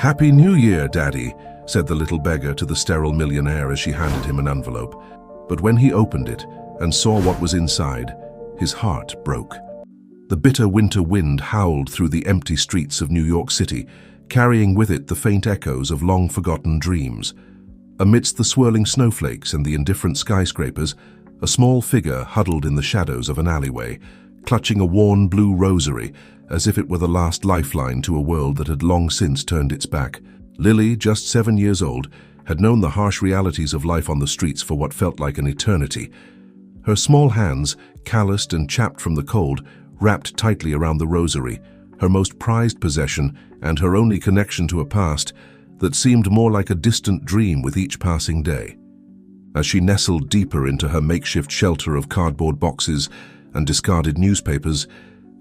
"Happy New Year, Daddy," said the little beggar to the sterile millionaire as she handed him an envelope. But when he opened it and saw what was inside, his heart broke. The bitter winter wind howled through the empty streets of New York City, carrying with it the faint echoes of long-forgotten dreams. Amidst the swirling snowflakes and the indifferent skyscrapers, a small figure huddled in the shadows of an alleyway, clutching a worn blue rosary as if it were the last lifeline to a world that had long since turned its back. Lily, just 7 years old, had known the harsh realities of life on the streets for what felt like an eternity. Her small hands, calloused and chapped from the cold, wrapped tightly around the rosary, her most prized possession and her only connection to a past that seemed more like a distant dream with each passing day. As she nestled deeper into her makeshift shelter of cardboard boxes and discarded newspapers,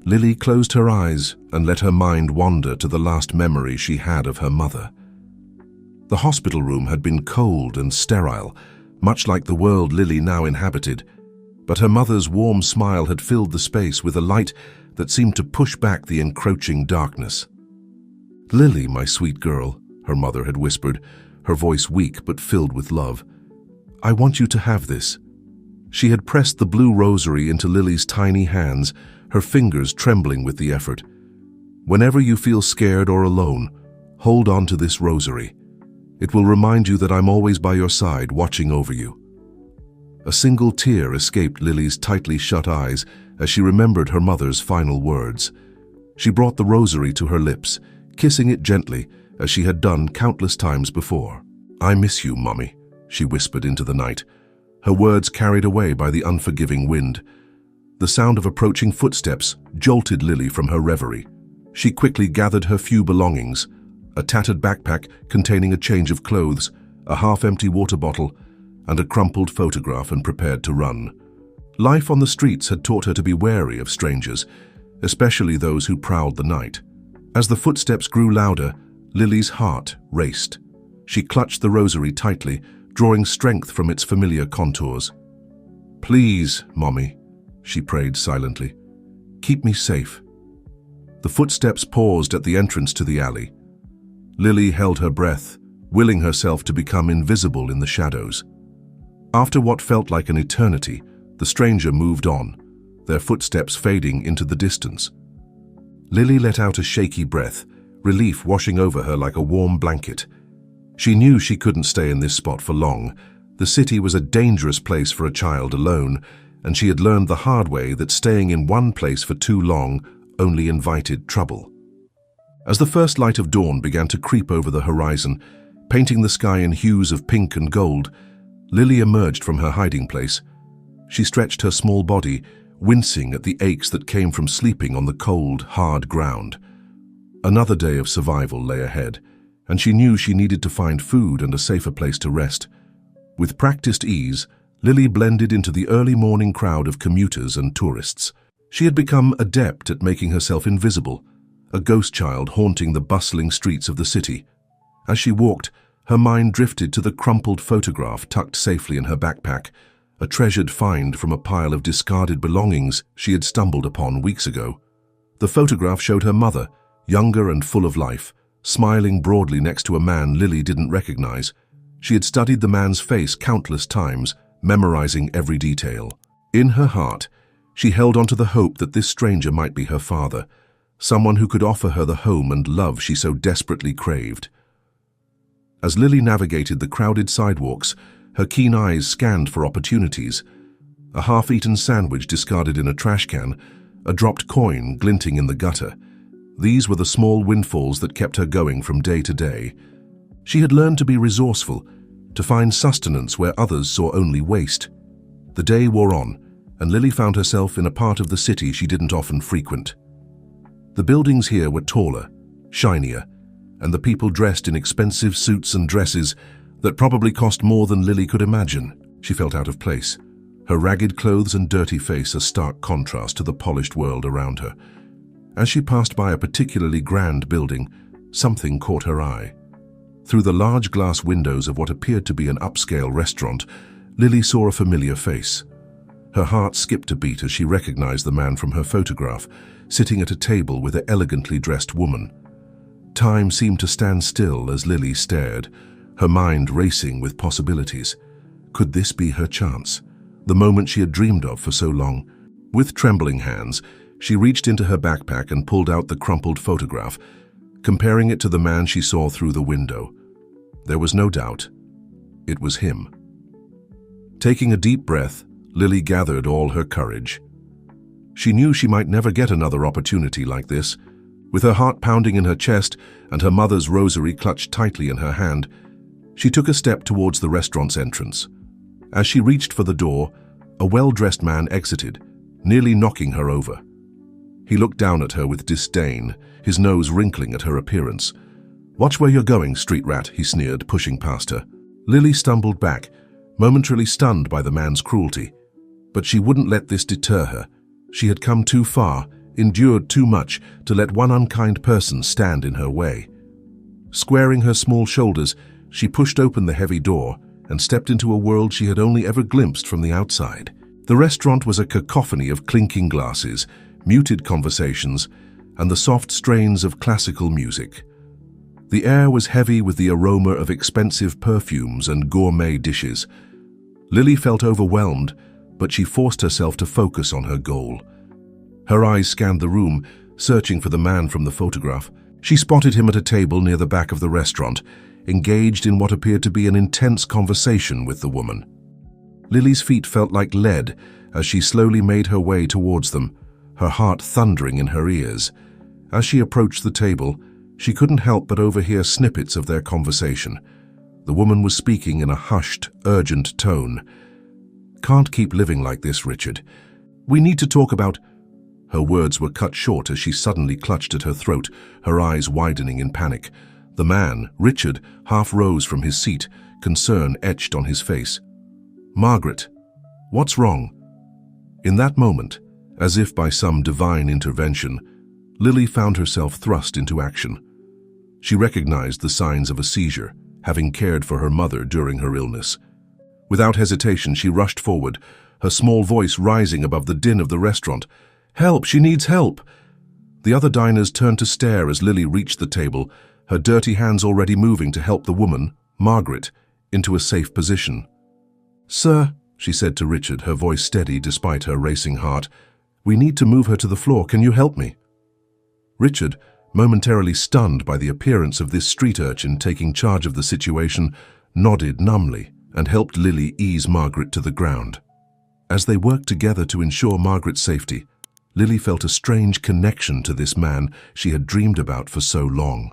Lily closed her eyes and let her mind wander to the last memory she had of her mother. The hospital room had been cold and sterile, much like the world Lily now inhabited, but her mother's warm smile had filled the space with a light that seemed to push back the encroaching darkness. "Lily, my sweet girl," her mother had whispered, her voice weak but filled with love. "I want you to have this." She had pressed the blue rosary into Lily's tiny hands, her fingers trembling with the effort. "Whenever you feel scared or alone, hold on to this rosary. It will remind you that I'm always by your side, watching over you." A single tear escaped Lily's tightly shut eyes as she remembered her mother's final words. She brought the rosary to her lips, kissing it gently as she had done countless times before. "I miss you, Mommy," she whispered into the night, her words carried away by the unforgiving wind. The sound of approaching footsteps jolted Lily from her reverie. She quickly gathered her few belongings, a tattered backpack containing a change of clothes, a half-empty water bottle, and a crumpled photograph, and prepared to run. Life on the streets had taught her to be wary of strangers, especially those who prowled the night. As the footsteps grew louder, Lily's heart raced. She clutched the rosary tightly, drawing strength from its familiar contours. "Please, Mommy," she prayed silently, "keep me safe." The footsteps paused at the entrance to the alley. Lily held her breath, willing herself to become invisible in the shadows. After what felt like an eternity, the stranger moved on, their footsteps fading into the distance. Lily let out a shaky breath, relief washing over her like a warm blanket. She knew she couldn't stay in this spot for long. The city was a dangerous place for a child alone, and she had learned the hard way that staying in one place for too long only invited trouble. As the first light of dawn began to creep over the horizon, painting the sky in hues of pink and gold, Lily emerged from her hiding place. She stretched her small body, wincing at the aches that came from sleeping on the cold, hard ground. Another day of survival lay ahead, and she knew she needed to find food and a safer place to rest. With practiced ease, Lily blended into the early morning crowd of commuters and tourists. She had become adept at making herself invisible, a ghost child haunting the bustling streets of the city. As she walked, her mind drifted to the crumpled photograph tucked safely in her backpack, a treasured find from a pile of discarded belongings she had stumbled upon weeks ago. The photograph showed her mother, younger and full of life, smiling broadly next to a man Lily didn't recognize. She had studied the man's face countless times, memorizing every detail. In her heart, she held on to the hope that this stranger might be her father, someone who could offer her the home and love she so desperately craved. As Lily navigated the crowded sidewalks, her keen eyes scanned for opportunities. A half-eaten sandwich discarded in a trash can, a dropped coin glinting in the gutter. These were the small windfalls that kept her going from day to day. She had learned to be resourceful, to find sustenance where others saw only waste. The day wore on, and Lily found herself in a part of the city she didn't often frequent. The buildings here were taller, shinier, and the people dressed in expensive suits and dresses that probably cost more than Lily could imagine. She felt out of place, her ragged clothes and dirty face a stark contrast to the polished world around her. As she passed by a particularly grand building, something caught her eye. Through the large glass windows of what appeared to be an upscale restaurant, Lily saw a familiar face. Her heart skipped a beat as she recognized the man from her photograph, sitting at a table with an elegantly dressed woman. Time seemed to stand still as Lily stared, her mind racing with possibilities. Could this be her chance? The moment she had dreamed of for so long? With trembling hands, she reached into her backpack and pulled out the crumpled photograph, comparing it to the man she saw through the window. There was no doubt. It was him. Taking a deep breath, Lily gathered all her courage. She knew she might never get another opportunity like this. With her heart pounding in her chest and her mother's rosary clutched tightly in her hand, she took a step towards the restaurant's entrance. As she reached for the door, a well-dressed man exited, nearly knocking her over. He looked down at her with disdain, his nose wrinkling at her appearance. "Watch where you're going, street rat," he sneered, pushing past her. Lily stumbled back, momentarily stunned by the man's cruelty. But she wouldn't let this deter her. She had come too far, endured too much, to let one unkind person stand in her way. Squaring her small shoulders, she pushed open the heavy door and stepped into a world she had only ever glimpsed from the outside. The restaurant was a cacophony of clinking glasses, muted conversations, and the soft strains of classical music. The air was heavy with the aroma of expensive perfumes and gourmet dishes. Lily felt overwhelmed, but she forced herself to focus on her goal. Her eyes scanned the room, searching for the man from the photograph. She spotted him at a table near the back of the restaurant, engaged in what appeared to be an intense conversation with the woman. Lily's feet felt like lead as she slowly made her way towards them, her heart thundering in her ears. As she approached the table, she couldn't help but overhear snippets of their conversation. The woman was speaking in a hushed, urgent tone. "Can't keep living like this, Richard. We need to talk about—" Her words were cut short as she suddenly clutched at her throat, her eyes widening in panic. The man, Richard, half rose from his seat, concern etched on his face. "Margaret, what's wrong?" In that moment, as if by some divine intervention, Lily found herself thrust into action. She recognized the signs of a seizure, having cared for her mother during her illness. Without hesitation, she rushed forward, her small voice rising above the din of the restaurant. "Help! She needs help!" The other diners turned to stare as Lily reached the table, her dirty hands already moving to help the woman, Margaret, into a safe position. "Sir," she said to Richard, her voice steady despite her racing heart, "we need to move her to the floor. Can you help me?" Richard, momentarily stunned by the appearance of this street urchin taking charge of the situation, nodded numbly and helped Lily ease Margaret to the ground. As they worked together to ensure Margaret's safety, Lily felt a strange connection to this man she had dreamed about for so long.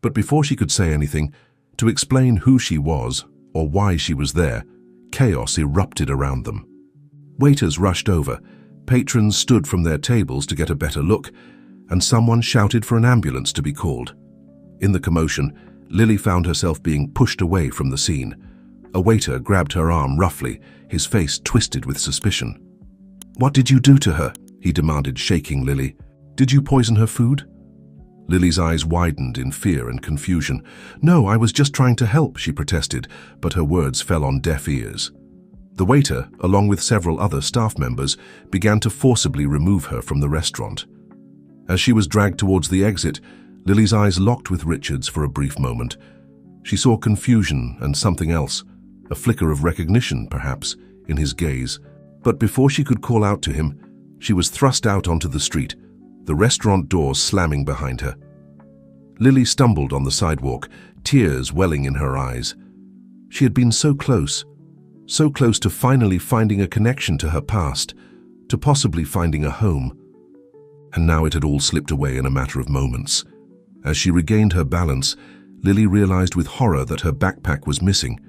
But before she could say anything, to explain who she was or why she was there, chaos erupted around them. Waiters rushed over, patrons stood from their tables to get a better look, and someone shouted for an ambulance to be called. In the commotion, Lily found herself being pushed away from the scene. A waiter grabbed her arm roughly, his face twisted with suspicion. "What did you do to her?" he demanded, shaking Lily. "Did you poison her food?" Lily's eyes widened in fear and confusion. "No, I was just trying to help," she protested, but her words fell on deaf ears. The waiter, along with several other staff members, began to forcibly remove her from the restaurant. As she was dragged towards the exit, Lily's eyes locked with Richard's for a brief moment. She saw confusion and something else, a flicker of recognition, perhaps, in his gaze. But before she could call out to him, she was thrust out onto the street, the restaurant doors slamming behind her. Lily stumbled on the sidewalk, tears welling in her eyes. She had been so close to finally finding a connection to her past, to possibly finding a home. And now it had all slipped away in a matter of moments. As she regained her balance, Lily realized with horror that her backpack was missing.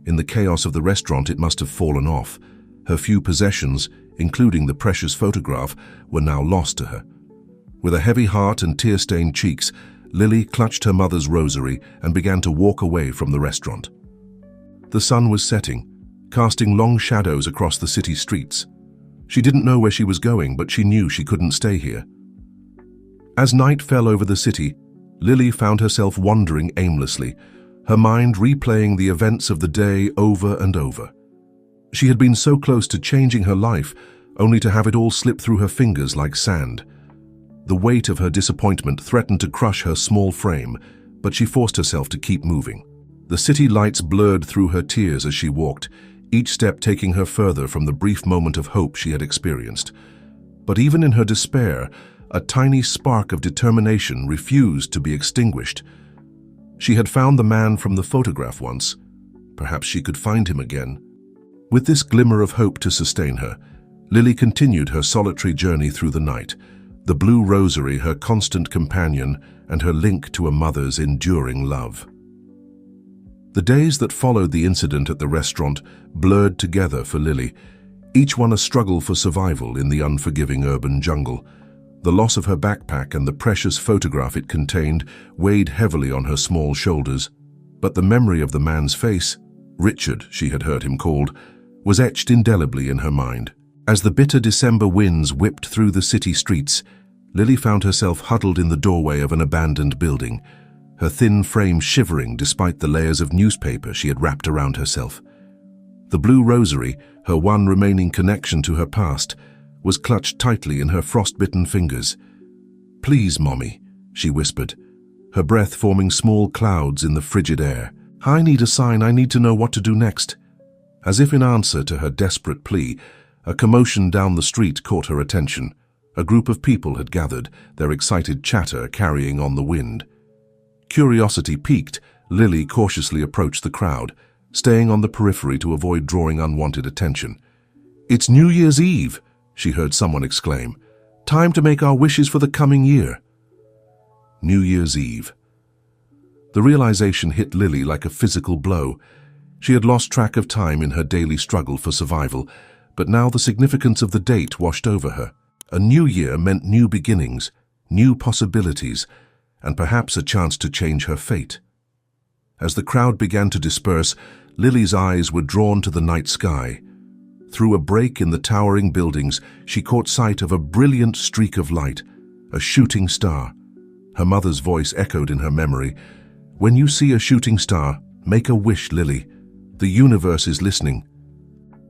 In the chaos of the restaurant, it must have fallen off. Her few possessions, including the precious photograph, were now lost to her. With a heavy heart and tear-stained cheeks, Lily clutched her mother's rosary and began to walk away from the restaurant. The sun was setting, casting long shadows across the city streets. She didn't know where she was going, but she knew she couldn't stay here. As night fell over the city, Lily found herself wandering aimlessly, her mind replaying the events of the day over and over. She had been so close to changing her life, only to have it all slip through her fingers like sand. The weight of her disappointment threatened to crush her small frame, but she forced herself to keep moving. The city lights blurred through her tears as she walked, each step taking her further from the brief moment of hope she had experienced. But even in her despair, a tiny spark of determination refused to be extinguished. She had found the man from the photograph once. Perhaps she could find him again. With this glimmer of hope to sustain her, Lily continued her solitary journey through the night, the blue rosary her constant companion and her link to a mother's enduring love. The days that followed the incident at the restaurant blurred together for Lily, each one a struggle for survival in the unforgiving urban jungle. The loss of her backpack and the precious photograph it contained weighed heavily on her small shoulders, but the memory of the man's face, Richard she had heard him called, was etched indelibly in her mind. As the bitter December winds whipped through the city streets, Lily found herself huddled in the doorway of an abandoned building, her thin frame shivering despite the layers of newspaper she had wrapped around herself. The blue rosary, her one remaining connection to her past, was clutched tightly in her frost-bitten fingers. "Please, Mommy," she whispered, her breath forming small clouds in the frigid air. "I need a sign. I need to know what to do next." As if in answer to her desperate plea, a commotion down the street caught her attention. A group of people had gathered, their excited chatter carrying on the wind. Curiosity piqued, Lily cautiously approached the crowd, staying on the periphery to avoid drawing unwanted attention. "It's New Year's Eve," she heard someone exclaim. "Time to make our wishes for the coming year." New Year's Eve. The realization hit Lily like a physical blow. She had lost track of time in her daily struggle for survival, but now the significance of the date washed over her. A new year meant new beginnings, new possibilities, and perhaps a chance to change her fate. As the crowd began to disperse, Lily's eyes were drawn to the night sky. Through a break in the towering buildings, she caught sight of a brilliant streak of light, a shooting star. Her mother's voice echoed in her memory. "When you see a shooting star, make a wish, Lily. The universe is listening."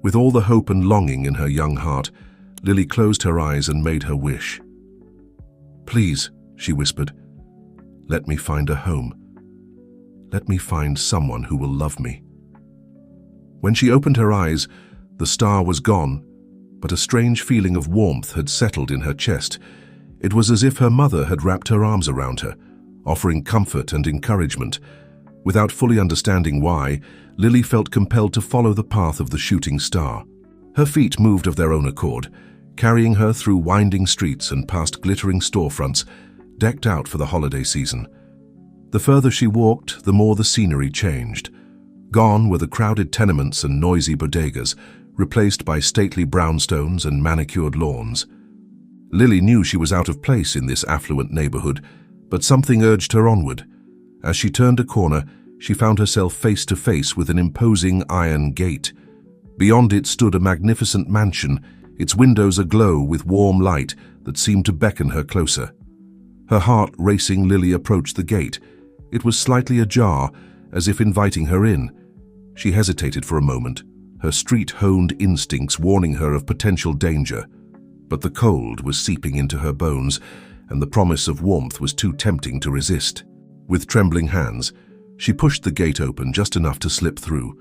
With all the hope and longing in her young heart, Lily closed her eyes and made her wish. "Please," she whispered, "let me find a home. Let me find someone who will love me." When she opened her eyes, the star was gone, but a strange feeling of warmth had settled in her chest. It was as if her mother had wrapped her arms around her, offering comfort and encouragement. Without fully understanding why, Lily felt compelled to follow the path of the shooting star. Her feet moved of their own accord, carrying her through winding streets and past glittering storefronts, decked out for the holiday season. The further she walked, the more the scenery changed. Gone were the crowded tenements and noisy bodegas, replaced by stately brownstones and manicured lawns. Lily knew she was out of place in this affluent neighborhood, but something urged her onward. As she turned a corner, she found herself face to face with an imposing iron gate. Beyond it stood a magnificent mansion, its windows aglow with warm light that seemed to beckon her closer. Her heart racing, Lily approached the gate. It was slightly ajar, as if inviting her in. She hesitated for a moment, her street-honed instincts warning her of potential danger. But the cold was seeping into her bones, and the promise of warmth was too tempting to resist. With trembling hands, she pushed the gate open just enough to slip through.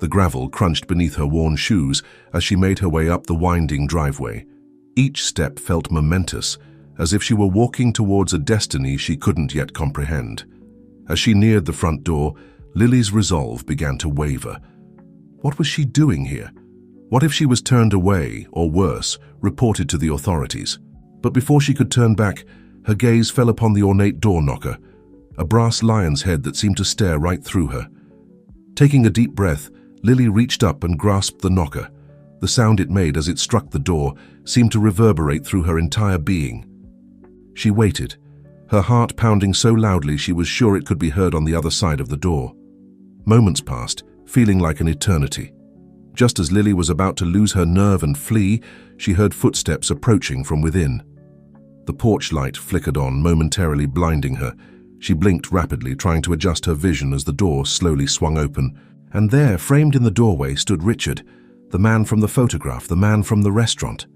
The gravel crunched beneath her worn shoes as she made her way up the winding driveway. Each step felt momentous, as if she were walking towards a destiny she couldn't yet comprehend. As she neared the front door, Lily's resolve began to waver. What was she doing here? What if she was turned away, or worse, reported to the authorities? But before she could turn back, her gaze fell upon the ornate door knocker, a brass lion's head that seemed to stare right through her. Taking a deep breath, Lily reached up and grasped the knocker. The sound it made as it struck the door seemed to reverberate through her entire being. She waited, her heart pounding so loudly she was sure it could be heard on the other side of the door. Moments passed, feeling like an eternity. Just as Lily was about to lose her nerve and flee, she heard footsteps approaching from within. The porch light flickered on, momentarily blinding her. She blinked rapidly, trying to adjust her vision as the door slowly swung open. And there, framed in the doorway, stood Richard, the man from the photograph, the man from the restaurant.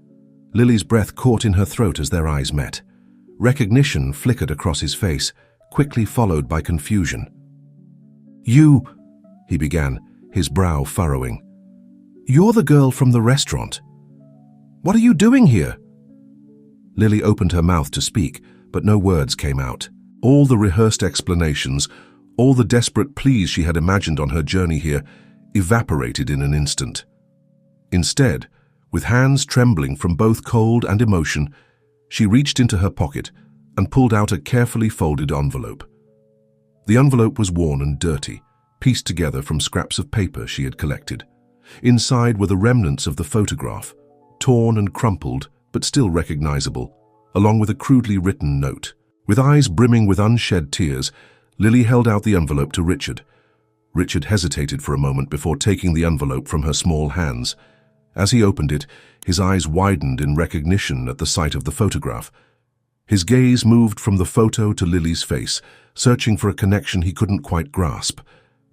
Lily's breath caught in her throat as their eyes met. Recognition flickered across his face, quickly followed by confusion. "You," he began, his brow furrowing. "You're the girl from the restaurant. What are you doing here?" Lily opened her mouth to speak, but no words came out. All the rehearsed explanations, all the desperate pleas she had imagined on her journey here, evaporated in an instant. Instead, with hands trembling from both cold and emotion, she reached into her pocket and pulled out a carefully folded envelope. The envelope was worn and dirty, pieced together from scraps of paper she had collected. Inside were the remnants of the photograph, torn and crumpled, but still recognizable, along with a crudely written note. With eyes brimming with unshed tears, Lily held out the envelope to Richard. Richard hesitated for a moment before taking the envelope from her small hands. As he opened it, his eyes widened in recognition at the sight of the photograph. His gaze moved from the photo to Lily's face, searching for a connection he couldn't quite grasp.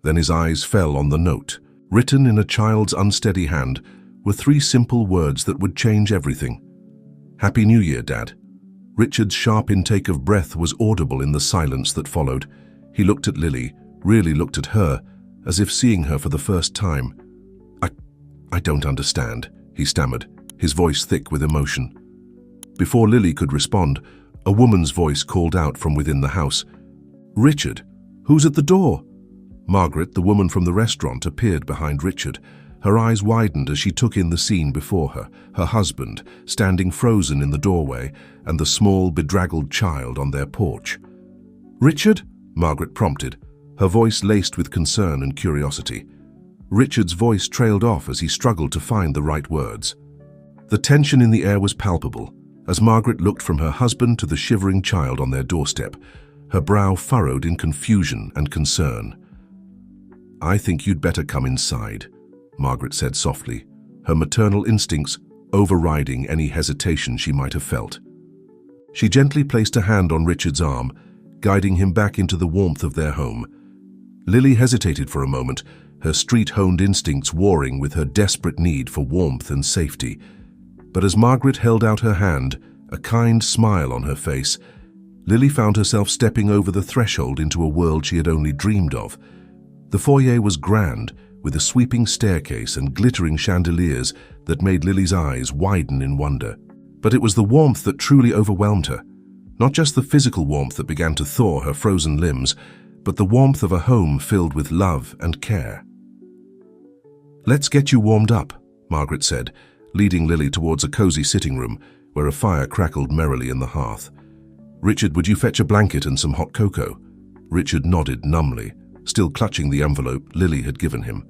Then his eyes fell on the note. Written in a child's unsteady hand were 3 simple words that would change everything. "Happy New Year, Dad." Richard's sharp intake of breath was audible in the silence that followed. He looked at Lily, really looked at her, as if seeing her for the first time. I don't understand," he stammered, his voice thick with emotion. Before Lily could respond, a woman's voice called out from within the house. "Richard, who's at the door?" Margaret, the woman from the restaurant, appeared behind Richard. Her eyes widened as she took in the scene before her husband, standing frozen in the doorway, and the small, bedraggled child on their porch. "Richard?" Margaret prompted, her voice laced with concern and curiosity. Richard's voice trailed off as he struggled to find the right words. The tension in the air was palpable, as Margaret looked from her husband to the shivering child on their doorstep, her brow furrowed in confusion and concern. "I think you'd better come inside," Margaret said softly, her maternal instincts overriding any hesitation she might have felt. She gently placed a hand on Richard's arm, guiding him back into the warmth of their home. Lily hesitated for a moment, her street-honed instincts warring with her desperate need for warmth and safety. But as Margaret held out her hand, a kind smile on her face, Lily found herself stepping over the threshold into a world she had only dreamed of. The foyer was grand, with a sweeping staircase and glittering chandeliers that made Lily's eyes widen in wonder. But it was the warmth that truly overwhelmed her. Not just the physical warmth that began to thaw her frozen limbs, but the warmth of a home filled with love and care. "Let's get you warmed up," Margaret said, leading Lily towards a cozy sitting room where a fire crackled merrily in the hearth. "Richard, would you fetch a blanket and some hot cocoa?" Richard nodded numbly, still clutching the envelope Lily had given him.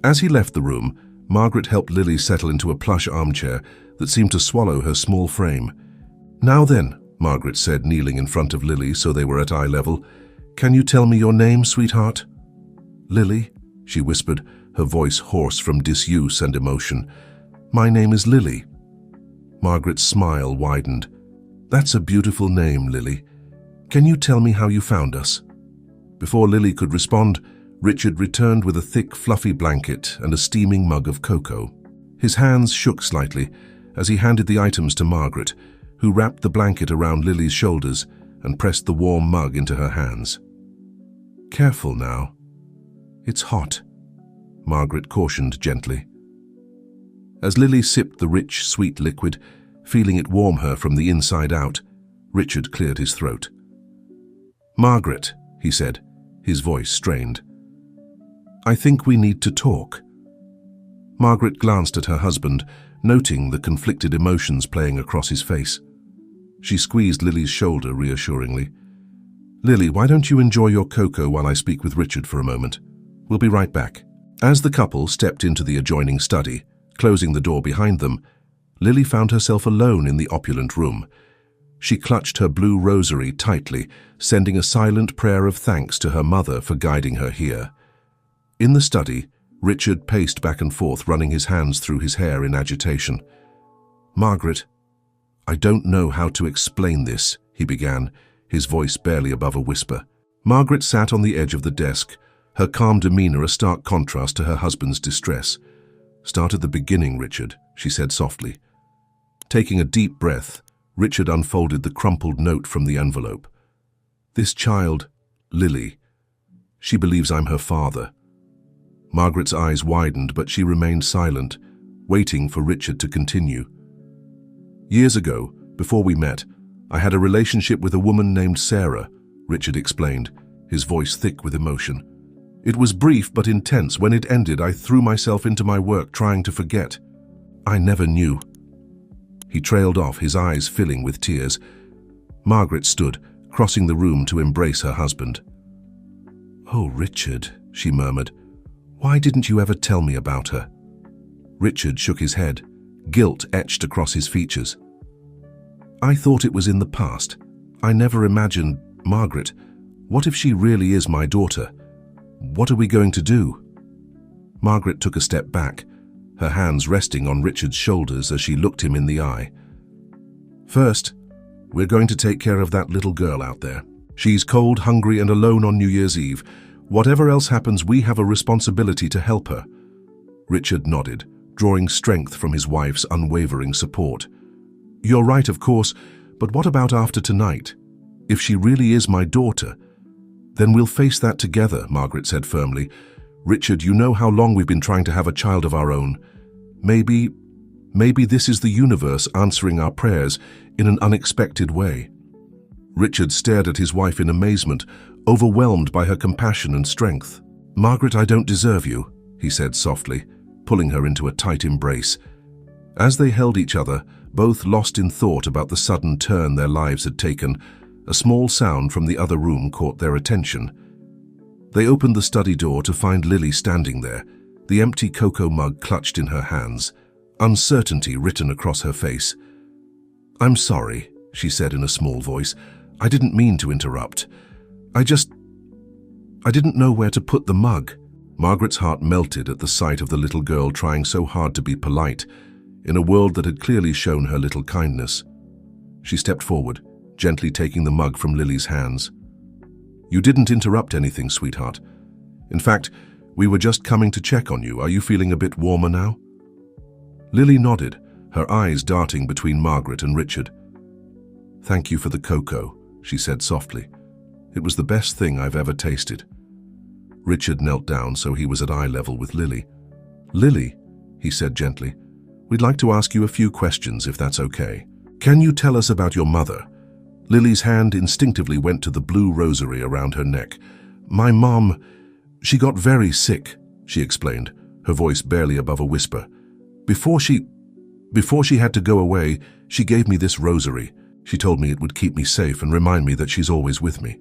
As he left the room, Margaret helped Lily settle into a plush armchair that seemed to swallow her small frame. "Now then," Margaret said, kneeling in front of Lily so they were at eye level, "can you tell me your name, sweetheart?" "Lily," she whispered, her voice hoarse from disuse and emotion. "My name is Lily." Margaret's smile widened. "That's a beautiful name, Lily. Can you tell me how you found us?" Before Lily could respond, Richard returned with a thick, fluffy blanket and a steaming mug of cocoa. His hands shook slightly as he handed the items to Margaret, who wrapped the blanket around Lily's shoulders and pressed the warm mug into her hands. "Careful now. It's hot," Margaret cautioned gently. As Lily sipped the rich, sweet liquid, feeling it warm her from the inside out, Richard cleared his throat. "Margaret," he said, his voice strained, "I think we need to talk." Margaret glanced at her husband, noting the conflicted emotions playing across his face. She squeezed Lily's shoulder reassuringly. "Lily, why don't you enjoy your cocoa while I speak with Richard for a moment? We'll be right back." As the couple stepped into the adjoining study, closing the door behind them, Lily found herself alone in the opulent room. She clutched her blue rosary tightly, sending a silent prayer of thanks to her mother for guiding her here. In the study, Richard paced back and forth, running his hands through his hair in agitation. "Margaret, I don't know how to explain this," he began, his voice barely above a whisper. Margaret sat on the edge of the desk, her calm demeanor a stark contrast to her husband's distress. "Start at the beginning, Richard," she said softly. Taking a deep breath, Richard unfolded the crumpled note from the envelope. "This child, Lily, she believes I'm her father." Margaret's eyes widened, but she remained silent, waiting for Richard to continue. "Years ago, before we met, I had a relationship with a woman named Sarah," Richard explained, his voice thick with emotion. "It was brief but intense. When it ended, I threw myself into my work trying to forget. I never knew." He trailed off, his eyes filling with tears. Margaret stood, crossing the room to embrace her husband. "Oh, Richard," she murmured, "why didn't you ever tell me about her?" Richard shook his head, guilt etched across his features. "I thought it was in the past. I never imagined, Margaret, what if she really is my daughter? What are we going to do?" Margaret took a step back, her hands resting on Richard's shoulders as she looked him in the eye. "First, we're going to take care of that little girl out there. She's cold, hungry, and alone on New Year's Eve. Whatever else happens, we have a responsibility to help her." Richard nodded, drawing strength from his wife's unwavering support. "You're right, of course, but what about after tonight? If she really is my daughter, then we'll face that together," Margaret said firmly. "Richard, you know how long we've been trying to have a child of our own. Maybe this is the universe answering our prayers in an unexpected way." Richard stared at his wife in amazement, overwhelmed by her compassion and strength. "Margaret, I don't deserve you," he said softly, pulling her into a tight embrace. As they held each other, both lost in thought about the sudden turn their lives had taken, a small sound from the other room caught their attention. They opened the study door to find Lily standing there, the empty cocoa mug clutched in her hands, uncertainty written across her face. "I'm sorry," she said in a small voice. "I didn't mean to interrupt. I didn't know where to put the mug." Margaret's heart melted at the sight of the little girl trying so hard to be polite, in a world that had clearly shown her little kindness. She stepped forward, gently taking the mug from Lily's hands. "You didn't interrupt anything, sweetheart. In fact, we were just coming to check on you. Are you feeling a bit warmer now?" Lily nodded, her eyes darting between Margaret and Richard. "Thank you for the cocoa," she said softly. "It was the best thing I've ever tasted." Richard knelt down so he was at eye level with Lily. "Lily," he said gently, "we'd like to ask you a few questions if that's okay. Can you tell us about your mother?" Lily's hand instinctively went to the blue rosary around her neck. "My mom, she got very sick," she explained, her voice barely above a whisper. Before she had to go away, she gave me this rosary. She told me it would keep me safe and remind me that she's always with me."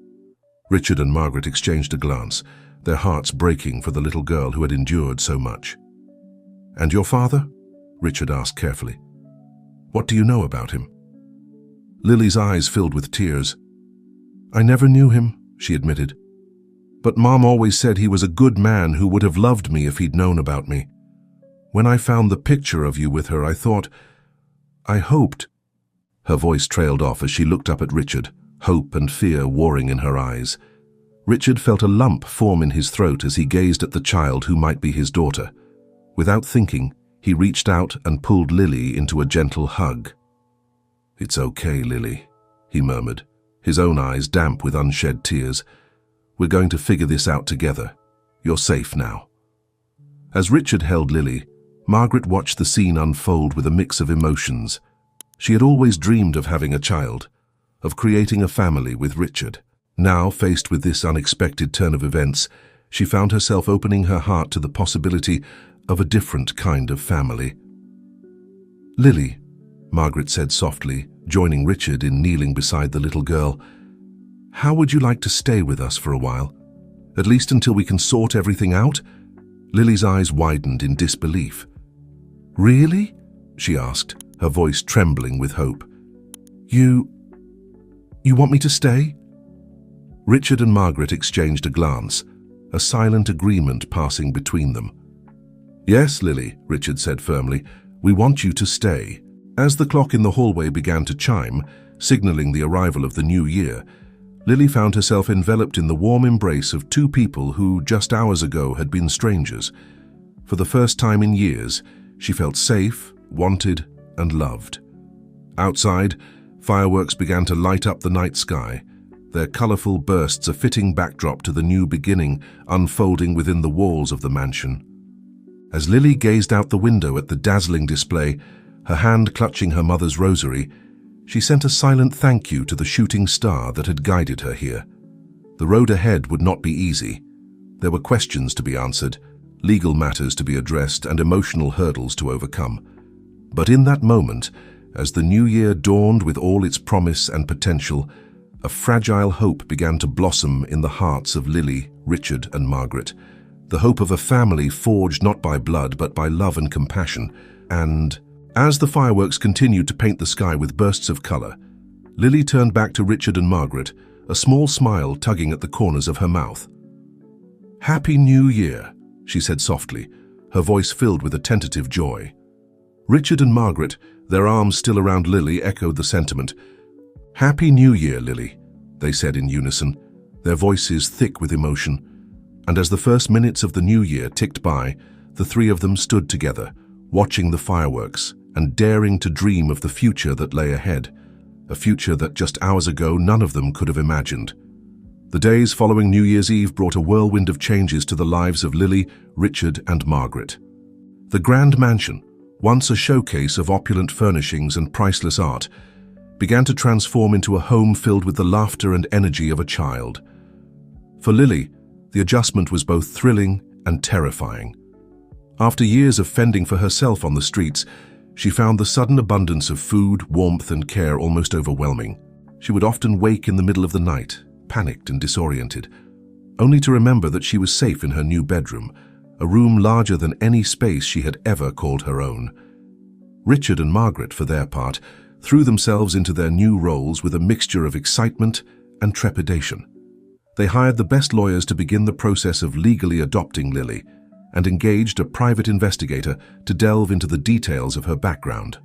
Richard and Margaret exchanged a glance, their hearts breaking for the little girl who had endured so much. "And your father?" Richard asked carefully. "What do you know about him?" Lily's eyes filled with tears. "I never knew him," she admitted. "But Mom always said he was a good man who would have loved me if he'd known about me. When I found the picture of you with her, I hoped." Her voice trailed off as she looked up at Richard, hope and fear warring in her eyes. Richard felt a lump form in his throat as he gazed at the child who might be his daughter. Without thinking, he reached out and pulled Lily into a gentle hug. "It's okay, Lily," he murmured, his own eyes damp with unshed tears. "We're going to figure this out together. You're safe now." As Richard held Lily, Margaret watched the scene unfold with a mix of emotions. She had always dreamed of having a child, of creating a family with Richard. Now, faced with this unexpected turn of events, she found herself opening her heart to the possibility of a different kind of family. "Lily," Margaret said softly, joining Richard in kneeling beside the little girl, "how would you like to stay with us for a while? At least until we can sort everything out?" Lily's eyes widened in disbelief. "Really?" she asked, her voice trembling with hope. You want me to stay?" Richard and Margaret exchanged a glance, a silent agreement passing between them. "Yes, Lily," Richard said firmly, "we want you to stay." As the clock in the hallway began to chime, signaling the arrival of the new year, Lily found herself enveloped in the warm embrace of two people who, just hours ago, had been strangers. For the first time in years, she felt safe, wanted, and loved. Outside, Fireworks began to light up the night sky, their colorful bursts a fitting backdrop to the new beginning unfolding within the walls of the mansion. As Lily gazed out the window at the dazzling display, her hand clutching her mother's rosary, she sent a silent thank you to the shooting star that had guided her here. The road ahead would not be easy. There were questions to be answered, legal matters to be addressed, and emotional hurdles to overcome. But in that moment, as the new year dawned with all its promise and potential, a fragile hope began to blossom in the hearts of Lily, Richard, and Margaret. The hope of a family forged not by blood but by love and compassion. And as the fireworks continued to paint the sky with bursts of color, Lily turned back to Richard and Margaret, a small smile tugging at the corners of her mouth. "Happy New Year," she said softly, her voice filled with a tentative joy. Richard and Margaret, their arms still around Lily, echoed the sentiment. "Happy New Year, Lily," they said in unison, their voices thick with emotion. And as the first minutes of the new year ticked by, the three of them stood together, watching the fireworks and daring to dream of the future that lay ahead, a future that just hours ago none of them could have imagined. The days following New Year's Eve brought a whirlwind of changes to the lives of Lily, Richard, and Margaret. The grand mansion, once a showcase of opulent furnishings and priceless art, began to transform into a home filled with the laughter and energy of a child. For Lily, the adjustment was both thrilling and terrifying. After years of fending for herself on the streets, she found the sudden abundance of food, warmth, and care almost overwhelming. She would often wake in the middle of the night, panicked and disoriented, only to remember that she was safe in her new bedroom, a room larger than any space she had ever called her own. Richard and Margaret, for their part, threw themselves into their new roles with a mixture of excitement and trepidation. They hired the best lawyers to begin the process of legally adopting Lily and engaged a private investigator to delve into the details of her background.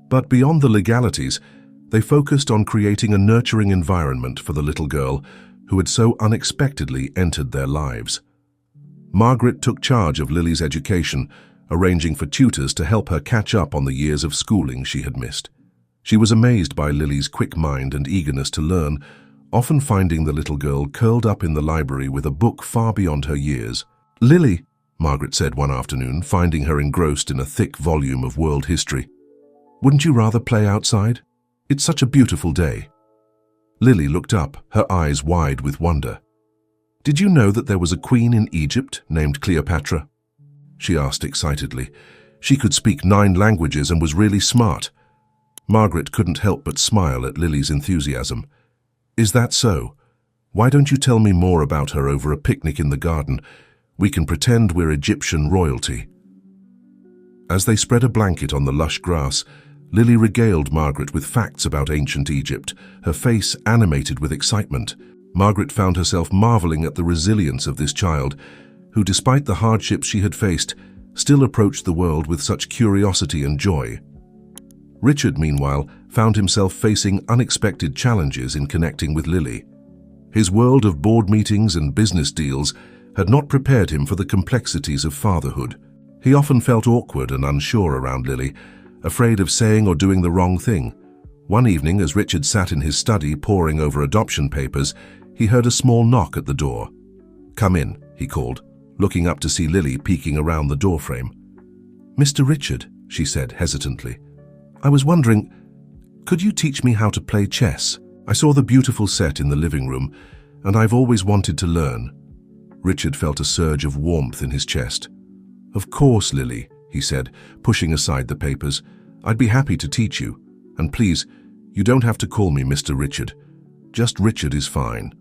But beyond the legalities, they focused on creating a nurturing environment for the little girl who had so unexpectedly entered their lives. Margaret took charge of Lily's education, arranging for tutors to help her catch up on the years of schooling she had missed. She was amazed by Lily's quick mind and eagerness to learn, often finding the little girl curled up in the library with a book far beyond her years. "Lily," Margaret said one afternoon, finding her engrossed in a thick volume of world history, "wouldn't you rather play outside? It's such a beautiful day." Lily looked up, her eyes wide with wonder. "Did you know that there was a queen in Egypt named Cleopatra?" she asked excitedly. She could speak 9 languages and was really smart. Margaret couldn't help but smile at Lily's enthusiasm. "Is that so? Why don't you tell me more about her over a picnic in the garden? We can pretend we're Egyptian royalty." As they spread a blanket on the lush grass, Lily regaled Margaret with facts about ancient Egypt, her face animated with excitement. Margaret found herself marveling at the resilience of this child, who, despite the hardships she had faced, still approached the world with such curiosity and joy. Richard, meanwhile, found himself facing unexpected challenges in connecting with Lily. His world of board meetings and business deals had not prepared him for the complexities of fatherhood. He often felt awkward and unsure around Lily, afraid of saying or doing the wrong thing. One evening, as Richard sat in his study poring over adoption papers, he heard a small knock at the door. "Come in," he called, looking up to see Lily peeking around the doorframe. "Mr. Richard," she said hesitantly, "I was wondering, could you teach me how to play chess? I saw the beautiful set in the living room, and I've always wanted to learn." Richard felt a surge of warmth in his chest. "Of course, Lily," he said, pushing aside the papers. "I'd be happy to teach you. And please, you don't have to call me Mr. Richard. Just Richard is fine."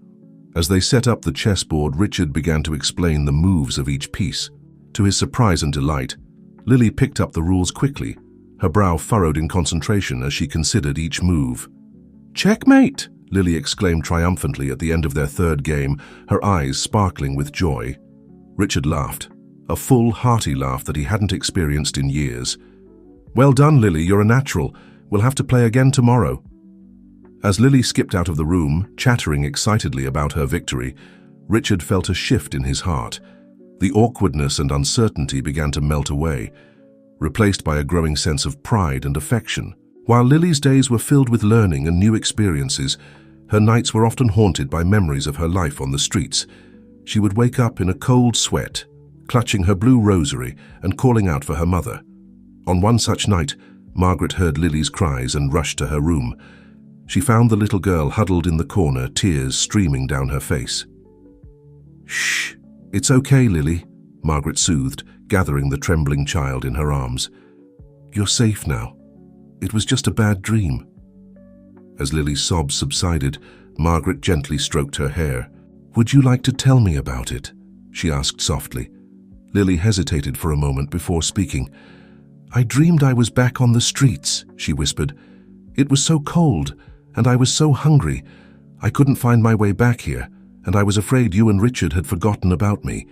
As they set up the chessboard, Richard began to explain the moves of each piece. To his surprise and delight, Lily picked up the rules quickly, her brow furrowed in concentration as she considered each move. "Checkmate!" Lily exclaimed triumphantly at the end of their third game, her eyes sparkling with joy. Richard laughed, a full, hearty laugh that he hadn't experienced in years. "Well done, Lily, you're a natural. We'll have to play again tomorrow." As Lily skipped out of the room, chattering excitedly about her victory, Richard felt a shift in his heart. The awkwardness and uncertainty began to melt away, replaced by a growing sense of pride and affection. While Lily's days were filled with learning and new experiences, her nights were often haunted by memories of her life on the streets. She would wake up in a cold sweat, clutching her blue rosary and calling out for her mother. On one such night, Margaret heard Lily's cries and rushed to her room. She found the little girl huddled in the corner, tears streaming down her face. "Shh, it's okay, Lily," Margaret soothed, gathering the trembling child in her arms. "You're safe now. It was just a bad dream." As Lily's sobs subsided, Margaret gently stroked her hair. "Would you like to tell me about it?" she asked softly. Lily hesitated for a moment before speaking. "I dreamed I was back on the streets," she whispered. "It was so cold, and I was so hungry. I couldn't find my way back here, and I was afraid you and Richard had forgotten about me."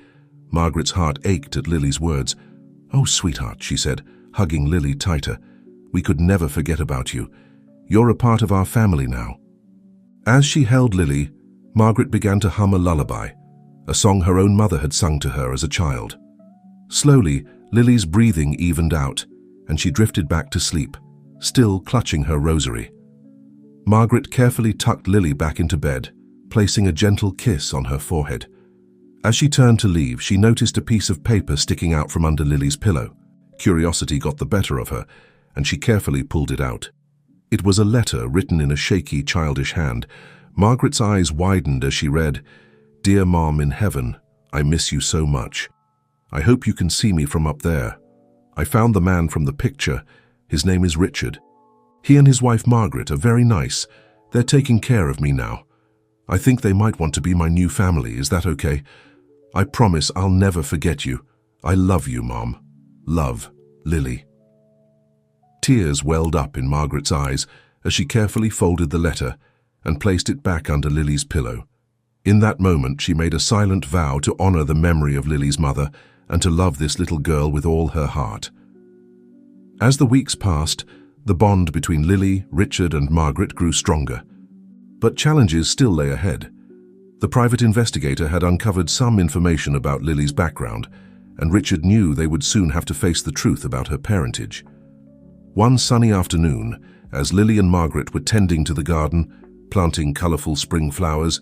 Margaret's heart ached at Lily's words. "Oh, sweetheart," she said, hugging Lily tighter. "We could never forget about you. You're a part of our family now." As she held Lily, Margaret began to hum a lullaby, a song her own mother had sung to her as a child. Slowly, Lily's breathing evened out, and she drifted back to sleep, still clutching her rosary. Margaret carefully tucked Lily back into bed, placing a gentle kiss on her forehead. As she turned to leave, she noticed a piece of paper sticking out from under Lily's pillow. Curiosity got the better of her, and she carefully pulled it out. It was a letter written in a shaky, childish hand. Margaret's eyes widened as she read, "Dear Mom in heaven, I miss you so much. I hope you can see me from up there. I found the man from the picture. His name is Richard. He and his wife Margaret are very nice. They're taking care of me now. I think they might want to be my new family. Is that okay? I promise I'll never forget you. I love you, Mom. Love, Lily." Tears welled up in Margaret's eyes as she carefully folded the letter and placed it back under Lily's pillow. In that moment, she made a silent vow to honor the memory of Lily's mother and to love this little girl with all her heart. As the weeks passed, the bond between Lily, Richard, and Margaret grew stronger. But challenges still lay ahead. The private investigator had uncovered some information about Lily's background, and Richard knew they would soon have to face the truth about her parentage. One sunny afternoon, as Lily and Margaret were tending to the garden, planting colorful spring flowers,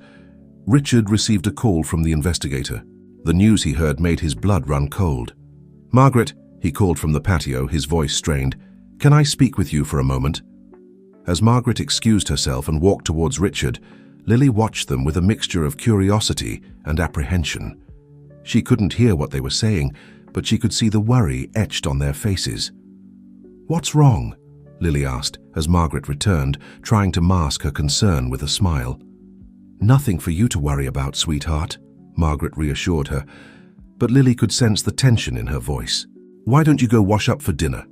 Richard received a call from the investigator. The news he heard made his blood run cold. "Margaret," he called from the patio, his voice strained, "can I speak with you for a moment?" As Margaret excused herself and walked towards Richard, Lily watched them with a mixture of curiosity and apprehension. She couldn't hear what they were saying, but she could see the worry etched on their faces. "What's wrong?" Lily asked as Margaret returned, trying to mask her concern with a smile. "Nothing for you to worry about, sweetheart," Margaret reassured her, but Lily could sense the tension in her voice. "Why don't you go wash up for dinner?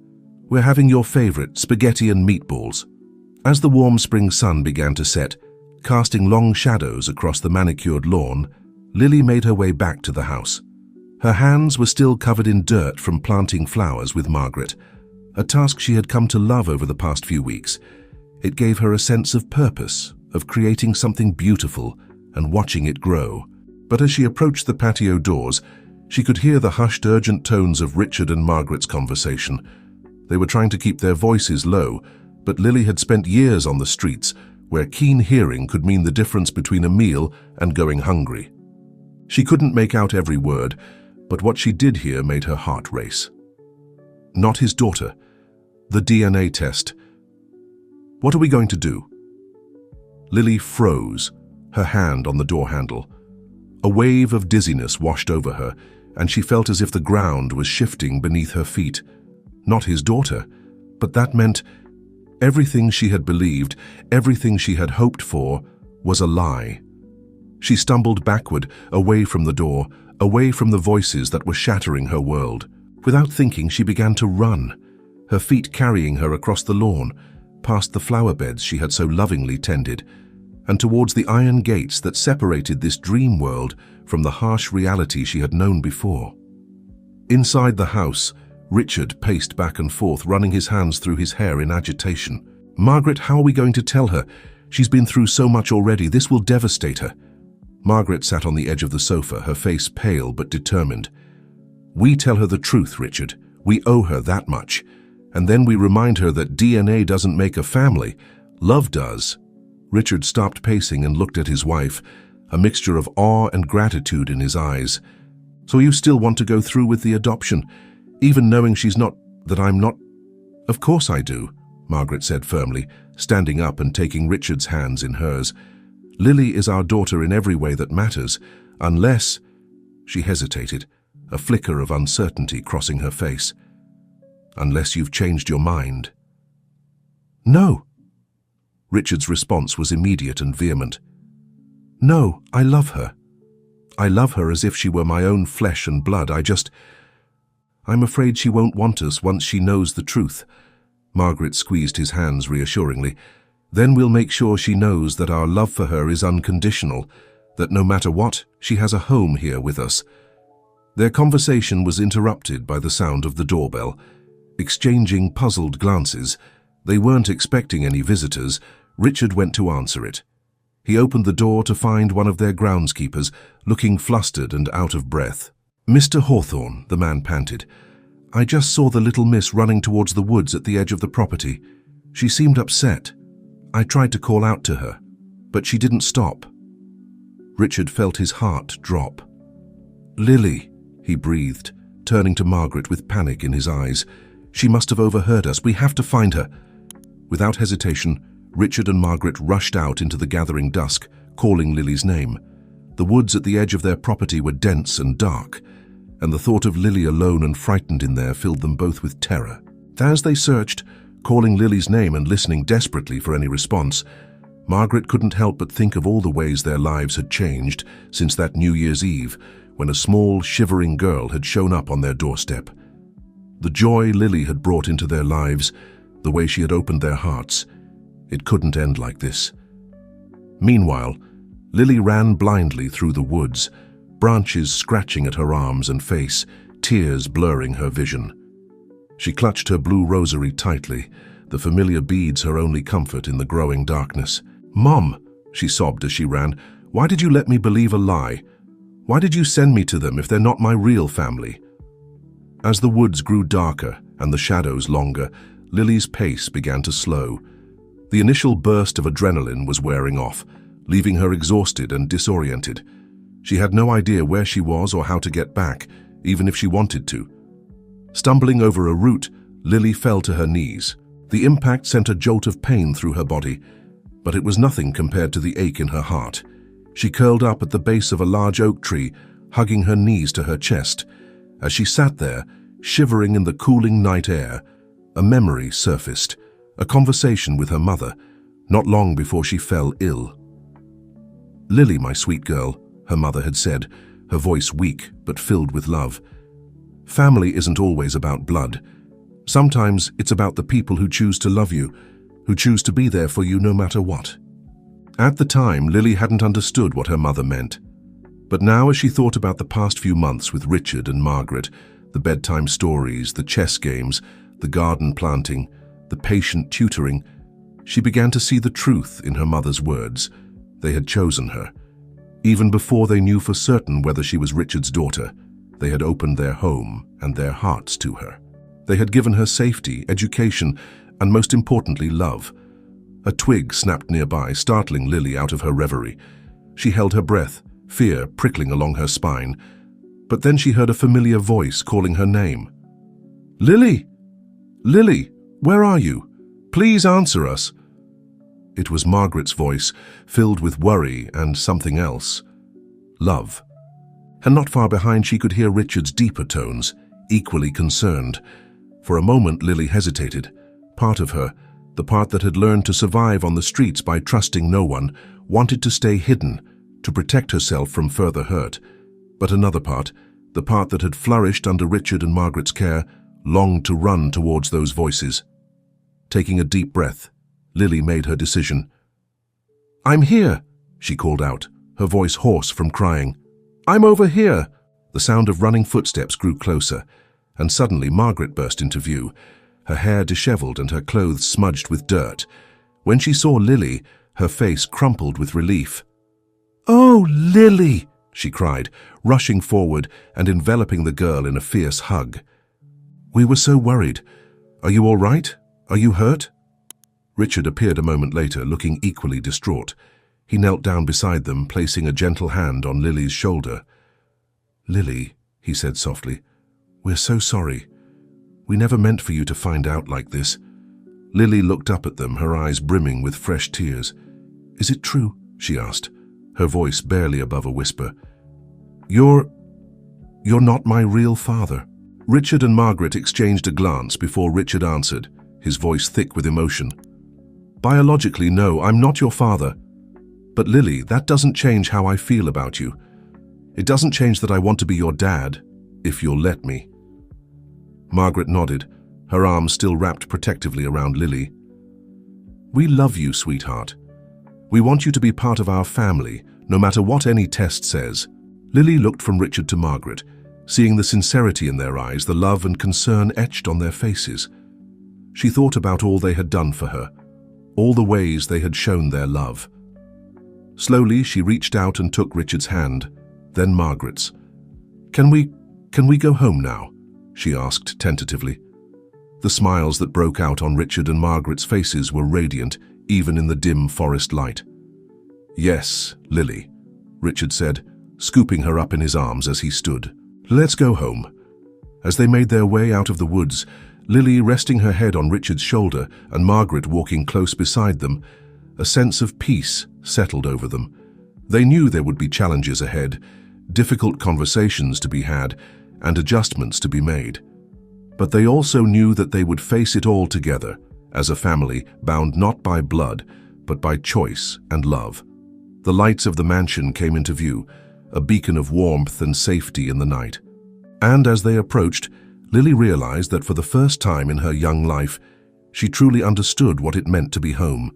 We're having your favorite, spaghetti and meatballs." As the warm spring sun began to set, casting long shadows across the manicured lawn, Lily made her way back to the house. Her hands were still covered in dirt from planting flowers with Margaret, a task she had come to love over the past few weeks. It gave her a sense of purpose, of creating something beautiful and watching it grow. But as she approached the patio doors, she could hear the hushed, urgent tones of Richard and Margaret's conversation. They were trying to keep their voices low, but Lily had spent years on the streets, where keen hearing could mean the difference between a meal and going hungry. She couldn't make out every word, but what she did hear made her heart race. "Not his daughter. The DNA test. What are we going to do?" Lily froze, her hand on the door handle. A wave of dizziness washed over her, and she felt as if the ground was shifting beneath her feet. Not his daughter, but that meant everything she had believed, everything she had hoped for, was a lie. She stumbled backward, away from the door, away from the voices that were shattering her world. Without thinking, she began to run, her feet carrying her across the lawn, past the flower beds she had so lovingly tended, and towards the iron gates that separated this dream world from the harsh reality she had known before. Inside the house, Richard paced back and forth, running his hands through his hair in agitation. "Margaret, how are we going to tell her? She's been through so much already. This will devastate her." Margaret sat on the edge of the sofa, her face pale but determined. "We tell her the truth, Richard. We owe her that much. And then we remind her that DNA doesn't make a family. Love does. Richard stopped pacing and looked at his wife, a mixture of awe and gratitude in his eyes. So you still want to go through with the adoption, even knowing she's not, that I'm not? Of course I do, Margaret said firmly, standing up and taking Richard's hands in hers. Lily is our daughter in every way that matters, unless... She hesitated, a flicker of uncertainty crossing her face. Unless you've changed your mind. No. Richard's response was immediate and vehement. No, I love her. I love her as if she were my own flesh and blood. I'm afraid she won't want us once she knows the truth. Margaret squeezed his hands reassuringly. Then we'll make sure she knows that our love for her is unconditional, that no matter what, she has a home here with us. Their conversation was interrupted by the sound of the doorbell. Exchanging puzzled glances, they weren't expecting any visitors. Richard went to answer it. He opened the door to find one of their groundskeepers, looking flustered and out of breath. "Mr. Hawthorne," the man panted, "I just saw the little miss running towards the woods at the edge of the property. She seemed upset. I tried to call out to her, but she didn't stop." Richard felt his heart drop. "Lily," he breathed, turning to Margaret with panic in his eyes. "She must have overheard us. We have to find her." Without hesitation, Richard and Margaret rushed out into the gathering dusk, calling Lily's name. The woods at the edge of their property were dense and dark, and the thought of Lily alone and frightened in there filled them both with terror. As they searched, calling Lily's name and listening desperately for any response, Margaret couldn't help but think of all the ways their lives had changed since that New Year's Eve, when a small, shivering girl had shown up on their doorstep. The joy Lily had brought into their lives, the way she had opened their hearts, it couldn't end like this. Meanwhile, Lily ran blindly through the woods, branches scratching at her arms and face, tears blurring her vision. She clutched her blue rosary tightly, the familiar beads her only comfort in the growing darkness. "Mom," she sobbed as she ran, "why did you let me believe a lie? Why did you send me to them if they're not my real family?" As the woods grew darker and the shadows longer, Lily's pace began to slow. The initial burst of adrenaline was wearing off, leaving her exhausted and disoriented. She had no idea where she was or how to get back, even if she wanted to. Stumbling over a root, Lily fell to her knees. The impact sent a jolt of pain through her body, but it was nothing compared to the ache in her heart. She curled up at the base of a large oak tree, hugging her knees to her chest. As she sat there, shivering in the cooling night air, a memory surfaced, a conversation with her mother, not long before she fell ill. "Lily, my sweet girl," her mother had said, her voice weak but filled with love. "Family isn't always about blood. Sometimes it's about the people who choose to love you, who choose to be there for you no matter what." At the time, Lily hadn't understood what her mother meant. But now, as she thought about the past few months with Richard and Margaret, the bedtime stories, the chess games, the garden planting, the patient tutoring, she began to see the truth in her mother's words. They had chosen her. Even before they knew for certain whether she was Richard's daughter, they had opened their home and their hearts to her. They had given her safety, education, and most importantly, love. A twig snapped nearby, startling Lily out of her reverie. She held her breath, fear prickling along her spine. But then she heard a familiar voice calling her name. "Lily! Lily, where are you? Please answer us." It was Margaret's voice, filled with worry and something else. Love. And not far behind she could hear Richard's deeper tones, equally concerned. For a moment Lily hesitated. Part of her, the part that had learned to survive on the streets by trusting no one, wanted to stay hidden, to protect herself from further hurt. But another part, the part that had flourished under Richard and Margaret's care, longed to run towards those voices. Taking a deep breath, Lily made her decision. "I'm here," she called out, her voice hoarse from crying. "I'm over here." The sound of running footsteps grew closer, and suddenly Margaret burst into view, her hair disheveled and her clothes smudged with dirt. When she saw Lily, her face crumpled with relief. "Oh, Lily!" she cried, rushing forward and enveloping the girl in a fierce hug. "We were so worried. Are you all right? Are you hurt?" Richard appeared a moment later, looking equally distraught. He knelt down beside them, placing a gentle hand on Lily's shoulder. "Lily," he said softly, "we're so sorry. We never meant for you to find out like this." Lily looked up at them, her eyes brimming with fresh tears. "Is it true?" she asked, her voice barely above a whisper. You're not my real father." Richard and Margaret exchanged a glance before Richard answered, his voice thick with emotion. "Biologically, no, I'm not your father. But Lily, that doesn't change how I feel about you. It doesn't change that I want to be your dad, if you'll let me." Margaret nodded, her arms still wrapped protectively around Lily. "We love you, sweetheart. We want you to be part of our family, no matter what any test says." Lily looked from Richard to Margaret, seeing the sincerity in their eyes, the love and concern etched on their faces. She thought about all they had done for her, all the ways they had shown their love. Slowly, she reached out and took Richard's hand, then Margaret's. Can we go home now?" she asked tentatively. The smiles that broke out on Richard and Margaret's faces were radiant, even in the dim forest light. "Yes, Lily," Richard said, scooping her up in his arms as he stood. "Let's go home." As they made their way out of the woods, Lily resting her head on Richard's shoulder and Margaret walking close beside them, a sense of peace settled over them. They knew there would be challenges ahead, difficult conversations to be had, and adjustments to be made. But they also knew that they would face it all together, as a family bound not by blood, but by choice and love. The lights of the mansion came into view, a beacon of warmth and safety in the night. And as they approached, Lily realized that for the first time in her young life, she truly understood what it meant to be home.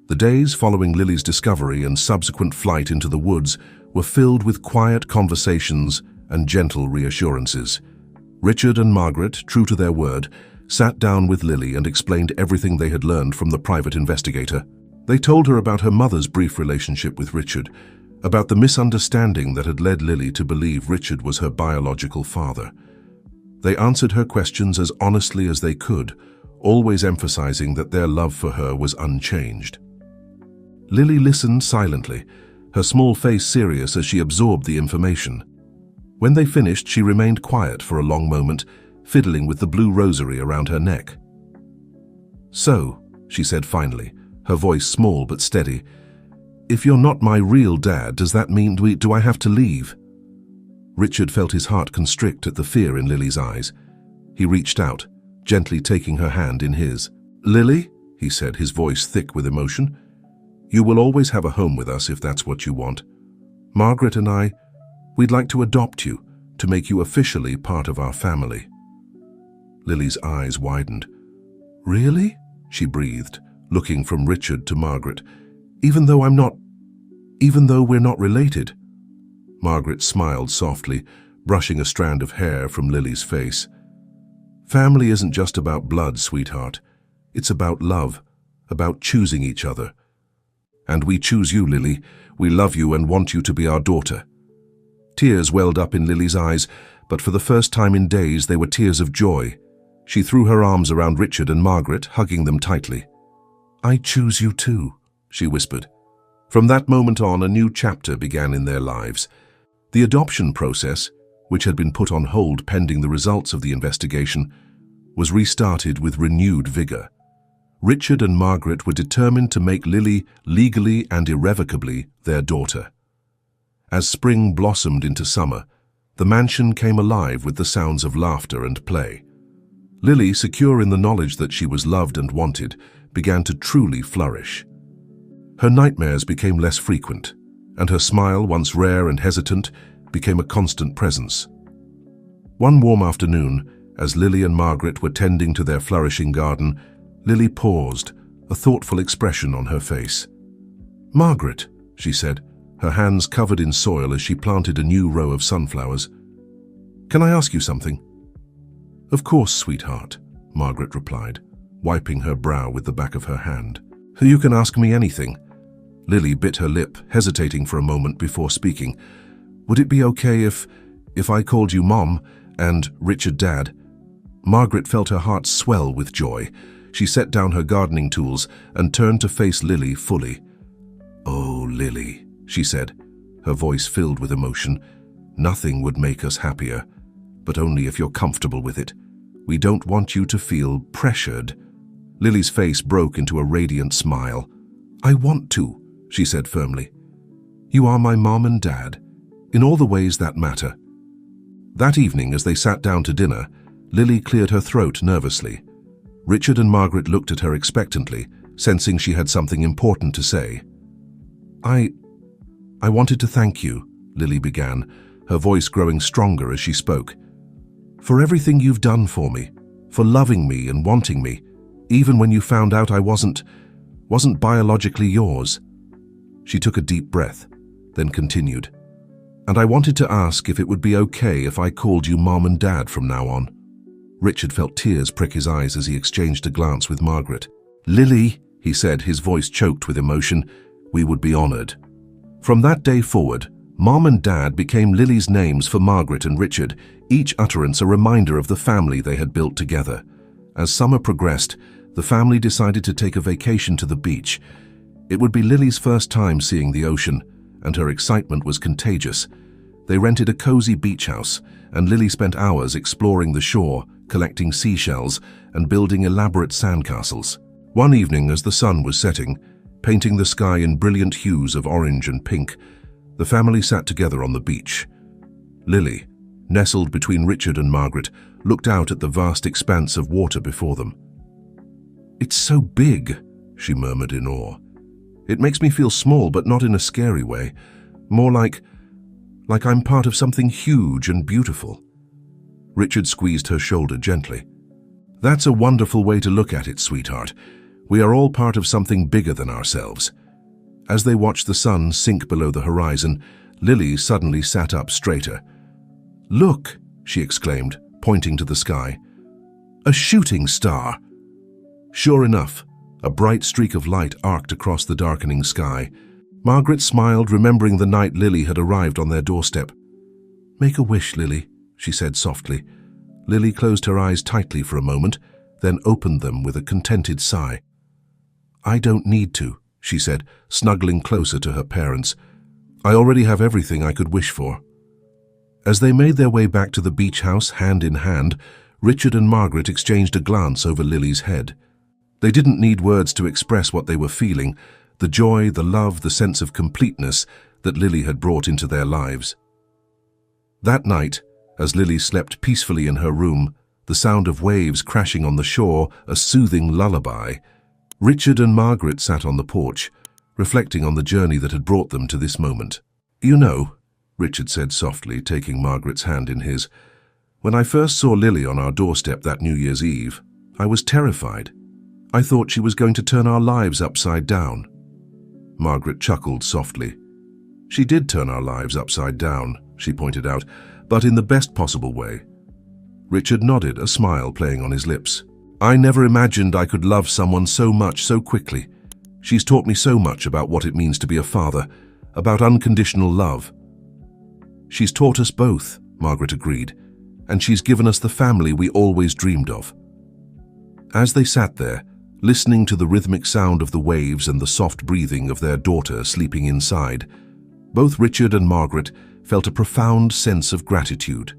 The days following Lily's discovery and subsequent flight into the woods were filled with quiet conversations and gentle reassurances. Richard and Margaret, true to their word, sat down with Lily and explained everything they had learned from the private investigator. They told her about her mother's brief relationship with Richard, about the misunderstanding that had led Lily to believe Richard was her biological father. They answered her questions as honestly as they could, always emphasizing that their love for her was unchanged. Lily listened silently, her small face serious as she absorbed the information. When they finished, she remained quiet for a long moment, fiddling with the blue rosary around her neck. "So," she said finally, her voice small but steady, "if you're not my real dad, does that mean do I have to leave?" Richard felt his heart constrict at the fear in Lily's eyes. He reached out, gently taking her hand in his. "Lily," he said, his voice thick with emotion, "you will always have a home with us if that's what you want. Margaret and I, we'd like to adopt you, to make you officially part of our family." Lily's eyes widened. "Really?" she breathed, looking from Richard to Margaret. Even though we're not related?" Margaret smiled softly, brushing a strand of hair from Lily's face. "Family isn't just about blood, sweetheart. It's about love, about choosing each other. And we choose you, Lily. We love you and want you to be our daughter." Tears welled up in Lily's eyes, but for the first time in days they were tears of joy. She threw her arms around Richard and Margaret, hugging them tightly. "I choose you too," she whispered. From that moment on, a new chapter began in their lives. The adoption process, which had been put on hold pending the results of the investigation, was restarted with renewed vigor. Richard and Margaret were determined to make Lily legally and irrevocably their daughter. As spring blossomed into summer, the mansion came alive with the sounds of laughter and play. Lily, secure in the knowledge that she was loved and wanted, began to truly flourish. Her nightmares became less frequent, and her smile, once rare and hesitant, became a constant presence. One warm afternoon, as Lily and Margaret were tending to their flourishing garden, Lily paused, a thoughtful expression on her face. "Margaret," she said, her hands covered in soil as she planted a new row of sunflowers, "can I ask you something?" "Of course, sweetheart," Margaret replied, wiping her brow with the back of her hand. "You can ask me anything." Lily bit her lip, hesitating for a moment before speaking. "Would it be okay if I called you Mom and Richard Dad?" Margaret felt her heart swell with joy. She set down her gardening tools and turned to face Lily fully. "Oh, Lily," she said, her voice filled with emotion. "Nothing would make us happier, but only if you're comfortable with it. We don't want you to feel pressured." Lily's face broke into a radiant smile. "I want to," she said firmly. "You are my mom and dad, in all the ways that matter." That evening, as they sat down to dinner, Lily cleared her throat nervously. Richard and Margaret looked at her expectantly, sensing she had something important to say. I wanted to thank you," Lily began, her voice growing stronger as she spoke. "For everything you've done for me, for loving me and wanting me, even when you found out I wasn't biologically yours." She took a deep breath, then continued. "And I wanted to ask if it would be okay if I called you Mom and Dad from now on." Richard felt tears prick his eyes as he exchanged a glance with Margaret. "Lily," he said, his voice choked with emotion, "we would be honored." From that day forward, Mom and Dad became Lily's names for Margaret and Richard, each utterance a reminder of the family they had built together. As summer progressed, the family decided to take a vacation to the beach. It would be Lily's first time seeing the ocean, and her excitement was contagious. They rented a cozy beach house, and Lily spent hours exploring the shore, collecting seashells, and building elaborate sandcastles. One evening, as the sun was setting, painting the sky in brilliant hues of orange and pink, the family sat together on the beach. Lily, nestled between Richard and Margaret, looked out at the vast expanse of water before them. "It's so big," she murmured in awe. "It makes me feel small, but not in a scary way. More like I'm part of something huge and beautiful." Richard squeezed her shoulder gently. "That's a wonderful way to look at it, sweetheart. We are all part of something bigger than ourselves." As they watched the sun sink below the horizon, Lily suddenly sat up straighter. "Look," she exclaimed, pointing to the sky. "A shooting star!" Sure enough, a bright streak of light arced across the darkening sky. Margaret smiled, remembering the night Lily had arrived on their doorstep. "Make a wish, Lily," she said softly. Lily closed her eyes tightly for a moment, then opened them with a contented sigh. "I don't need to," she said, snuggling closer to her parents. "I already have everything I could wish for." As they made their way back to the beach house hand in hand, Richard and Margaret exchanged a glance over Lily's head. They didn't need words to express what they were feeling, the joy, the love, the sense of completeness that Lily had brought into their lives. That night, as Lily slept peacefully in her room, the sound of waves crashing on the shore a soothing lullaby, Richard and Margaret sat on the porch, reflecting on the journey that had brought them to this moment. "You know," Richard said softly, taking Margaret's hand in his, "when I first saw Lily on our doorstep that New Year's Eve, I was terrified. I thought she was going to turn our lives upside down." Margaret chuckled softly. "She did turn our lives upside down," she pointed out, "but in the best possible way." Richard nodded, a smile playing on his lips. "I never imagined I could love someone so much so quickly. She's taught me so much about what it means to be a father, about unconditional love." "She's taught us both," Margaret agreed, "and she's given us the family we always dreamed of." As they sat there, listening to the rhythmic sound of the waves and the soft breathing of their daughter sleeping inside, both Richard and Margaret felt a profound sense of gratitude.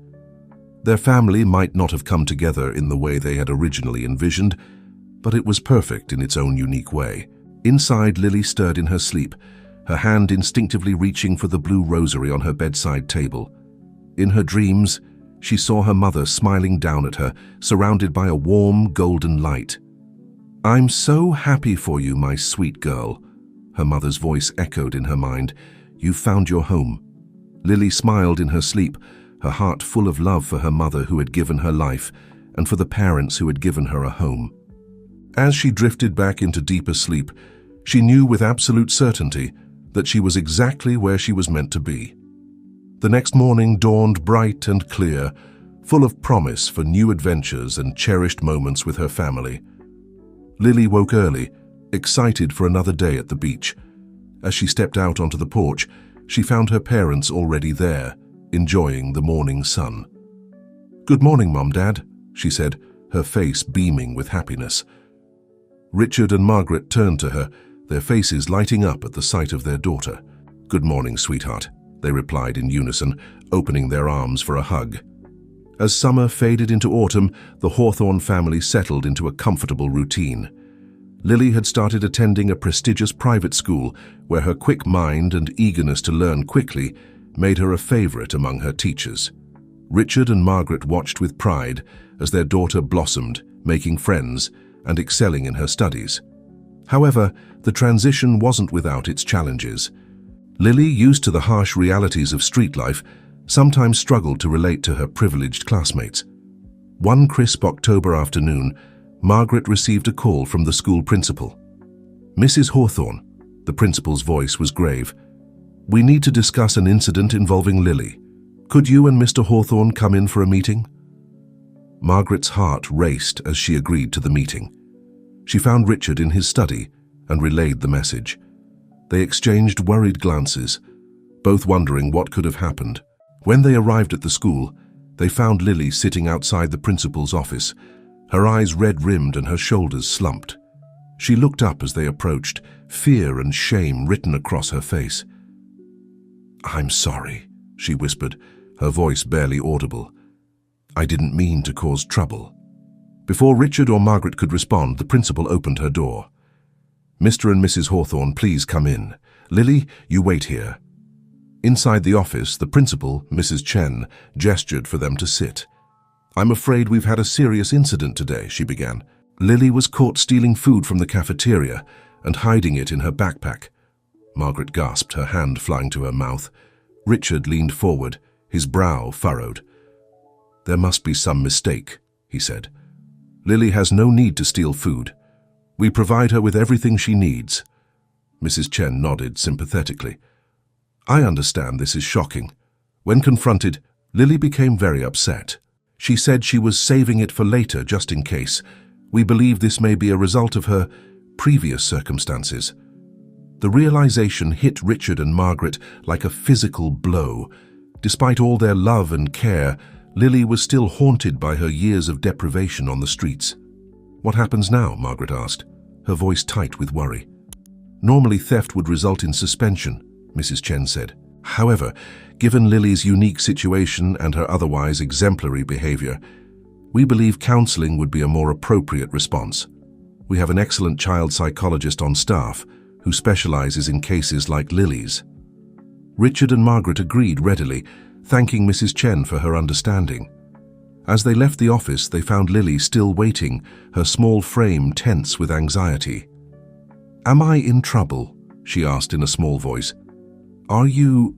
Their family might not have come together in the way they had originally envisioned, but it was perfect in its own unique way. Inside, Lily stirred in her sleep, her hand instinctively reaching for the blue rosary on her bedside table. In her dreams, she saw her mother smiling down at her, surrounded by a warm, golden light. "I'm so happy for you, my sweet girl," her mother's voice echoed in her mind. "You've found your home." Lily smiled in her sleep, her heart full of love for her mother who had given her life, and for the parents who had given her a home. As she drifted back into deeper sleep, she knew with absolute certainty that she was exactly where she was meant to be. The next morning dawned bright and clear, full of promise for new adventures and cherished moments with her family. Lily woke early, excited for another day at the beach. As she stepped out onto the porch, she found her parents already there, enjoying the morning sun. "Good morning, Mom, Dad," she said, her face beaming with happiness. Richard and Margaret turned to her, their faces lighting up at the sight of their daughter. "Good morning, sweetheart," they replied in unison, opening their arms for a hug. As summer faded into autumn, the Hawthorne family settled into a comfortable routine. Lily had started attending a prestigious private school where her quick mind and eagerness to learn quickly made her a favorite among her teachers. Richard and Margaret watched with pride as their daughter blossomed, making friends and excelling in her studies. However, the transition wasn't without its challenges. Lily, used to the harsh realities of street life, sometimes struggled to relate to her privileged classmates. One crisp October afternoon, Margaret received a call from the school principal. "Mrs. Hawthorne," the principal's voice was grave, "we need to discuss an incident involving Lily. Could you and Mr. Hawthorne come in for a meeting?" Margaret's heart raced as she agreed to the meeting. She found Richard in his study and relayed the message. They exchanged worried glances, both wondering what could have happened. When they arrived at the school, they found Lily sitting outside the principal's office, her eyes red-rimmed and her shoulders slumped. She looked up as they approached, fear and shame written across her face. "I'm sorry," she whispered, her voice barely audible. "I didn't mean to cause trouble." Before Richard or Margaret could respond, the principal opened her door. "Mr. and Mrs. Hawthorne, please come in. Lily, you wait here." Inside the office, the principal, Mrs. Chen, gestured for them to sit. "I'm afraid we've had a serious incident today," she began. "Lily was caught stealing food from the cafeteria and hiding it in her backpack." Margaret gasped, her hand flying to her mouth. Richard leaned forward, his brow furrowed. "There must be some mistake," he said. "Lily has no need to steal food. We provide her with everything she needs." Mrs. Chen nodded sympathetically. "I understand this is shocking." When confronted, Lily became very upset. She said she was saving it for later, just in case. "We believe this may be a result of her previous circumstances." The realization hit Richard and Margaret like a physical blow. Despite all their love and care, Lily was still haunted by her years of deprivation on the streets. "What happens now?" Margaret asked, her voice tight with worry. "Normally theft would result in suspension," Mrs. Chen said. "However, given Lily's unique situation and her otherwise exemplary behavior, we believe counseling would be a more appropriate response. We have an excellent child psychologist on staff who specializes in cases like Lily's." Richard and Margaret agreed readily, thanking Mrs. Chen for her understanding. As they left the office, they found Lily still waiting, her small frame tense with anxiety. "Am I in trouble?" she asked in a small voice. Are you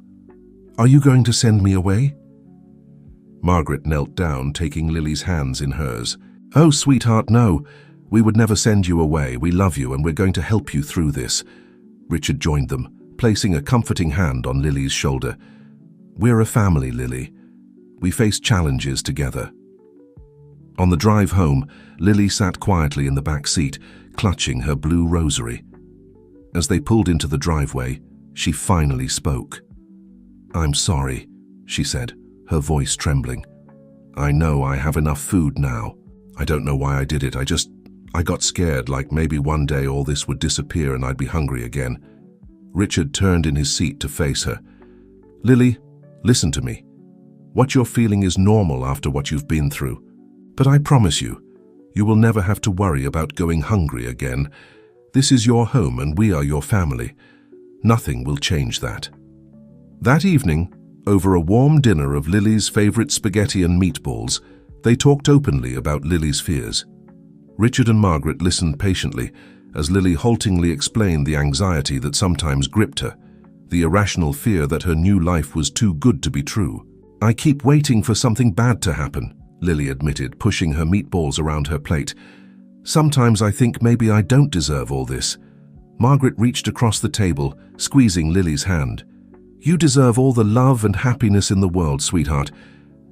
going to send me away?" Margaret knelt down, taking Lily's hands in hers. "Oh, sweetheart, no. We would never send you away. We love you and we're going to help you through this." Richard joined them, placing a comforting hand on Lily's shoulder. "We're a family, Lily. We face challenges together." On the drive home, Lily sat quietly in the back seat, clutching her blue rosary. As they pulled into the driveway, she finally spoke. "I'm sorry," she said, her voice trembling. "I know I have enough food now. I don't know why I did it. I got scared, like maybe one day all this would disappear and I'd be hungry again." Richard turned in his seat to face her. "Lily, listen to me. What you're feeling is normal after what you've been through. But I promise you, you will never have to worry about going hungry again. This is your home and we are your family. Nothing will change that." That evening, over a warm dinner of Lily's favorite spaghetti and meatballs, they talked openly about Lily's fears. Richard and Margaret listened patiently as Lily haltingly explained the anxiety that sometimes gripped her, the irrational fear that her new life was too good to be true. "I keep waiting for something bad to happen," Lily admitted, pushing her meatballs around her plate. "Sometimes I think maybe I don't deserve all this." Margaret reached across the table, squeezing Lily's hand. "You deserve all the love and happiness in the world, sweetheart,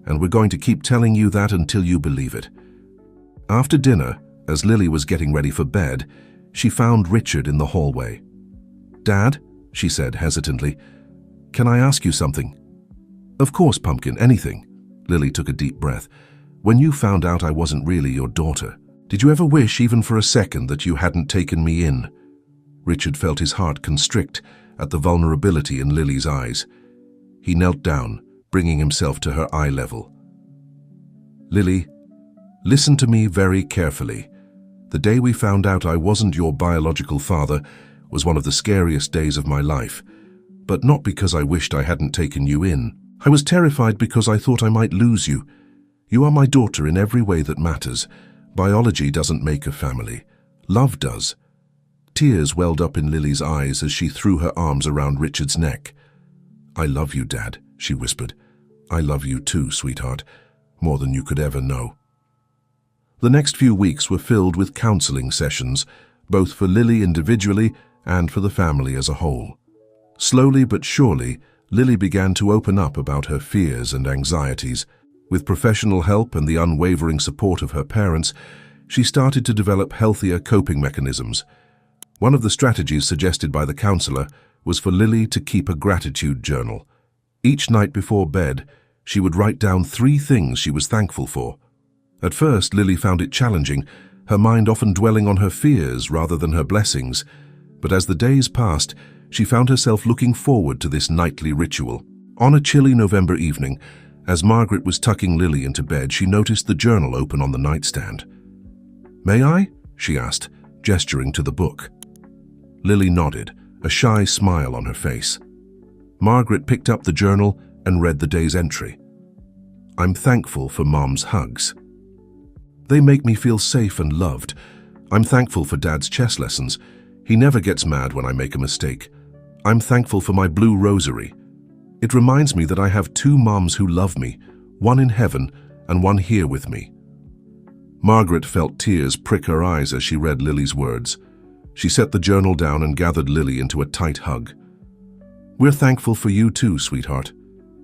and we're going to keep telling you that until you believe it." After dinner, as Lily was getting ready for bed, she found Richard in the hallway. "Dad," she said hesitantly, "can I ask you something?" "Of course, Pumpkin, anything." Lily took a deep breath. When you found out I wasn't really your daughter, did you ever wish, even for a second, that you hadn't taken me in?" Richard felt his heart constrict at the vulnerability in Lily's eyes. He knelt down, bringing himself to her eye level. "Lily, listen to me very carefully. The day we found out I wasn't your biological father was one of the scariest days of my life, but not because I wished I hadn't taken you in. I was terrified because I thought I might lose you. You are my daughter in every way that matters. Biology doesn't make a family. Love does." Tears welled up in Lily's eyes as she threw her arms around Richard's neck. "I love you, Dad," she whispered. "I love you too, sweetheart, more than you could ever know." The next few weeks were filled with counseling sessions, both for Lily individually and for the family as a whole. Slowly but surely, Lily began to open up about her fears and anxieties. With professional help and the unwavering support of her parents, she started to develop healthier coping mechanisms. One of the strategies suggested by the counselor was for Lily to keep a gratitude journal. Each night before bed, she would write down 3 things she was thankful for. At first, Lily found it challenging, her mind often dwelling on her fears rather than her blessings. But as the days passed, she found herself looking forward to this nightly ritual. On a chilly November evening, as Margaret was tucking Lily into bed, she noticed the journal open on the nightstand. "May I?" she asked, gesturing to the book. Lily nodded, a shy smile on her face. Margaret picked up the journal and read the day's entry. "I'm thankful for Mom's hugs. They make me feel safe and loved. I'm thankful for Dad's chess lessons. He never gets mad when I make a mistake. I'm thankful for my blue rosary. It reminds me that I have 2 moms who love me, one in heaven and one here with me." Margaret felt tears prick her eyes as she read Lily's words. She set the journal down and gathered Lily into a tight hug. "We're thankful for you too, sweetheart.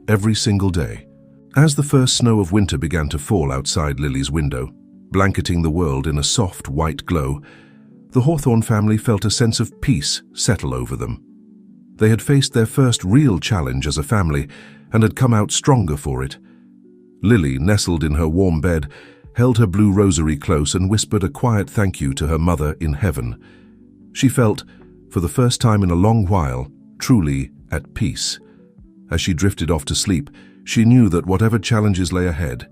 Every single day." As the first snow of winter began to fall outside Lily's window, blanketing the world in a soft white glow, the Hawthorne family felt a sense of peace settle over them. They had faced their first real challenge as a family and had come out stronger for it. Lily, nestled in her warm bed, held her blue rosary close and whispered a quiet thank you to her mother in heaven. She felt, for the first time in a long while, truly at peace. As she drifted off to sleep, she knew that whatever challenges lay ahead,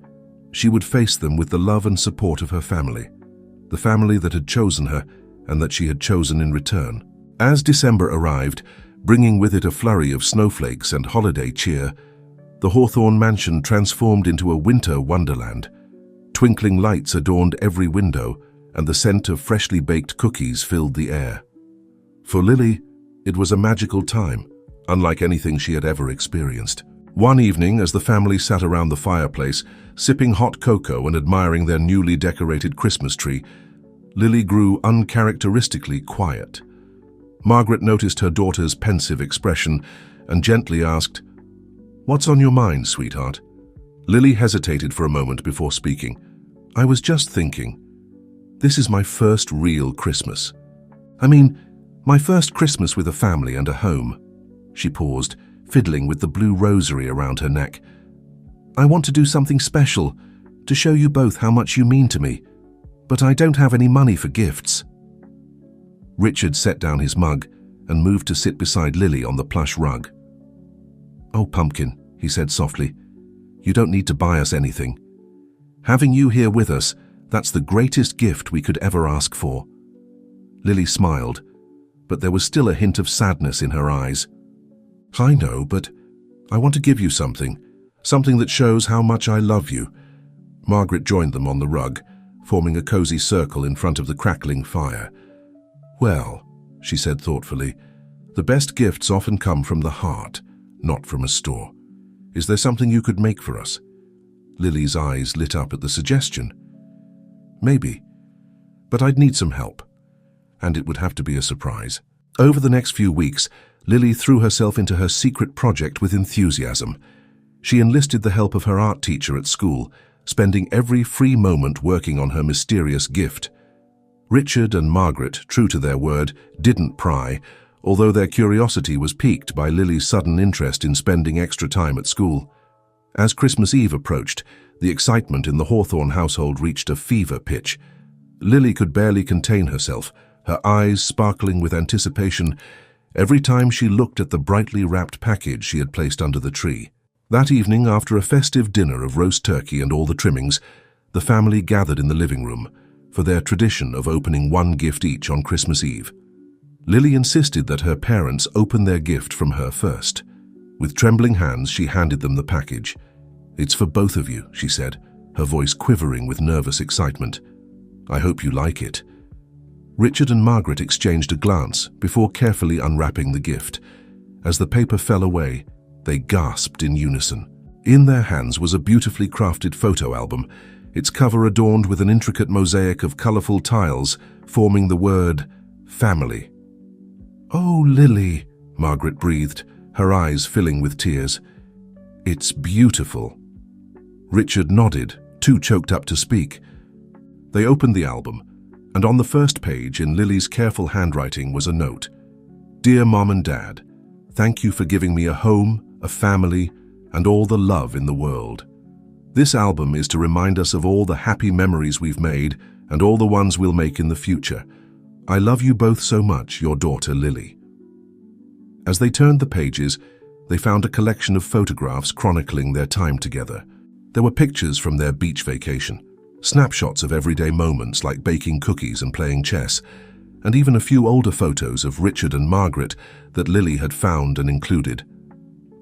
she would face them with the love and support of her family, the family that had chosen her and that she had chosen in return. As December arrived, bringing with it a flurry of snowflakes and holiday cheer, the Hawthorne mansion transformed into a winter wonderland. Twinkling lights adorned every window, and the scent of freshly baked cookies filled the air. For Lily, it was a magical time, unlike anything she had ever experienced. One evening, as the family sat around the fireplace, sipping hot cocoa and admiring their newly decorated Christmas tree, Lily grew uncharacteristically quiet. Margaret noticed her daughter's pensive expression and gently asked, "What's on your mind, sweetheart?" Lily hesitated for a moment before speaking. "I was just thinking, this is my first real Christmas. My first Christmas with a family and a home." She paused, fiddling with the blue rosary around her neck. "I want to do something special, to show you both how much you mean to me, but I don't have any money for gifts." Richard set down his mug and moved to sit beside Lily on the plush rug. "Oh, Pumpkin," he said softly, "you don't need to buy us anything. Having you here with us, that's the greatest gift we could ever ask for." Lily smiled, but there was still a hint of sadness in her eyes. "I know, but I want to give you something that shows how much I love you." Margaret joined them on the rug, forming a cozy circle in front of the crackling fire. "Well," she said thoughtfully, "the best gifts often come from the heart, not from a store. Is there something you could make for us?" Lily's eyes lit up at the suggestion. "Maybe, but I'd need some help, and it would have to be a surprise." Over the next few weeks, Lily threw herself into her secret project with enthusiasm. She enlisted the help of her art teacher at school, spending every free moment working on her mysterious gift. Richard and Margaret, true to their word, didn't pry, although their curiosity was piqued by Lily's sudden interest in spending extra time at school. As Christmas Eve approached, The excitement in the Hawthorne household reached a fever pitch. Lily could barely contain herself, her eyes sparkling with anticipation every time she looked at the brightly wrapped package she had placed under the tree. That evening, after a festive dinner of roast turkey and all the trimmings, the family gathered in the living room for their tradition of opening one gift each on Christmas Eve. Lily insisted that her parents open their gift from her first. With trembling hands, she handed them the package. "It's for both of you," she said, her voice quivering with nervous excitement. "I hope you like it." Richard and Margaret exchanged a glance before carefully unwrapping the gift. As the paper fell away, they gasped in unison. In their hands was a beautifully crafted photo album, its cover adorned with an intricate mosaic of colorful tiles forming the word family. "Oh, Lily," Margaret breathed, her eyes filling with tears. "It's beautiful." Richard nodded, too choked up to speak. They opened the album, and on the first page, in Lily's careful handwriting, was a note. "Dear Mom and Dad, thank you for giving me a home, a family, and all the love in the world. This album is to remind us of all the happy memories we've made and all the ones we'll make in the future. I love you both so much, your daughter Lily." As they turned the pages, they found a collection of photographs chronicling their time together. There were pictures from their beach vacation, snapshots of everyday moments like baking cookies and playing chess, and even a few older photos of Richard and Margaret that Lily had found and included.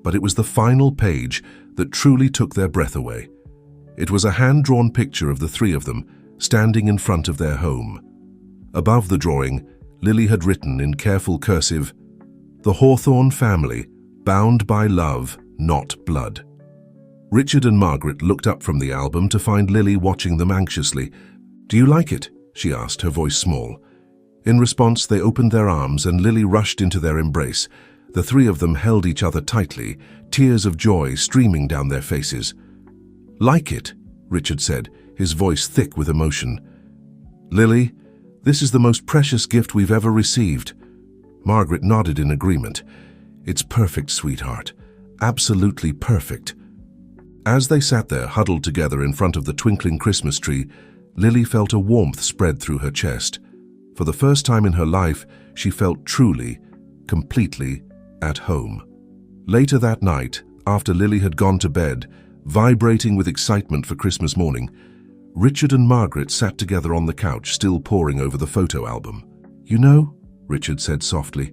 But it was the final page that truly took their breath away. It was a hand-drawn picture of the three of them standing in front of their home. Above the drawing, Lily had written in careful cursive, "The Hawthorne family, bound by love, not blood." Richard and Margaret looked up from the album to find Lily watching them anxiously. "Do you like it?" she asked, her voice small. In response, they opened their arms and Lily rushed into their embrace. The three of them held each other tightly, tears of joy streaming down their faces. "Like it?" Richard said, his voice thick with emotion. "Lily, this is the most precious gift we've ever received." Margaret nodded in agreement. "It's perfect, sweetheart. Absolutely perfect." As they sat there huddled together in front of the twinkling Christmas tree, Lily felt a warmth spread through her chest. For the first time in her life, she felt truly, completely at home. Later that night, after Lily had gone to bed, vibrating with excitement for Christmas morning, Richard and Margaret sat together on the couch, still poring over the photo album. "You know," Richard said softly,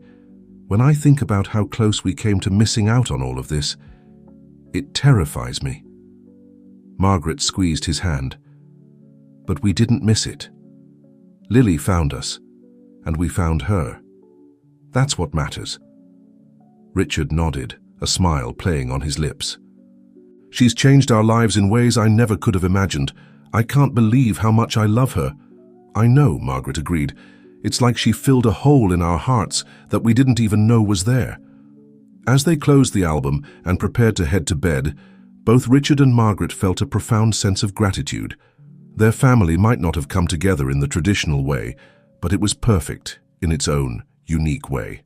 "when I think about how close we came to missing out on all of this, it terrifies me." Margaret squeezed his hand. "But we didn't miss it. Lily found us, and we found her. That's what matters." Richard nodded, a smile playing on his lips. "She's changed our lives in ways I never could have imagined. I can't believe how much I love her." "I know," Margaret agreed. "It's like she filled a hole in our hearts that we didn't even know was there." As they closed the album and prepared to head to bed, both Richard and Margaret felt a profound sense of gratitude. Their family might not have come together in the traditional way, but it was perfect in its own unique way.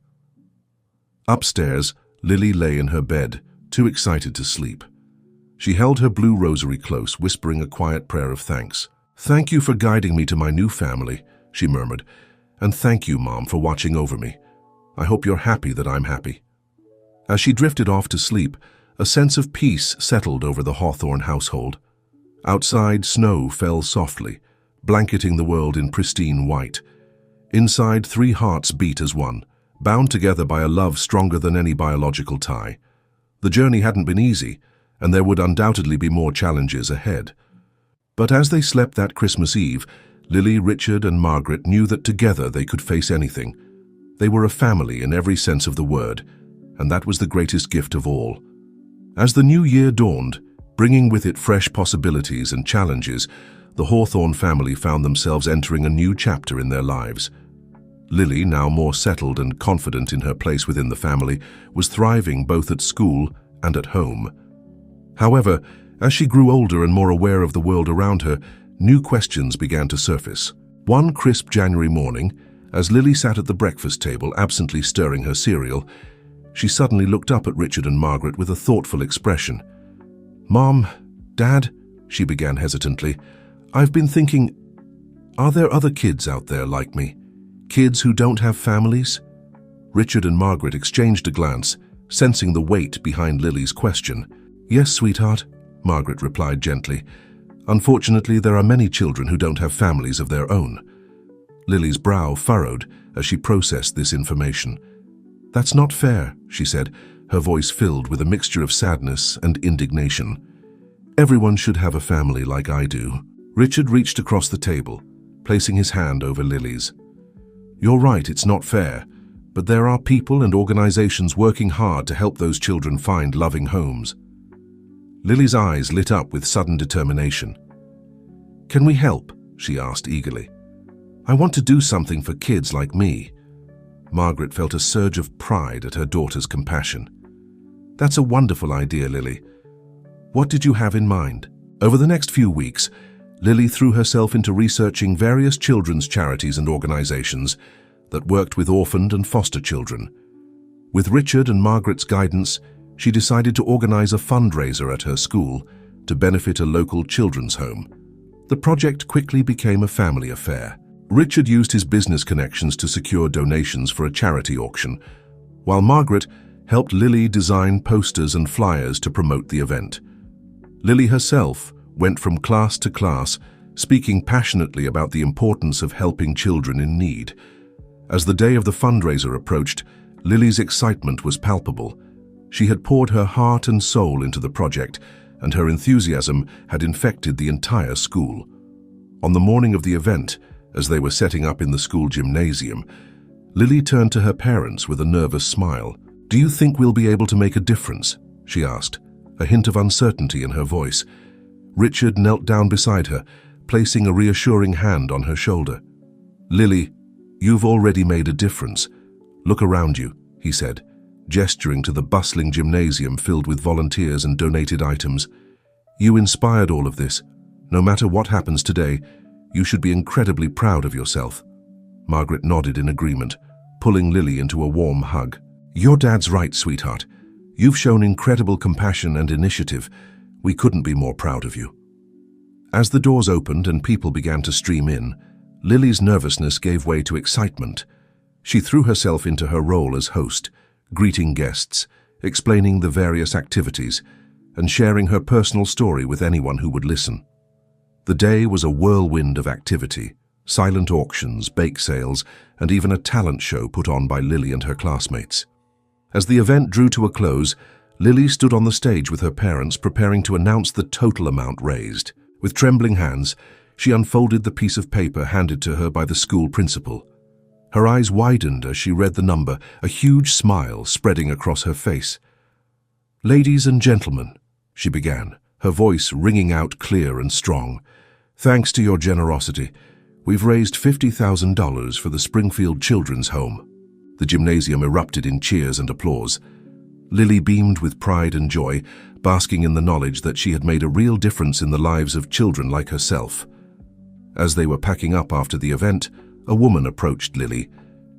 Upstairs, Lily lay in her bed, too excited to sleep. She held her blue rosary close, whispering a quiet prayer of thanks. "Thank you for guiding me to my new family," she murmured, "and thank you, Mom, for watching over me. I hope you're happy that I'm happy." As she drifted off to sleep, a sense of peace settled over the Hawthorne household. Outside, snow fell softly, blanketing the world in pristine white. Inside, three hearts beat as one, bound together by a love stronger than any biological tie. The journey hadn't been easy, and there would undoubtedly be more challenges ahead. But as they slept that Christmas Eve, Lily, Richard, and Margaret knew that together they could face anything. They were a family in every sense of the word, and that was the greatest gift of all. As the new year dawned, bringing with it fresh possibilities and challenges, the Hawthorne family found themselves entering a new chapter in their lives. Lily, now more settled and confident in her place within the family, was thriving both at school and at home. However, as she grew older and more aware of the world around her, new questions began to surface. One crisp January morning, as Lily sat at the breakfast table absently stirring her cereal, she suddenly looked up at Richard and Margaret with a thoughtful expression. "Mom, Dad, she began hesitantly. "I've been thinking, are there other kids out there like me? Kids who don't have families?" Richard and Margaret exchanged a glance, sensing the weight behind Lily's question. "Yes, sweetheart," Margaret replied gently. "Unfortunately, there are many children who don't have families of their own." Lily's brow furrowed as she processed this information. "That's not fair," she said, her voice filled with a mixture of sadness and indignation. "Everyone should have a family like I do." Richard reached across the table, placing his hand over Lily's. "You're right, it's not fair, but there are people and organizations working hard to help those children find loving homes." Lily's eyes lit up with sudden determination. "Can we help?" she asked eagerly. "I want to do something for kids like me." Margaret felt a surge of pride at her daughter's compassion. "That's a wonderful idea, Lily. What did you have in mind?" Over the next few weeks, Lily threw herself into researching various children's charities and organizations that worked with orphaned and foster children. With Richard and Margaret's guidance, she decided to organize a fundraiser at her school to benefit a local children's home. The project quickly became a family affair. Richard used his business connections to secure donations for a charity auction, while Margaret helped Lily design posters and flyers to promote the event. Lily herself went from class to class, speaking passionately about the importance of helping children in need. As the day of the fundraiser approached, Lily's excitement was palpable. She had poured her heart and soul into the project, and her enthusiasm had infected the entire school. On the morning of the event, as they were setting up in the school gymnasium, Lily turned to her parents with a nervous smile. "Do you think we'll be able to make a difference?" she asked, a hint of uncertainty in her voice. Richard knelt down beside her, placing a reassuring hand on her shoulder. "Lily, you've already made a difference. Look around you," he said, gesturing to the bustling gymnasium filled with volunteers and donated items. "You inspired all of this. No matter what happens today, you should be incredibly proud of yourself." Margaret nodded in agreement, pulling Lily into a warm hug. "Your dad's right, sweetheart. You've shown incredible compassion and initiative. We couldn't be more proud of you." As the doors opened and people began to stream in, Lily's nervousness gave way to excitement. She threw herself into her role as host, greeting guests, explaining the various activities, and sharing her personal story with anyone who would listen. The day was a whirlwind of activity: silent auctions, bake sales, and even a talent show put on by Lily and her classmates. As the event drew to a close, Lily stood on the stage with her parents, preparing to announce the total amount raised. With trembling hands, she unfolded the piece of paper handed to her by the school principal. Her eyes widened as she read the number, a huge smile spreading across her face. "Ladies and gentlemen," she began, her voice ringing out clear and strong, "thanks to your generosity, we've raised $50,000 for the Springfield Children's Home." The gymnasium erupted in cheers and applause. Lily beamed with pride and joy, basking in the knowledge that she had made a real difference in the lives of children like herself. As they were packing up after the event, a woman approached Lily.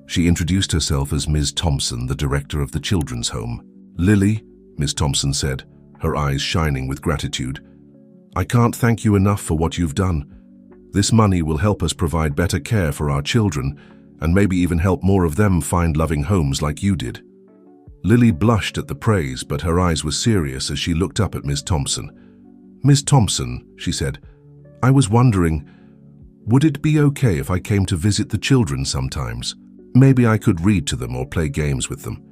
She introduced herself as Ms. Thompson, the director of the children's home. "Lily," Ms. Thompson said, her eyes shining with gratitude, "I can't thank you enough for what you've done. This money will help us provide better care for our children, and maybe even help more of them find loving homes like you did." Lily blushed at the praise, but her eyes were serious as she looked up at Ms. Thompson. "Ms. Thompson," she said, "I was wondering, would it be okay if I came to visit the children sometimes? Maybe I could read to them or play games with them."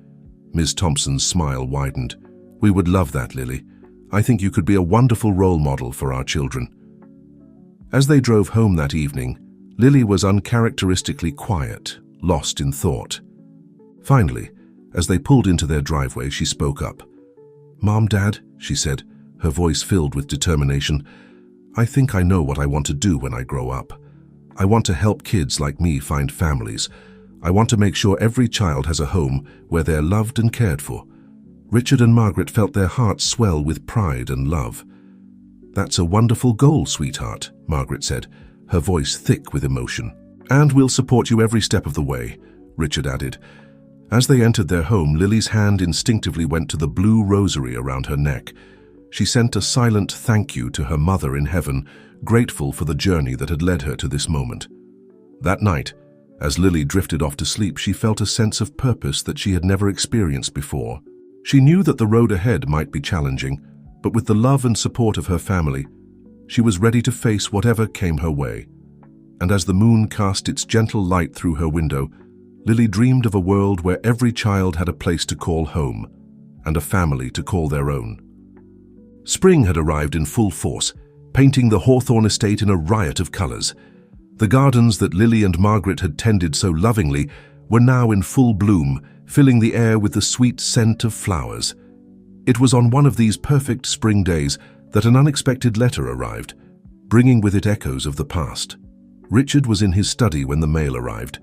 Ms. Thompson's smile widened. "We would love that, Lily. I think you could be a wonderful role model for our children." As they drove home that evening, Lily was uncharacteristically quiet, lost in thought. Finally, as they pulled into their driveway, she spoke up. "Mom, Dad," she said, her voice filled with determination, "I think I know what I want to do when I grow up. I want to help kids like me find families. I want to make sure every child has a home where they're loved and cared for." Richard and Margaret felt their hearts swell with pride and love. "That's a wonderful goal, sweetheart," Margaret said, her voice thick with emotion. "And we'll support you every step of the way," Richard added. As they entered their home, Lily's hand instinctively went to the blue rosary around her neck. She sent a silent thank you to her mother in heaven, grateful for the journey that had led her to this moment. That night, as Lily drifted off to sleep, she felt a sense of purpose that she had never experienced before. She knew that the road ahead might be challenging, but with the love and support of her family, she was ready to face whatever came her way. And as the moon cast its gentle light through her window, Lily dreamed of a world where every child had a place to call home and a family to call their own. Spring had arrived in full force, painting the Hawthorne estate in a riot of colors. The gardens that Lily and Margaret had tended so lovingly were now in full bloom, filling the air with the sweet scent of flowers. It was on one of these perfect spring days that an unexpected letter arrived, bringing with it echoes of the past. Richard was in his study when the mail arrived.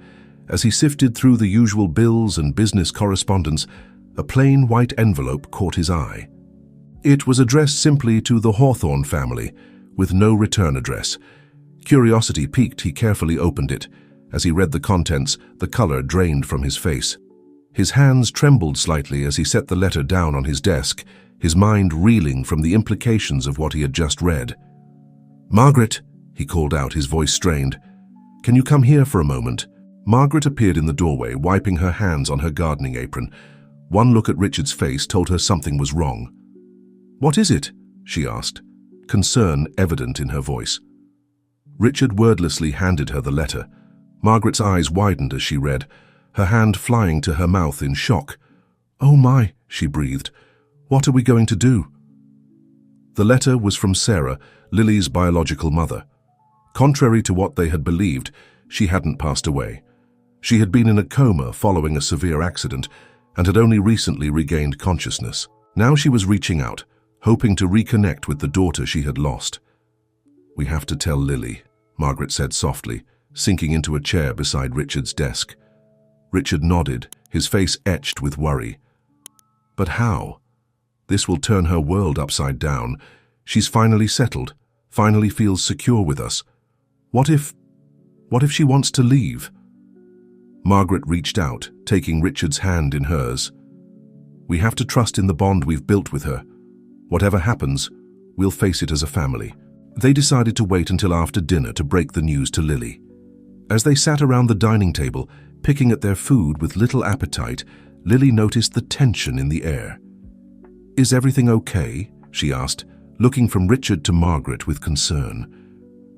As he sifted through the usual bills and business correspondence, a plain white envelope caught his eye. It was addressed simply to the Hawthorne family, with no return address. Curiosity piqued, he carefully opened it. As he read the contents, the color drained from his face. His hands trembled slightly as he set the letter down on his desk, his mind reeling from the implications of what he had just read. "Margaret," he called out, his voice strained. "Can you come here for a moment?" Margaret appeared in the doorway, wiping her hands on her gardening apron. One look at Richard's face told her something was wrong. "What is it?" she asked, concern evident in her voice. Richard wordlessly handed her the letter. Margaret's eyes widened as she read, her hand flying to her mouth in shock. "Oh my," she breathed. "What are we going to do?" The letter was from Sarah, Lily's biological mother. Contrary to what they had believed, she hadn't passed away. She had been in a coma following a severe accident and had only recently regained consciousness. Now she was reaching out, hoping to reconnect with the daughter she had lost. "We have to tell Lily," Margaret said softly, sinking into a chair beside Richard's desk. Richard nodded, his face etched with worry. "But how? This will turn her world upside down. She's finally settled, finally feels secure with us. What if she wants to leave?" Margaret reached out, taking Richard's hand in hers. "We have to trust in the bond we've built with her. Whatever happens, we'll face it as a family." They decided to wait until after dinner to break the news to Lily. As they sat around the dining table, picking at their food with little appetite, Lily noticed the tension in the air. "Is everything okay?" she asked, looking from Richard to Margaret with concern.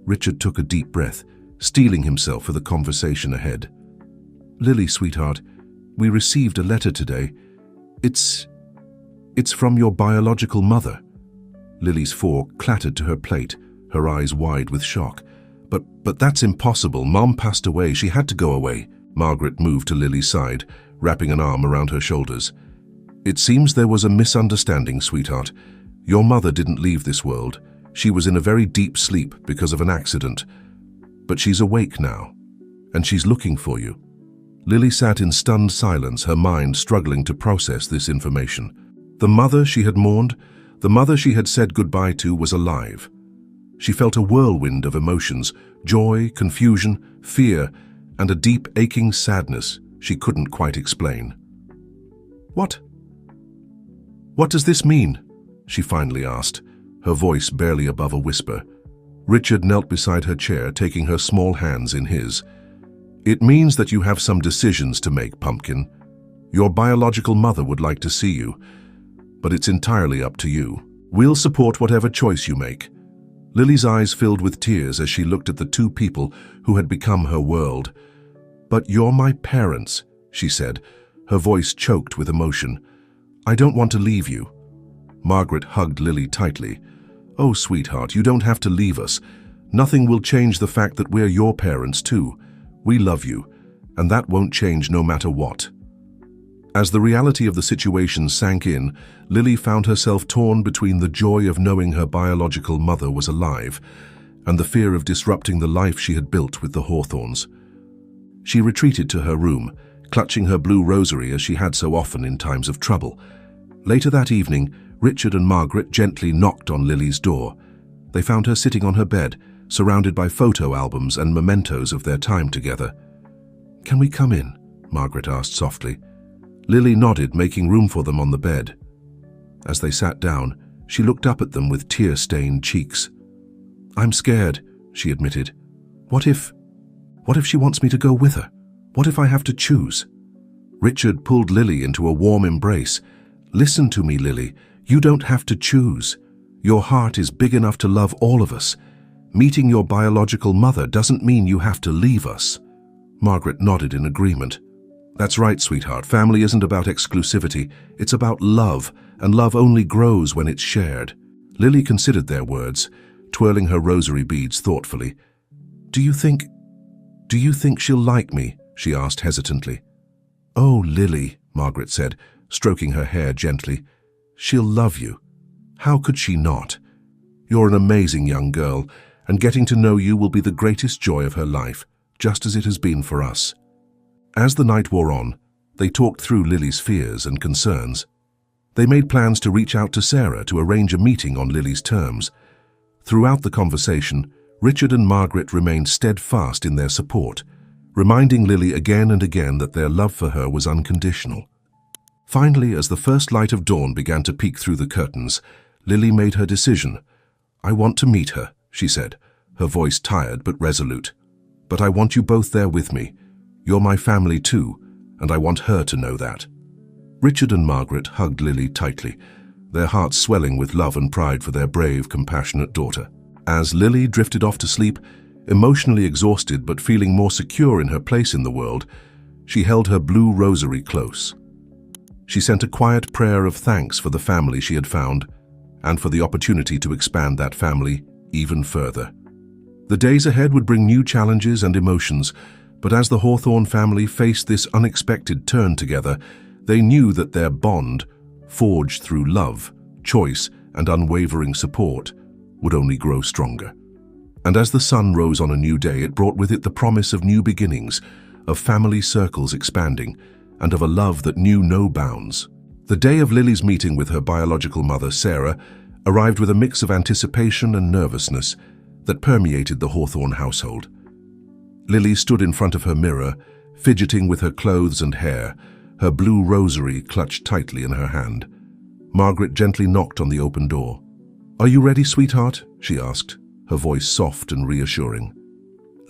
Richard took a deep breath, steeling himself for the conversation ahead. "Lily, sweetheart, we received a letter today. It's from your biological mother." Lily's fork clattered to her plate, her eyes wide with shock. But that's impossible. Mom passed away. She had to go away." Margaret moved to Lily's side, wrapping an arm around her shoulders. "It seems there was a misunderstanding, sweetheart. Your mother didn't leave this world. She was in a very deep sleep because of an accident. But she's awake now, and she's looking for you." Lily sat in stunned silence, her mind struggling to process this information. The mother she had mourned, the mother she had said goodbye to, was alive. She felt a whirlwind of emotions, joy, confusion, fear, and a deep aching sadness she couldn't quite explain. What does this mean?" she finally asked, her voice barely above a whisper. Richard knelt beside her chair, taking her small hands in his. "It means that you have some decisions to make, Pumpkin. Your biological mother would like to see you, but it's entirely up to you. We'll support whatever choice you make." Lily's eyes filled with tears as she looked at the two people who had become her world. "But you're my parents," she said, her voice choked with emotion. "I don't want to leave you." Margaret hugged Lily tightly. "Oh, sweetheart, you don't have to leave us. Nothing will change the fact that we're your parents too. We love you, and that won't change no matter what." As the reality of the situation sank in, Lily found herself torn between the joy of knowing her biological mother was alive and the fear of disrupting the life she had built with the Hawthorns. She retreated to her room, clutching her blue rosary as she had so often in times of trouble. Later that evening, Richard and Margaret gently knocked on Lily's door. They found her sitting on her bed, surrounded by photo albums and mementos of their time together. "Can we come in?" Margaret asked softly. Lily nodded, making room for them on the bed. As they sat down, She looked up at them with tear-stained cheeks. "I'm scared," she admitted. What if she wants me to go with her? What if I have to choose?" Richard pulled Lily into a warm embrace. "Listen to me, Lily. You don't have to choose. Your heart is big enough to love all of us. Meeting your biological mother doesn't mean you have to leave us." Margaret nodded in agreement. "That's right, sweetheart. Family isn't about exclusivity. It's about love, and love only grows when it's shared." Lily considered their words, twirling her rosary beads thoughtfully. Do you think she'll like me?" she asked hesitantly. "Oh, Lily," Margaret said, stroking her hair gently. "She'll love you. How could she not? You're an amazing young girl, and getting to know you will be the greatest joy of her life, just as it has been for us." As the night wore on, they talked through Lily's fears and concerns. They made plans to reach out to Sarah to arrange a meeting on Lily's terms. Throughout the conversation, Richard and Margaret remained steadfast in their support, reminding Lily again and again that their love for her was unconditional. Finally, as the first light of dawn began to peek through the curtains, Lily made her decision. "I want to meet her," she said, her voice tired but resolute. "But I want you both there with me. You're my family too, and I want her to know that." Richard and Margaret hugged Lily tightly, their hearts swelling with love and pride for their brave, compassionate daughter. As Lily drifted off to sleep, emotionally exhausted but feeling more secure in her place in the world, she held her blue rosary close. She sent a quiet prayer of thanks for the family she had found and for the opportunity to expand that family even further. The days ahead would bring new challenges and emotions, but as the Hawthorne family faced this unexpected turn together, they knew that their bond, forged through love, choice, and unwavering support, would only grow stronger. And as the sun rose on a new day, it brought with it the promise of new beginnings, of family circles expanding, and of a love that knew no bounds. The day of Lily's meeting with her biological mother, Sarah, arrived with a mix of anticipation and nervousness that permeated the Hawthorne household. Lily stood in front of her mirror, fidgeting with her clothes and hair, her blue rosary clutched tightly in her hand. Margaret gently knocked on the open door. "Are you ready, sweetheart?" she asked, her voice soft and reassuring.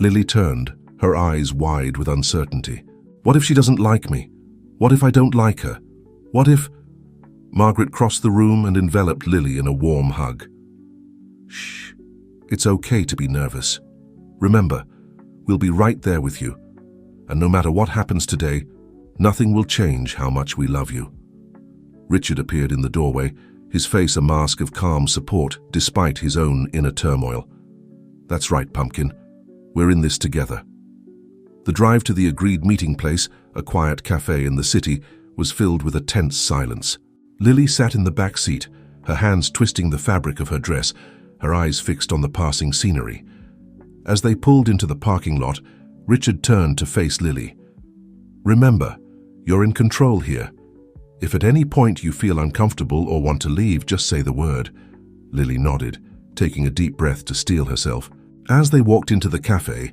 Lily turned, her eyes wide with uncertainty. What if she doesn't like me? What if I don't like her? What if... Margaret crossed the room and enveloped Lily in a warm hug. "Shh. It's okay to be nervous. Remember, we'll be right there with you. And no matter what happens today, nothing will change how much we love you." Richard appeared in the doorway, his face a mask of calm support despite his own inner turmoil. "That's right, Pumpkin. We're in this together." The drive to the agreed meeting place, a quiet cafe in the city, was filled with a tense silence. Lily sat in the back seat, her hands twisting the fabric of her dress, her eyes fixed on the passing scenery. As they pulled into the parking lot, Richard turned to face Lily. "Remember, you're in control here. If at any point you feel uncomfortable or want to leave, just say the word." Lily nodded, taking a deep breath to steel herself. As they walked into the cafe,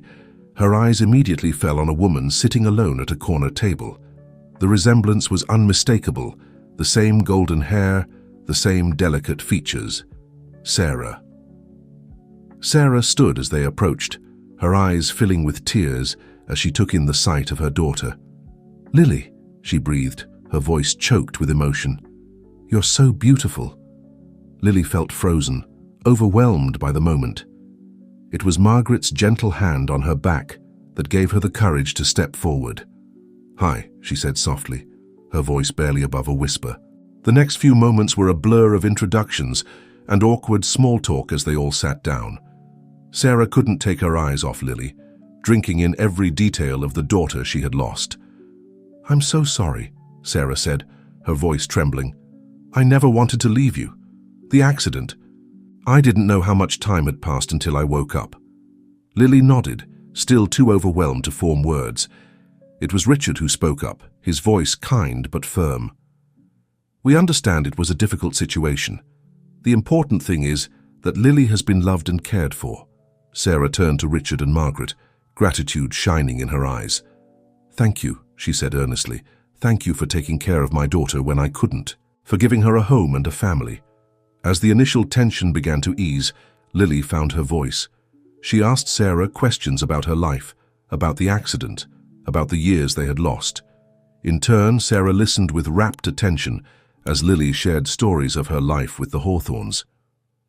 her eyes immediately fell on a woman sitting alone at a corner table. The resemblance was unmistakable, the same golden hair, the same delicate features. Sarah. Sarah stood as they approached, her eyes filling with tears as she took in the sight of her daughter. "Lily," she breathed, her voice choked with emotion. "You're so beautiful." Lily felt frozen, overwhelmed by the moment. It was Margaret's gentle hand on her back that gave her the courage to step forward. "Hi," she said softly, her voice barely above a whisper. The next few moments were a blur of introductions and awkward small talk as they all sat down. Sarah couldn't take her eyes off Lily, drinking in every detail of the daughter she had lost. "I'm so sorry," Sarah said, her voice trembling. "I never wanted to leave you. The accident. I didn't know how much time had passed until I woke up." Lily nodded, still too overwhelmed to form words. It was Richard who spoke up, his voice kind but firm. "We understand it was a difficult situation. The important thing is that Lily has been loved and cared for." Sarah turned to Richard and Margaret, gratitude shining in her eyes. "Thank you," she said earnestly. "Thank you for taking care of my daughter when I couldn't, for giving her a home and a family. As the initial tension began to ease, Lily found her voice. She asked Sarah questions about her life, about the accident, about the years they had lost. In turn, Sarah listened with rapt attention as Lily shared stories of her life with the Hawthorns.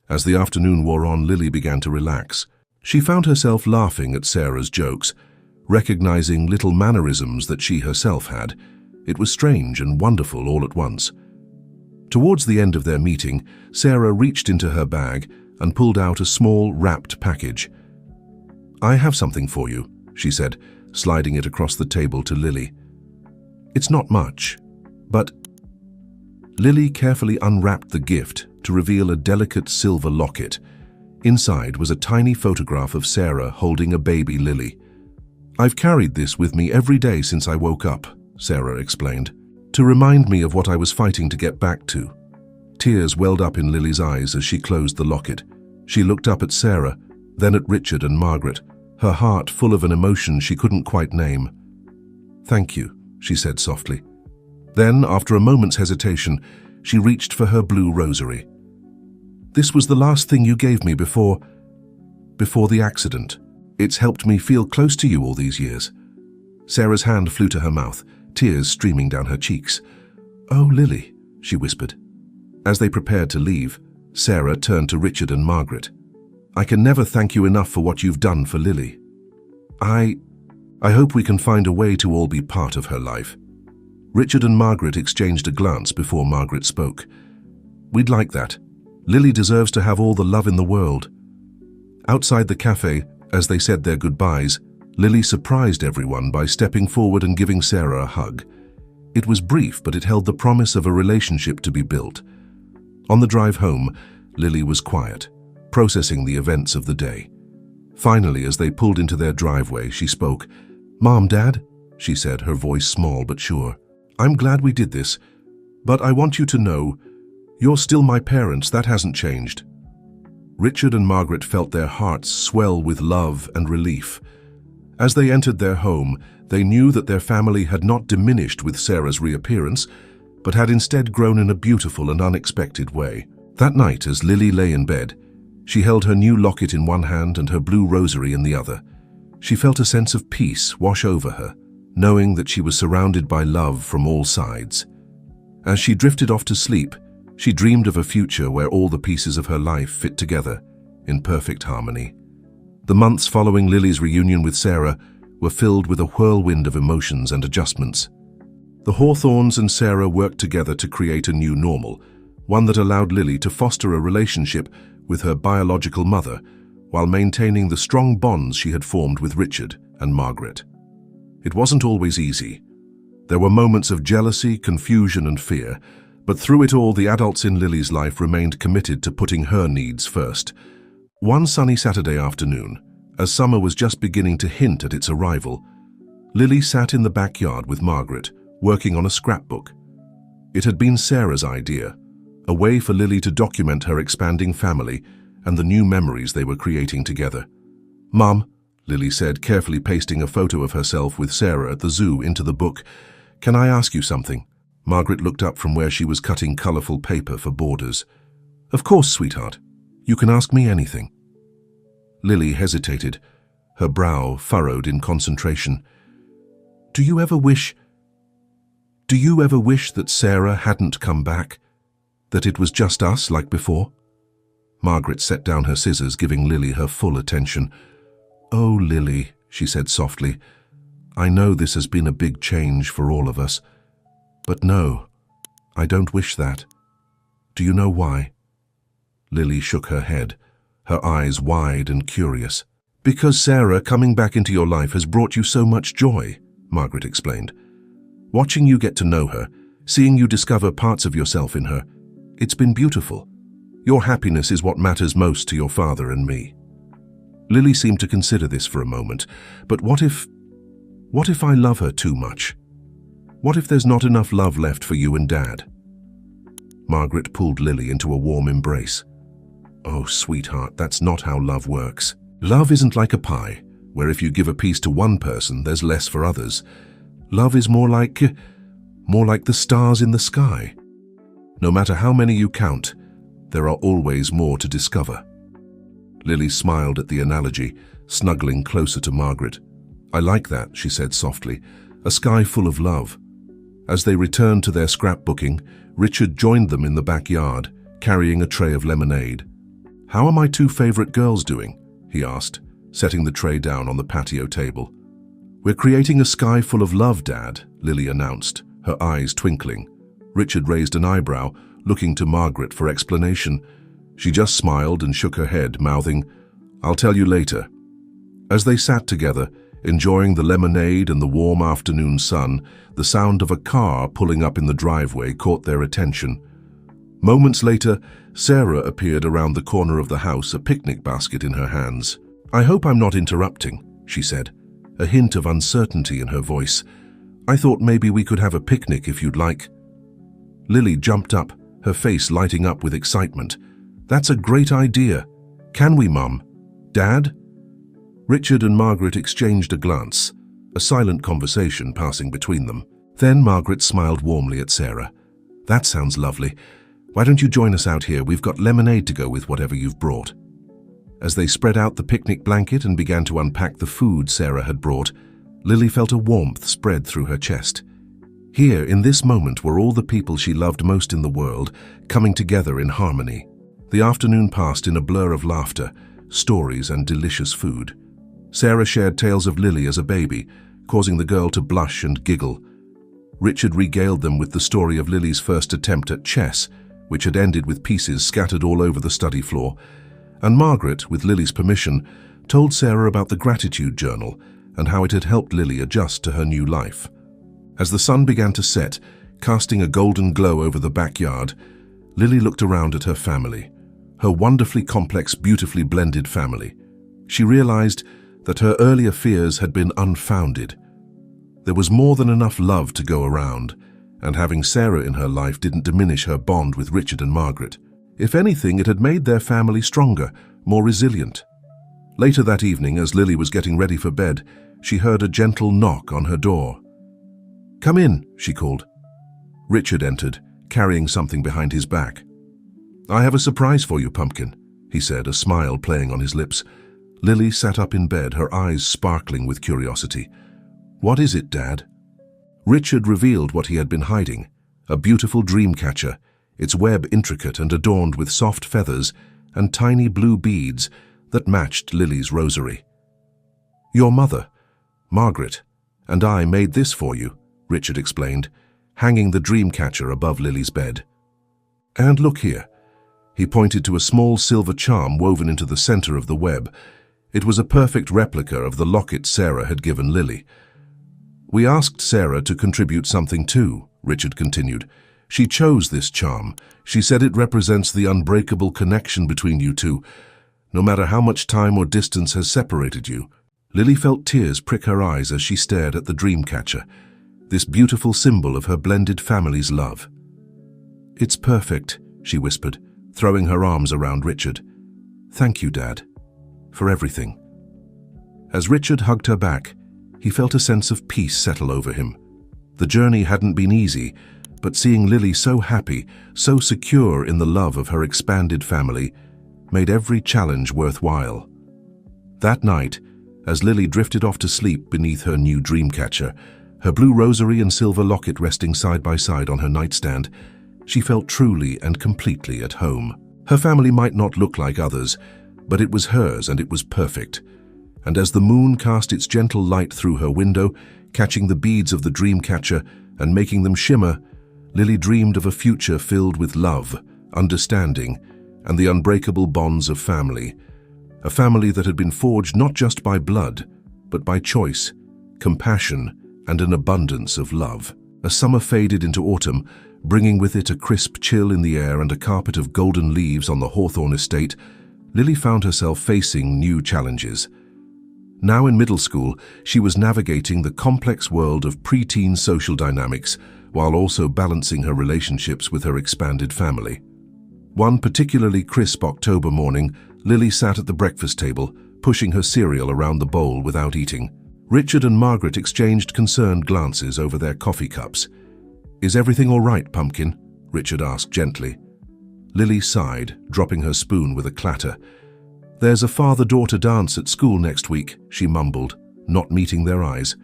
As the afternoon wore on, Lily began to relax. She found herself laughing at Sarah's jokes, recognizing little mannerisms that she herself had. It was strange and wonderful all at once. Towards the end of their meeting, Sarah reached into her bag and pulled out a small, wrapped package. "I have something for you," she said, sliding it across the table to Lily. "It's not much, but—" Lily carefully unwrapped the gift to reveal a delicate silver locket. Inside was a tiny photograph of Sarah holding a baby Lily. "I've carried this with me every day since I woke up," Sarah explained, "to remind me of what I was fighting to get back to." Tears welled up in Lily's eyes as she closed the locket. She looked up at Sarah, then at Richard and Margaret, her heart full of an emotion she couldn't quite name. "Thank you," she said softly. Then, after a moment's hesitation, she reached for her blue rosary. "This was the last thing you gave me before the accident. It's helped me feel close to you all these years." Sarah's hand flew to her mouth, tears streaming down her cheeks. "Oh, Lily," she whispered. As they prepared to leave, Sarah turned to Richard and Margaret. "I can never thank you enough for what you've done for Lily. I hope we can find a way to all be part of her life." Richard and Margaret exchanged a glance before Margaret spoke. "We'd like that. Lily deserves to have all the love in the world." Outside the cafe, as they said their goodbyes, Lily surprised everyone by stepping forward and giving Sarah a hug. It was brief, but it held the promise of a relationship to be built. On the drive home, Lily was quiet, processing the events of the day. Finally, as they pulled into their driveway, she spoke. "Mom, Dad," she said, her voice small but sure, "I'm glad we did this, but I want you to know, you're still my parents, that hasn't changed." Richard and Margaret felt their hearts swell with love and relief. As they entered their home, they knew that their family had not diminished with Sarah's reappearance, but had instead grown in a beautiful and unexpected way. That night, as Lily lay in bed, she held her new locket in one hand and her blue rosary in the other. She felt a sense of peace wash over her, knowing that she was surrounded by love from all sides. As she drifted off to sleep, she dreamed of a future where all the pieces of her life fit together in perfect harmony. The months following Lily's reunion with Sarah were filled with a whirlwind of emotions and adjustments. The Hawthorns and Sarah worked together to create a new normal, one that allowed Lily to foster a relationship with her biological mother while maintaining the strong bonds she had formed with Richard and Margaret. It wasn't always easy. There were moments of jealousy, confusion, and fear, but through it all, the adults in Lily's life remained committed to putting her needs first. One sunny Saturday afternoon, as summer was just beginning to hint at its arrival, Lily sat in the backyard with Margaret, working on a scrapbook. It had been Sarah's idea, a way for Lily to document her expanding family and the new memories they were creating together. "Mum," Lily said, carefully pasting a photo of herself with Sarah at the zoo into the book, "can I ask you something?" Margaret looked up from where she was cutting colorful paper for borders. "Of course, sweetheart. You can ask me anything." Lily hesitated, her brow furrowed in concentration. Do you ever wish that Sarah hadn't come back? That it was just us like before?" Margaret set down her scissors, giving Lily her full attention. "Oh, Lily," she said softly, "I know this has been a big change for all of us. But no, I don't wish that. Do you know why?" Lily shook her head, her eyes wide and curious. "Because Sarah coming back into your life has brought you so much joy," Margaret explained. "Watching you get to know her, seeing you discover parts of yourself in her, it's been beautiful. Your happiness is what matters most to your father and me." Lily seemed to consider this for a moment. "But what if I love her too much? What if there's not enough love left for you and Dad?" Margaret pulled Lily into a warm embrace. "Oh, sweetheart, that's not how love works. Love isn't like a pie, where if you give a piece to one person, there's less for others. Love is more like the stars in the sky. No matter how many you count, there are always more to discover. Lily smiled at the analogy, snuggling closer to Margaret. "I like that," she said softly. "A sky full of love." As they returned to their scrapbooking, Richard joined them in the backyard, carrying a tray of lemonade. "How are my two favorite girls doing?" he asked, setting the tray down on the patio table. "We're creating a sky full of love, Dad," Lily announced, her eyes twinkling. Richard raised an eyebrow, looking to Margaret for explanation. She just smiled and shook her head, mouthing, "I'll tell you later." As they sat together, enjoying the lemonade and the warm afternoon sun, the sound of a car pulling up in the driveway caught their attention. Moments later, Sarah appeared around the corner of the house, a picnic basket in her hands. "I hope I'm not interrupting," she said, a hint of uncertainty in her voice. "I thought maybe we could have a picnic if you'd like." Lily jumped up, her face lighting up with excitement. "That's a great idea. Can we, Mum? Dad?" Richard and Margaret exchanged a glance, a silent conversation passing between them. Then Margaret smiled warmly at Sarah. "That sounds lovely. Why don't you join us out here? We've got lemonade to go with whatever you've brought." As they spread out the picnic blanket and began to unpack the food Sarah had brought, Lily felt a warmth spread through her chest. Here, in this moment, were all the people she loved most in the world, coming together in harmony. The afternoon passed in a blur of laughter, stories, and delicious food. Sarah shared tales of Lily as a baby, causing the girl to blush and giggle. Richard regaled them with the story of Lily's first attempt at chess, which had ended with pieces scattered all over the study floor, and Margaret, with Lily's permission, told Sarah about the gratitude journal and how it had helped Lily adjust to her new life. As the sun began to set, casting a golden glow over the backyard, Lily looked around at her family, her wonderfully complex, beautifully blended family. She realized that her earlier fears had been unfounded. There was more than enough love to go around, and having Sarah in her life didn't diminish her bond with Richard and Margaret. If anything, it had made their family stronger, more resilient. Later that evening, as Lily was getting ready for bed, she heard a gentle knock on her door. "Come in," she called. Richard entered, carrying something behind his back. "I have a surprise for you, Pumpkin," he said, a smile playing on his lips. Lily sat up in bed, her eyes sparkling with curiosity. "What is it, Dad?" Richard revealed what he had been hiding, a beautiful dream catcher, its web intricate and adorned with soft feathers and tiny blue beads that matched Lily's rosary. "Your mother, Margaret, and I made this for you," Richard explained, hanging the dream catcher above Lily's bed. "And look here." He pointed to a small silver charm woven into the center of the web. It was a perfect replica of the locket Sarah had given Lily. "We asked Sarah to contribute something too," Richard continued. "She chose this charm. She said it represents the unbreakable connection between you two, no matter how much time or distance has separated you." Lily felt tears prick her eyes as she stared at the dream catcher, this beautiful symbol of her blended family's love. "It's perfect," she whispered, throwing her arms around Richard. "Thank you, Dad, for everything." As Richard hugged her back, he felt a sense of peace settle over him. The journey hadn't been easy, but seeing Lily so happy, so secure in the love of her expanded family, made every challenge worthwhile. That night, as Lily drifted off to sleep beneath her new dream catcher, her blue rosary and silver locket resting side by side on her nightstand, she felt truly and completely at home. Her family might not look like others, but it was hers and it was perfect. And as the moon cast its gentle light through her window, catching the beads of the dream catcher and making them shimmer, Lily dreamed of a future filled with love, understanding, and the unbreakable bonds of family. A family that had been forged not just by blood, but by choice, compassion, and an abundance of love. As summer faded into autumn, bringing with it a crisp chill in the air and a carpet of golden leaves on the Hawthorne estate, Lily found herself facing new challenges. Now in middle school, she was navigating the complex world of preteen social dynamics while also balancing her relationships with her expanded family. One particularly crisp October morning, Lily sat at the breakfast table, pushing her cereal around the bowl without eating. Richard and Margaret exchanged concerned glances over their coffee cups. "Is everything all right, Pumpkin?" Richard asked gently. Lily sighed, dropping her spoon with a clatter. "There's a father-daughter dance at school next week," she mumbled, not meeting their eyes.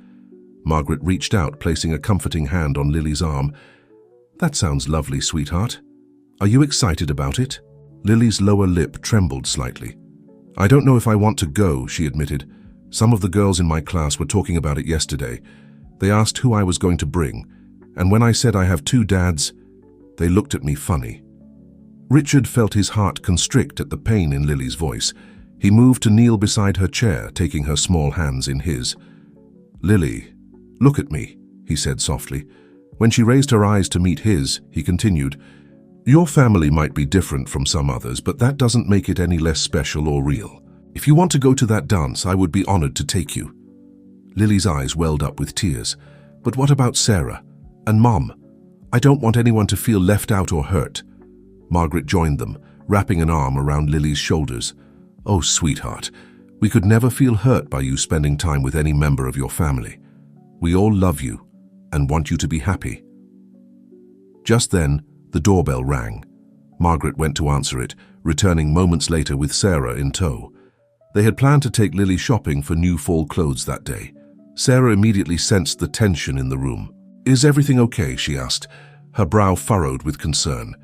Margaret reached out, placing a comforting hand on Lily's arm. "That sounds lovely, sweetheart. Are you excited about it?" Lily's lower lip trembled slightly. "I don't know if I want to go," she admitted. "Some of the girls in my class were talking about it yesterday. They asked who I was going to bring, and when I said I have 2 dads, they looked at me funny." Richard felt his heart constrict at the pain in Lily's voice. He moved to kneel beside her chair, taking her small hands in his. "Lily, look at me," he said softly. When she raised her eyes to meet his, he continued, "Your family might be different from some others, but that doesn't make it any less special or real. If you want to go to that dance, I would be honored to take you." Lily's eyes welled up with tears. "But what about Sarah? And Mom? I don't want anyone to feel left out or hurt." Margaret joined them, wrapping an arm around Lily's shoulders. "Oh, sweetheart, we could never feel hurt by you spending time with any member of your family. We all love you and want you to be happy." Just then, the doorbell rang. Margaret went to answer it, returning moments later with Sarah in tow. They had planned to take Lily shopping for new fall clothes that day. Sarah immediately sensed the tension in the room. "Is everything okay?" she asked, her brow furrowed with concern.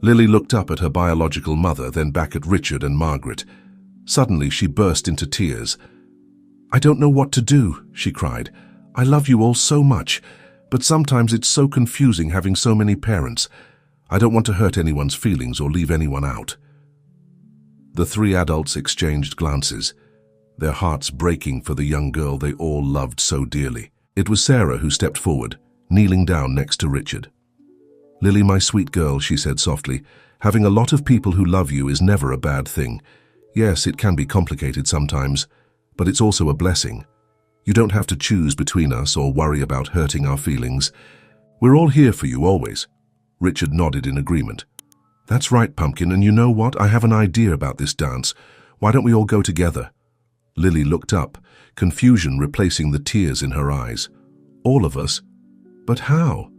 Lily looked up at her biological mother, then back at Richard and Margaret. Suddenly, she burst into tears. "I don't know what to do," she cried. "I love you all so much, but sometimes it's so confusing having so many parents. I don't want to hurt anyone's feelings or leave anyone out." The 3 adults exchanged glances, their hearts breaking for the young girl they all loved so dearly. It was Sarah who stepped forward, kneeling down next to Richard. "Lily, my sweet girl," she said softly, "having a lot of people who love you is never a bad thing. Yes, it can be complicated sometimes, but it's also a blessing. You don't have to choose between us or worry about hurting our feelings. We're all here for you always." Richard nodded in agreement. "That's right, Pumpkin, and you know what? I have an idea about this dance. Why don't we all go together?" Lily looked up, confusion replacing the tears in her eyes. "All of us? But how?"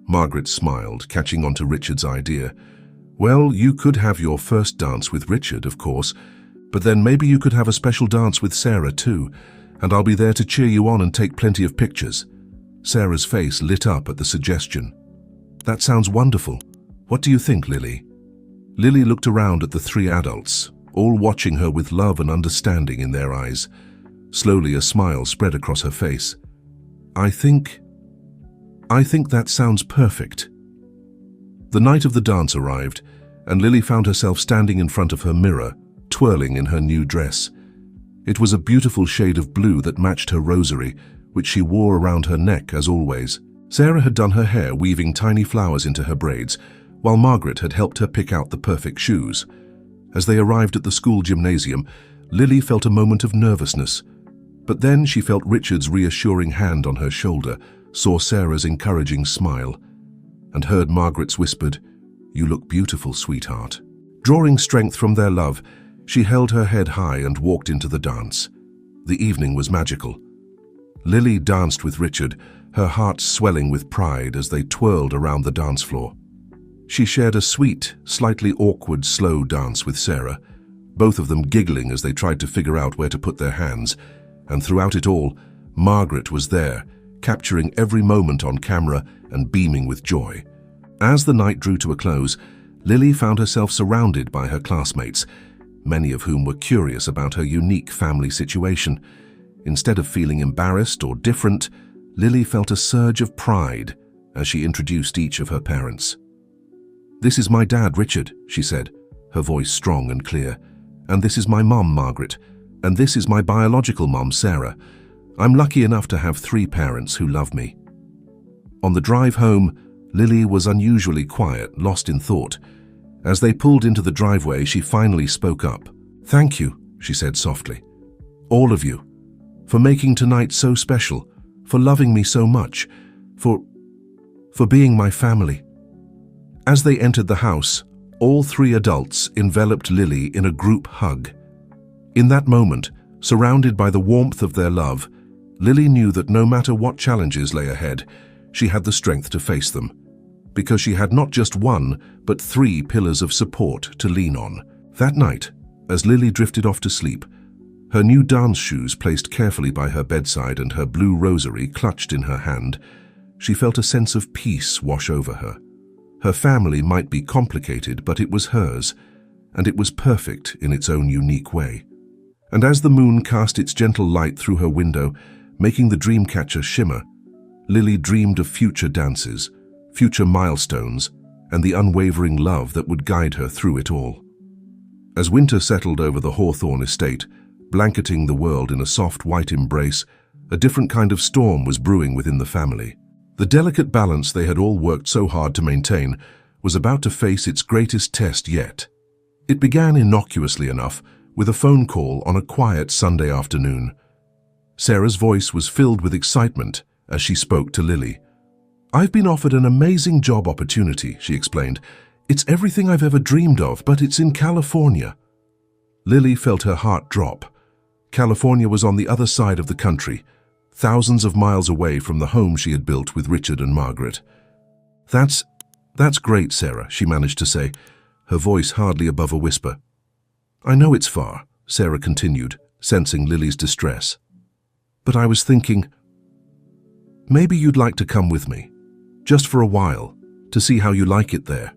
Margaret smiled, catching on to Richard's idea. "Well, you could have your first dance with Richard, of course, but then maybe you could have a special dance with Sarah too, and I'll be there to cheer you on and take plenty of pictures." Sarah's face lit up at the suggestion. "That sounds wonderful. What do you think, Lily?" Lily looked around at the 3 adults, all watching her with love and understanding in their eyes. Slowly, a smile spread across her face. I think that sounds perfect." The night of the dance arrived, and Lily found herself standing in front of her mirror, twirling in her new dress. It was a beautiful shade of blue that matched her rosary, which she wore around her neck as always. Sarah had done her hair, weaving tiny flowers into her braids, while Margaret had helped her pick out the perfect shoes. As they arrived at the school gymnasium, Lily felt a moment of nervousness. But then she felt Richard's reassuring hand on her shoulder, saw Sarah's encouraging smile, and heard Margaret's whispered, "You look beautiful, sweetheart." Drawing strength from their love, she held her head high and walked into the dance. The evening was magical. Lily danced with Richard, her heart swelling with pride as they twirled around the dance floor. She shared a sweet, slightly awkward, slow dance with Sarah, both of them giggling as they tried to figure out where to put their hands, and throughout it all, Margaret was there, capturing every moment on camera and beaming with joy. As the night drew to a close, Lily found herself surrounded by her classmates, many of whom were curious about her unique family situation. Instead of feeling embarrassed or different, Lily felt a surge of pride as she introduced each of her parents. "This is my dad, Richard," she said, her voice strong and clear. "And this is my mom, Margaret. And this is my biological mom, Sarah. I'm lucky enough to have 3 parents who love me." On the drive home, Lily was unusually quiet, lost in thought. As they pulled into the driveway, she finally spoke up. "Thank you," she said softly. "All of you. For making tonight so special, for loving me so much, for being my family." As they entered the house, all 3 adults enveloped Lily in a group hug. In that moment, surrounded by the warmth of their love, Lily knew that no matter what challenges lay ahead, she had the strength to face them. because she had not just one, but 3 pillars of support to lean on. That night, as Lily drifted off to sleep, her new dance shoes placed carefully by her bedside and her blue rosary clutched in her hand, she felt a sense of peace wash over her. Her family might be complicated, but it was hers, and it was perfect in its own unique way. And as the moon cast its gentle light through her window, making the dreamcatcher shimmer, Lily dreamed of future dances, future milestones, and the unwavering love that would guide her through it all. As winter settled over the Hawthorne estate, blanketing the world in a soft white embrace, a different kind of storm was brewing within the family. The delicate balance they had all worked so hard to maintain was about to face its greatest test yet. It began innocuously enough, with a phone call on a quiet Sunday afternoon. Sarah's voice was filled with excitement as she spoke to Lily. "I've been offered an amazing job opportunity," she explained. "It's everything I've ever dreamed of, but it's in California." Lily felt her heart drop. California was on the other side of the country, thousands of miles away from the home she had built with Richard and Margaret. That's great, Sarah," she managed to say, her voice hardly above a whisper. "I know it's far," Sarah continued, sensing Lily's distress. "But I was thinking, maybe you'd like to come with me, just for a while, to see how you like it there.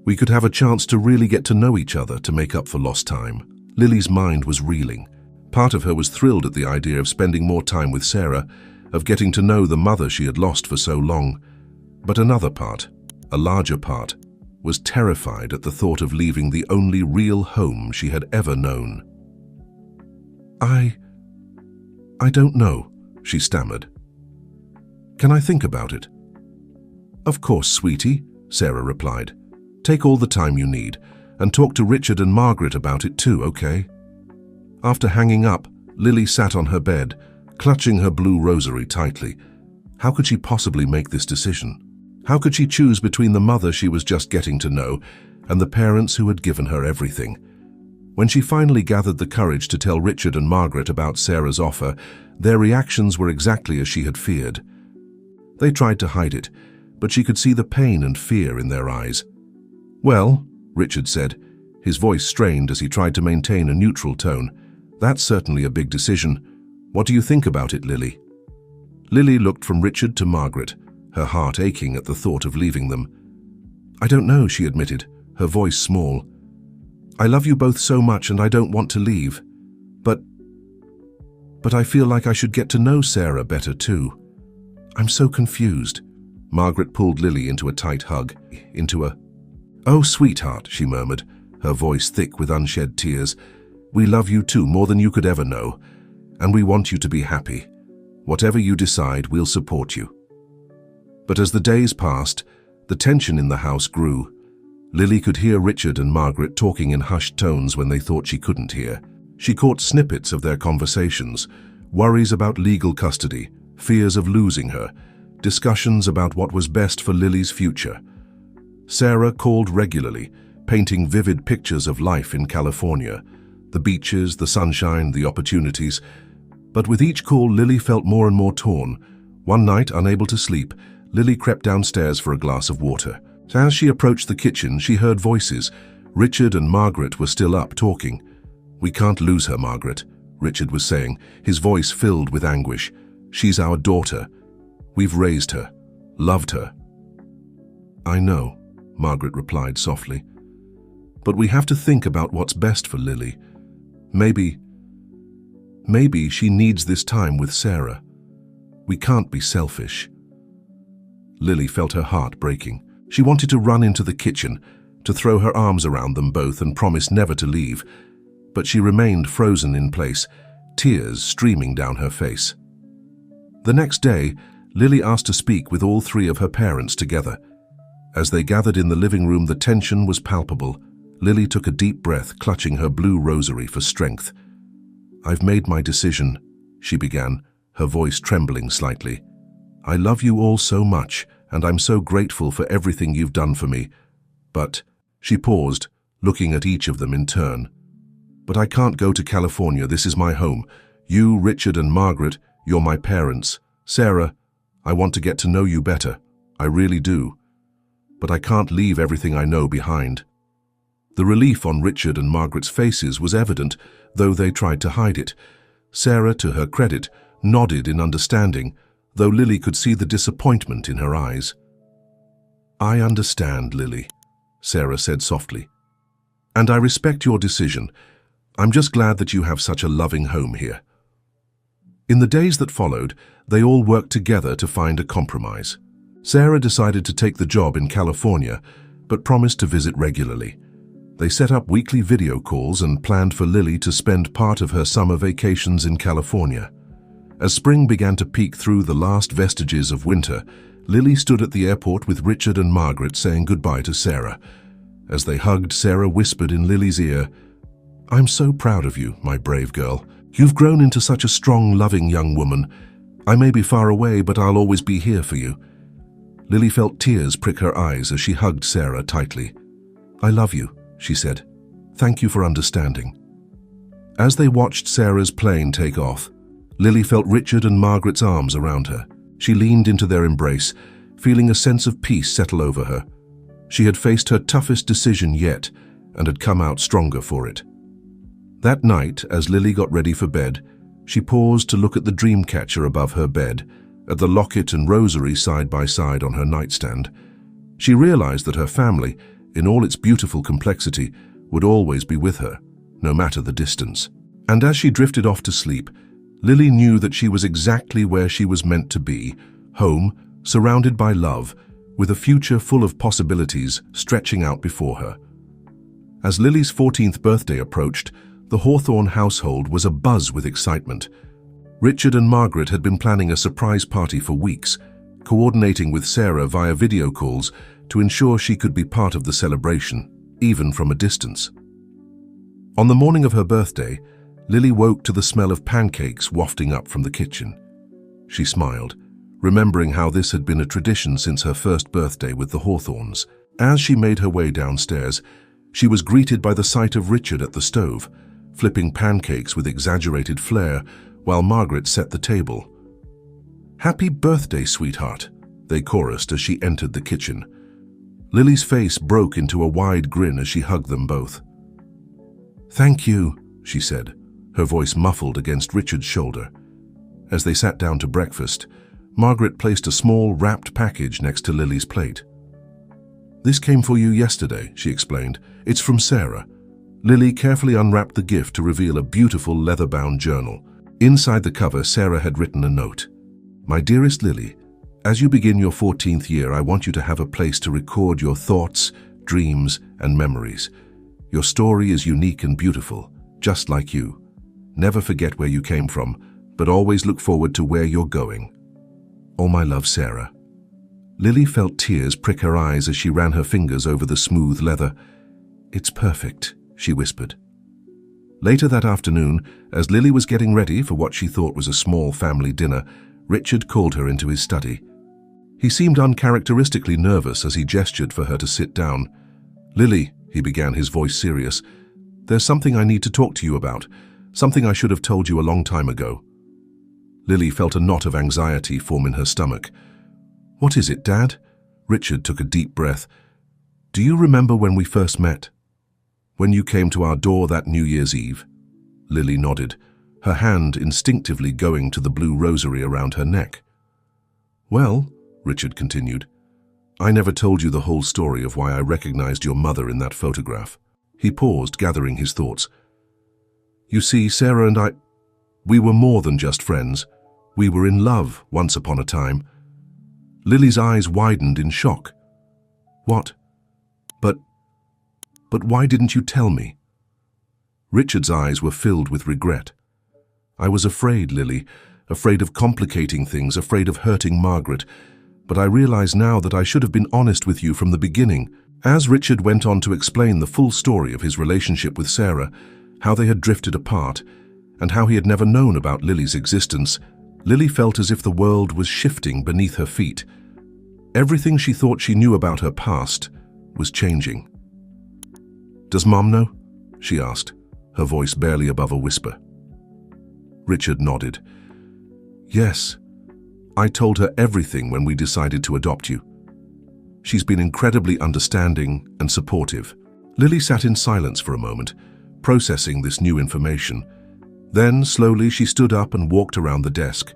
We could have a chance to really get to know each other to make up for lost time." Lily's mind was reeling. Part of her was thrilled at the idea of spending more time with Sarah, of getting to know the mother she had lost for so long. But another part, a larger part, was terrified at the thought of leaving the only real home she had ever known. I don't know," she stammered. "Can I think about it?" "Of course, sweetie," Sarah replied. "Take all the time you need, and talk to Richard and Margaret about it too, okay?" After hanging up, Lily sat on her bed, clutching her blue rosary tightly. How could she possibly make this decision? How could she choose between the mother she was just getting to know and the parents who had given her everything? When she finally gathered the courage to tell Richard and Margaret about Sarah's offer, their reactions were exactly as she had feared. They tried to hide it, but she could see the pain and fear in their eyes. "Well," Richard said, his voice strained as he tried to maintain a neutral tone, "that's certainly a big decision. What do you think about it, Lily?" Lily looked from Richard to Margaret, her heart aching at the thought of leaving them. "I don't know," she admitted, her voice small. "I love you both so much and I don't want to leave. But I feel like I should get to know Sarah better too. I'm so confused." Margaret pulled Lily into a tight hug, "Oh, sweetheart," she murmured, her voice thick with unshed tears. "We love you too, more than you could ever know, and we want you to be happy. Whatever you decide, we'll support you." But as the days passed, the tension in the house grew. Lily could hear Richard and Margaret talking in hushed tones when they thought she couldn't hear. She caught snippets of their conversations, worries about legal custody, fears of losing her, discussions about what was best for Lily's future. Sarah called regularly, painting vivid pictures of life in California, the beaches, the sunshine, the opportunities. But with each call, Lily felt more and more torn. One night, unable to sleep, Lily crept downstairs for a glass of water. As she approached the kitchen, she heard voices. Richard and Margaret were still up, talking. "We can't lose her, Margaret," Richard was saying, his voice filled with anguish. "She's our daughter. We've raised her, loved her." "I know," Margaret replied softly. "But we have to think about what's best for Lily. Maybe she needs this time with Sarah. We can't be selfish." Lily felt her heart breaking. She wanted to run into the kitchen, to throw her arms around them both and promise never to leave. But she remained frozen in place, tears streaming down her face. The next day, Lily asked to speak with all 3 of her parents together. As they gathered in the living room, the tension was palpable. Lily took a deep breath, clutching her blue rosary for strength. "I've made my decision," she began, her voice trembling slightly. "I love you all so much, and I'm so grateful for everything you've done for me. But," she paused, looking at each of them in turn, "but I can't go to California. This is my home. You, Richard and Margaret, you're my parents. Sarah, I want to get to know you better. I really do." but I can't leave everything I know behind." The relief on Richard and Margaret's faces was evident, though they tried to hide it. Sarah, to her credit, nodded in understanding, though Lily could see the disappointment in her eyes. "I understand, Lily," Sarah said softly. "And I respect your decision. I'm just glad that you have such a loving home here." In the days that followed, they all worked together to find a compromise. Sarah decided to take the job in California, but promised to visit regularly. They set up weekly video calls and planned for Lily to spend part of her summer vacations in California. As spring began to peek through the last vestiges of winter, Lily stood at the airport with Richard and Margaret saying goodbye to Sarah. As they hugged, Sarah whispered in Lily's ear, "I'm so proud of you, my brave girl. You've grown into such a strong, loving young woman. I may be far away, but I'll always be here for you." Lily felt tears prick her eyes as she hugged Sarah tightly. "I love you," she said. "Thank you for understanding." As they watched Sarah's plane take off, Lily felt Richard and Margaret's arms around her. She leaned into their embrace, feeling a sense of peace settle over her. She had faced her toughest decision yet and had come out stronger for it. That night, as Lily got ready for bed, she paused to look at the dream catcher above her bed, at the locket and rosary side by side on her nightstand. She realized that her family, in all its beautiful complexity, would always be with her, no matter the distance. And as she drifted off to sleep, Lily knew that she was exactly where she was meant to be, home, surrounded by love, with a future full of possibilities stretching out before her. As Lily's 14th birthday approached, the Hawthorne household was abuzz with excitement. Richard and Margaret had been planning a surprise party for weeks, coordinating with Sarah via video calls to ensure she could be part of the celebration, even from a distance. On the morning of her birthday, Lily woke to the smell of pancakes wafting up from the kitchen. She smiled, remembering how this had been a tradition since her first birthday with the Hawthorns. As she made her way downstairs, she was greeted by the sight of Richard at the stove, flipping pancakes with exaggerated flair while Margaret set the table. "Happy birthday, sweetheart," they chorused as she entered the kitchen. Lily's face broke into a wide grin as she hugged them both. "Thank you," she said, her voice muffled against Richard's shoulder. As they sat down to breakfast, Margaret placed a small, wrapped package next to Lily's plate. "This came for you yesterday," she explained. "It's from Sarah." Lily carefully unwrapped the gift to reveal a beautiful leather-bound journal. Inside the cover, Sarah had written a note. "My dearest Lily, as you begin your 14th year, I want you to have a place to record your thoughts, dreams, and memories. Your story is unique and beautiful, just like you. Never forget where you came from, but always look forward to where you're going. All my love, Sarah." Lily felt tears prick her eyes as she ran her fingers over the smooth leather. "It's perfect," she whispered. Later that afternoon, as Lily was getting ready for what she thought was a small family dinner, Richard called her into his study. He seemed uncharacteristically nervous as he gestured for her to sit down. "Lily," he began, his voice serious, "there's something I need to talk to you about. Something I should have told you a long time ago." Lily felt a knot of anxiety form in her stomach. "What is it, Dad?" Richard took a deep breath. "Do you remember when we first met? When you came to our door that New Year's Eve?" Lily nodded, her hand instinctively going to the blue rosary around her neck. "Well," Richard continued, "I never told you the whole story of why I recognized your mother in that photograph." He paused, gathering his thoughts. "You see, Sarah and we were more than just friends. We were in love once upon a time." Lily's eyes widened in shock. "What? But why didn't you tell me?" Richard's eyes were filled with regret. "I was afraid, Lily, afraid of complicating things, afraid of hurting Margaret. But I realize now that I should have been honest with you from the beginning." As Richard went on to explain the full story of his relationship with Sarah, how they had drifted apart, and how he had never known about Lily's existence, Lily felt as if the world was shifting beneath her feet. Everything she thought she knew about her past was changing. "Does Mom know?" she asked, her voice barely above a whisper. Richard nodded. "Yes. I told her everything when we decided to adopt you." She's been incredibly understanding and supportive. Lily sat in silence for a moment, processing this new information. Then, slowly, she stood up and walked around the desk.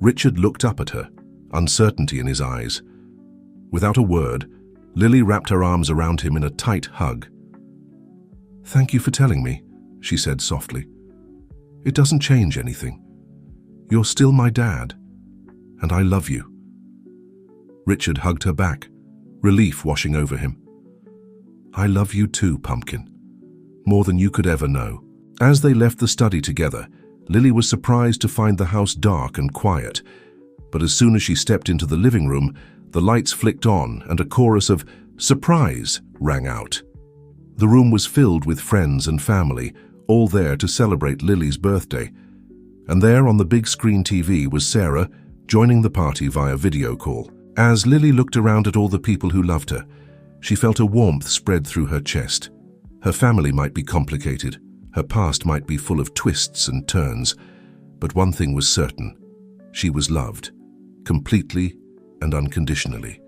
Richard looked up at her, uncertainty in his eyes. Without a word, Lily wrapped her arms around him in a tight hug. "Thank you for telling me," she said softly. "It doesn't change anything. You're still my dad, and I love you." Richard hugged her back, relief washing over him. "I love you too, Pumpkin, more than you could ever know." As they left the study together, Lily was surprised to find the house dark and quiet. But as soon as she stepped into the living room, the lights flicked on and a chorus of "surprise" rang out. The room was filled with friends and family, all there to celebrate Lily's birthday. And there on the big screen TV was Sarah, joining the party via video call. As Lily looked around at all the people who loved her, she felt a warmth spread through her chest. Her family might be complicated, her past might be full of twists and turns, but one thing was certain: she was loved, completely and unconditionally.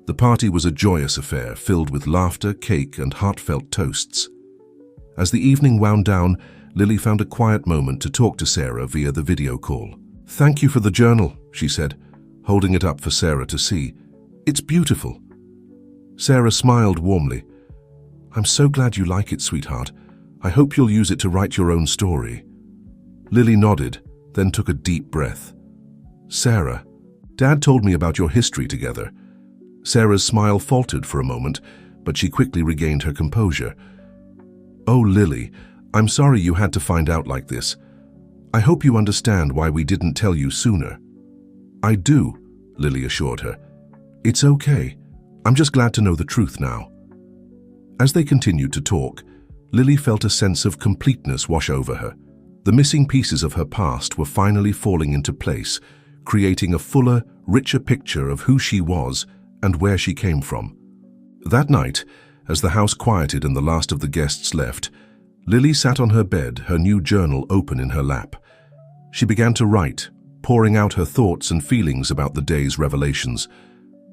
The party was a joyous affair, filled with laughter, cake, and heartfelt toasts. As the evening wound down, Lily found a quiet moment to talk to Sarah via the video call. "Thank you for the journal," she said, holding it up for Sarah to see. "It's beautiful." Sarah smiled warmly. "I'm so glad you like it, sweetheart. I hope you'll use it to write your own story." Lily nodded, then took a deep breath. "Sarah, Dad told me about your history together." Sarah's smile faltered for a moment, but she quickly regained her composure. "Oh, Lily, I'm sorry you had to find out like this. I hope you understand why we didn't tell you sooner." "I do," Lily assured her. "It's okay. I'm just glad to know the truth now." As they continued to talk, Lily felt a sense of completeness wash over her. The missing pieces of her past were finally falling into place, creating a fuller, richer picture of who she was and where she came from. That night, as the house quieted and the last of the guests left, Lily sat on her bed, her new journal open in her lap. She began to write, pouring out her thoughts and feelings about the day's revelations.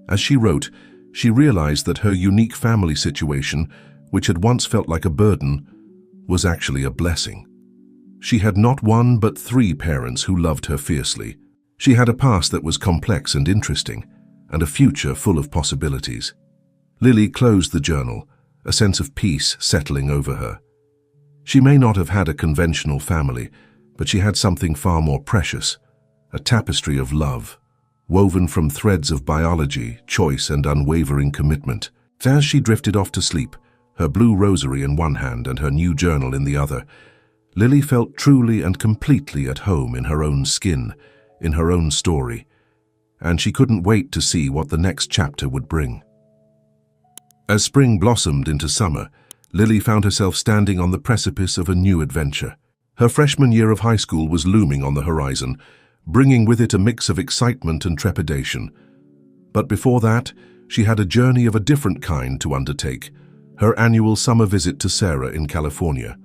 As she wrote, she realized that her unique family situation, which had once felt like a burden, was actually a blessing. She had not one but 3 parents who loved her fiercely. She had a past that was complex and interesting, and a future full of possibilities. Lily closed the journal, a sense of peace settling over her. She may not have had a conventional family, but she had something far more precious, a tapestry of love, woven from threads of biology, choice, and unwavering commitment. As she drifted off to sleep, her blue rosary in one hand and her new journal in the other, Lily felt truly and completely at home in her own skin, in her own story, and she couldn't wait to see what the next chapter would bring. As spring blossomed into summer, Lily found herself standing on the precipice of a new adventure. Her freshman year of high school was looming on the horizon, bringing with it a mix of excitement and trepidation. But before that, she had a journey of a different kind to undertake, her annual summer visit to Sarah in California.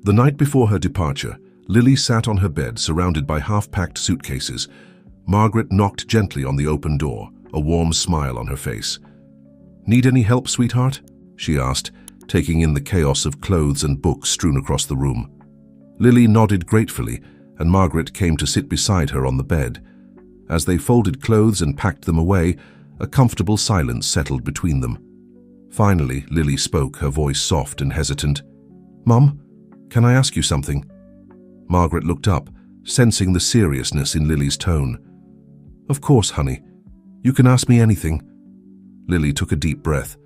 The night before her departure, Lily sat on her bed surrounded by half-packed suitcases. Margaret knocked gently on the open door, a warm smile on her face. "Need any help, sweetheart?" she asked, taking in the chaos of clothes and books strewn across the room. Lily nodded gratefully, and Margaret came to sit beside her on the bed. As they folded clothes and packed them away, a comfortable silence settled between them. Finally, Lily spoke, her voice soft and hesitant. "Mum, can I ask you something?" Margaret looked up, sensing the seriousness in Lily's tone. "Of course, honey. You can ask me anything." Lily took a deep breath.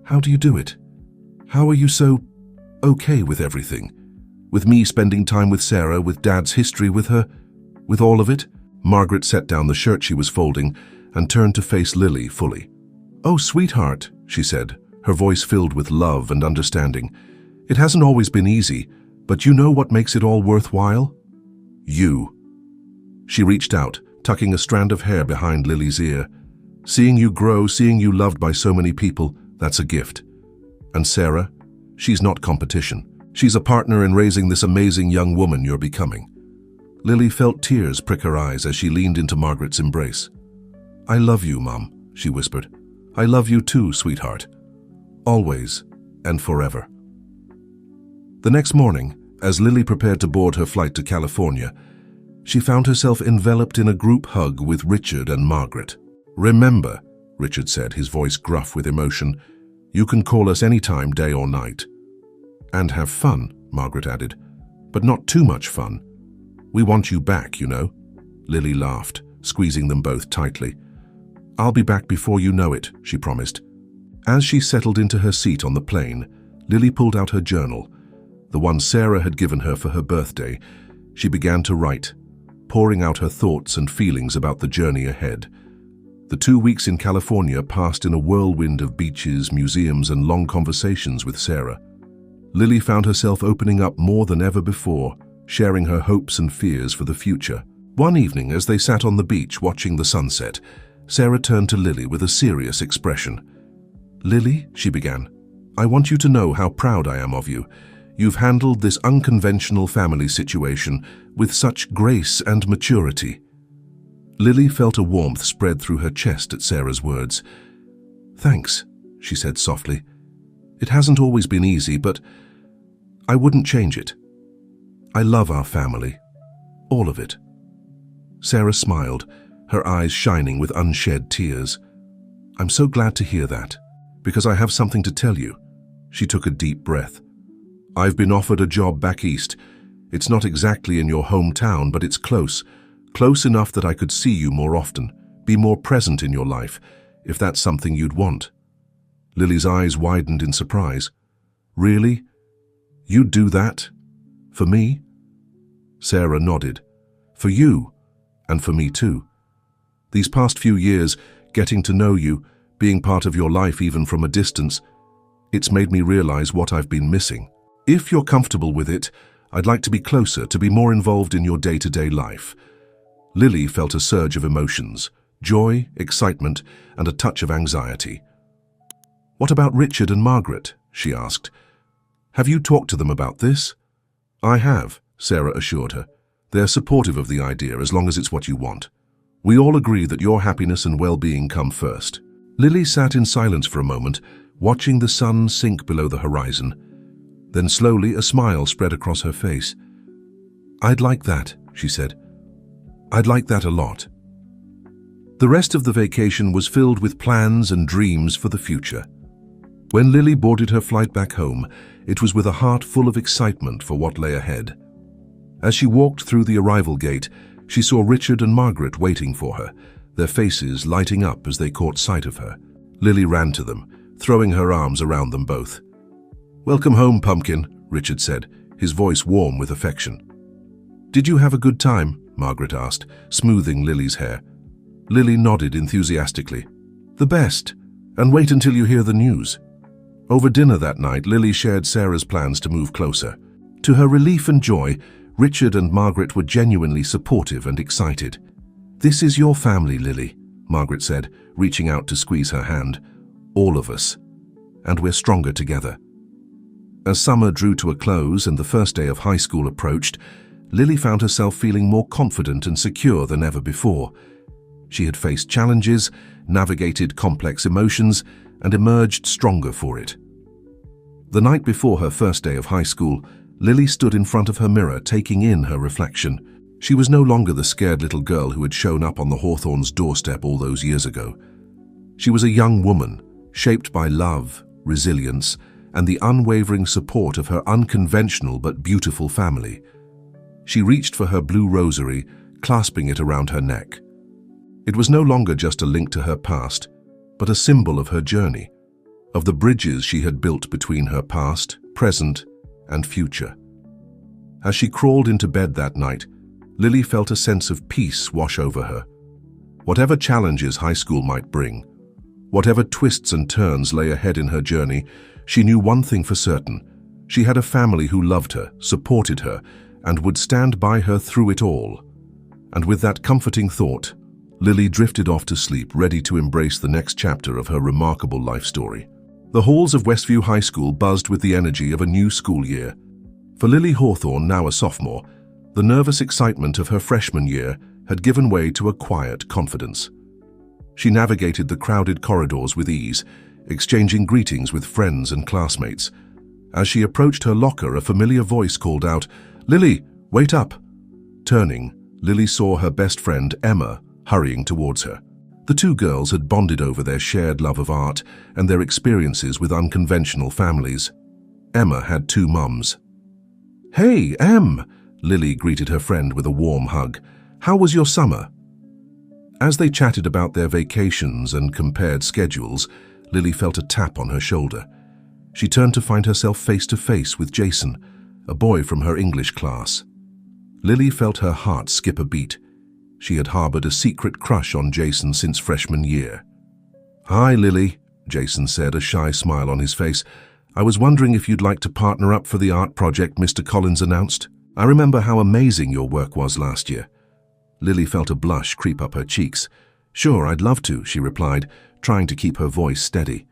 "How do you do it? How are you so okay with everything? With me spending time with Sarah, with Dad's history with her, with all of it?" Margaret set down the shirt she was folding and turned to face Lily fully. "Oh, sweetheart," she said, her voice filled with love and understanding. "It hasn't always been easy, but you know what makes it all worthwhile? You." She reached out, tucking a strand of hair behind Lily's ear. "Seeing you grow, seeing you loved by so many people, that's a gift. And Sarah, she's not competition. She's a partner in raising this amazing young woman you're becoming." Lily felt tears prick her eyes as she leaned into Margaret's embrace. "I love you, Mum," she whispered. I love you too, sweetheart. Always and forever. The next morning, as Lily prepared to board her flight to California, she found herself enveloped in a group hug with Richard and Margaret. "Remember," Richard said, his voice gruff with emotion, "you can call us anytime, day or night." "And have fun," Margaret added, "but not too much fun. We want you back, you know." Lily laughed, squeezing them both tightly. "I'll be back before you know it," she promised. As she settled into her seat on the plane, Lily pulled out her journal, the one Sarah had given her for her birthday. She began to write, pouring out her thoughts and feelings about the journey ahead. The 2 weeks in California passed in a whirlwind of beaches, museums, and long conversations with Sarah. Lily found herself opening up more than ever before, sharing her hopes and fears for the future. One evening, as they sat on the beach watching the sunset, Sarah turned to Lily with a serious expression. "Lily," she began, "I want you to know how proud I am of you. You've handled this unconventional family situation with such grace and maturity." Lily felt a warmth spread through her chest at Sarah's words. "Thanks," she said softly. "It hasn't always been easy, but I wouldn't change it. I love our family, all of it." Sarah smiled, her eyes shining with unshed tears. "I'm so glad to hear that, because I have something to tell you." She took a deep breath. "I've been offered a job back east. It's not exactly in your hometown, but it's close enough that I could see you more often, be more present in your life, if that's something you'd want." Lily's eyes widened in surprise. "Really? You'd do that? For me?" Sarah nodded. "For you, and for me too. These past few years, getting to know you, being part of your life even from a distance, it's made me realize what I've been missing. If you're comfortable with it, I'd like to be closer, to be more involved in your day-to-day life." Lily felt a surge of emotions, joy, excitement, and a touch of anxiety. "What about Richard and Margaret?" she asked. "Have you talked to them about this?" "I have," Sarah assured her. "They're supportive of the idea as long as it's what you want. We all agree that your happiness and well-being come first." Lily sat in silence for a moment, watching the sun sink below the horizon. Then slowly a smile spread across her face. "I'd like that," she said. "I'd like that a lot." The rest of the vacation was filled with plans and dreams for the future. When Lily boarded her flight back home, it was with a heart full of excitement for what lay ahead. As she walked through the arrival gate, she saw Richard and Margaret waiting for her, their faces lighting up as they caught sight of her. Lily ran to them, throwing her arms around them both. "Welcome home, Pumpkin," Richard said, his voice warm with affection. "Did you have a good time?" Margaret asked, smoothing Lily's hair. Lily nodded enthusiastically. "The best, and wait until you hear the news." Over dinner that night, Lily shared Sarah's plans to move closer. To her relief and joy, Richard and Margaret were genuinely supportive and excited. "This is your family, Lily," Margaret said, reaching out to squeeze her hand. "All of us. And we're stronger together." As summer drew to a close and the first day of high school approached, Lily found herself feeling more confident and secure than ever before. She had faced challenges, navigated complex emotions, and emerged stronger for it. The night before her first day of high school, Lily stood in front of her mirror, taking in her reflection. She was no longer the scared little girl who had shown up on the Hawthorns' doorstep all those years ago. She was a young woman, shaped by love, resilience, and the unwavering support of her unconventional but beautiful family. She reached for her blue rosary, clasping it around her neck. It was no longer just a link to her past, but a symbol of her journey, of the bridges she had built between her past, present, and future. As she crawled into bed that night, Lily felt a sense of peace wash over her. Whatever challenges high school might bring, whatever twists and turns lay ahead in her journey, she knew one thing for certain. She had a family who loved her, supported her, and would stand by her through it all. And with that comforting thought, Lily drifted off to sleep, ready to embrace the next chapter of her remarkable life story. The halls of Westview High School buzzed with the energy of a new school year. For Lily Hawthorne, now a sophomore, the nervous excitement of her freshman year had given way to a quiet confidence. She navigated the crowded corridors with ease, exchanging greetings with friends and classmates. As she approached her locker, a familiar voice called out, "Lily, wait up!" Turning, Lily saw her best friend, Emma, hurrying towards her. The two girls had bonded over their shared love of art and their experiences with unconventional families. Emma had two mums. "Hey, Em!" Lily greeted her friend with a warm hug. "How was your summer?" As they chatted about their vacations and compared schedules, Lily felt a tap on her shoulder. She turned to find herself face to face with Jason, a boy from her English class. Lily felt her heart skip a beat. She had harbored a secret crush on Jason since freshman year. "Hi, Lily," Jason said, a shy smile on his face. "I was wondering if you'd like to partner up for the art project Mr. Collins announced. I remember how amazing your work was last year." Lily felt a blush creep up her cheeks. "Sure, I'd love to," she replied, trying to keep her voice steady.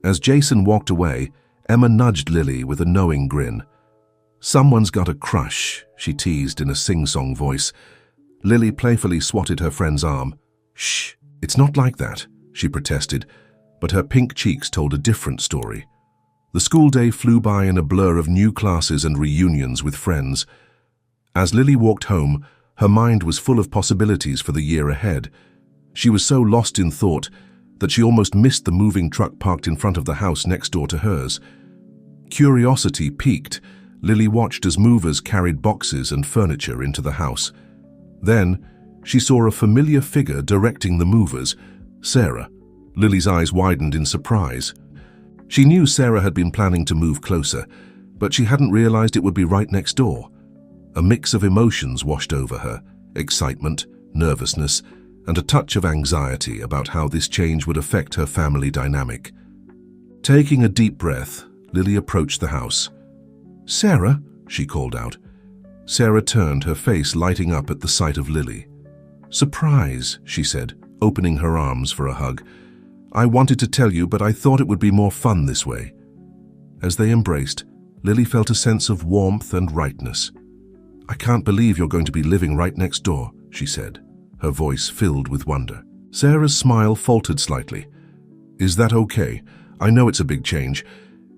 As Jason walked away, Emma nudged Lily with a knowing grin. "Someone's got a crush," she teased in a sing-song voice. Lily playfully swatted her friend's arm. "Shh, it's not like that," she protested, but her pink cheeks told a different story. The school day flew by in a blur of new classes and reunions with friends. As Lily walked home, her mind was full of possibilities for the year ahead. She was so lost in thought that she almost missed the moving truck parked in front of the house next door to hers. Curiosity piqued, Lily watched as movers carried boxes and furniture into the house. Then, she saw a familiar figure directing the movers, Sarah. Lily's eyes widened in surprise. She knew Sarah had been planning to move closer, but she hadn't realized it would be right next door. A mix of emotions washed over her, excitement, nervousness, and a touch of anxiety about how this change would affect her family dynamic. Taking a deep breath, Lily approached the house. "Sarah," she called out. Sarah turned, her face lighting up at the sight of Lily. "Surprise," she said, opening her arms for a hug. "I wanted to tell you, but I thought it would be more fun this way." As they embraced, Lily felt a sense of warmth and rightness. "I can't believe you're going to be living right next door," she said, her voice filled with wonder. Sarah's smile faltered slightly. "Is that okay? I know it's a big change.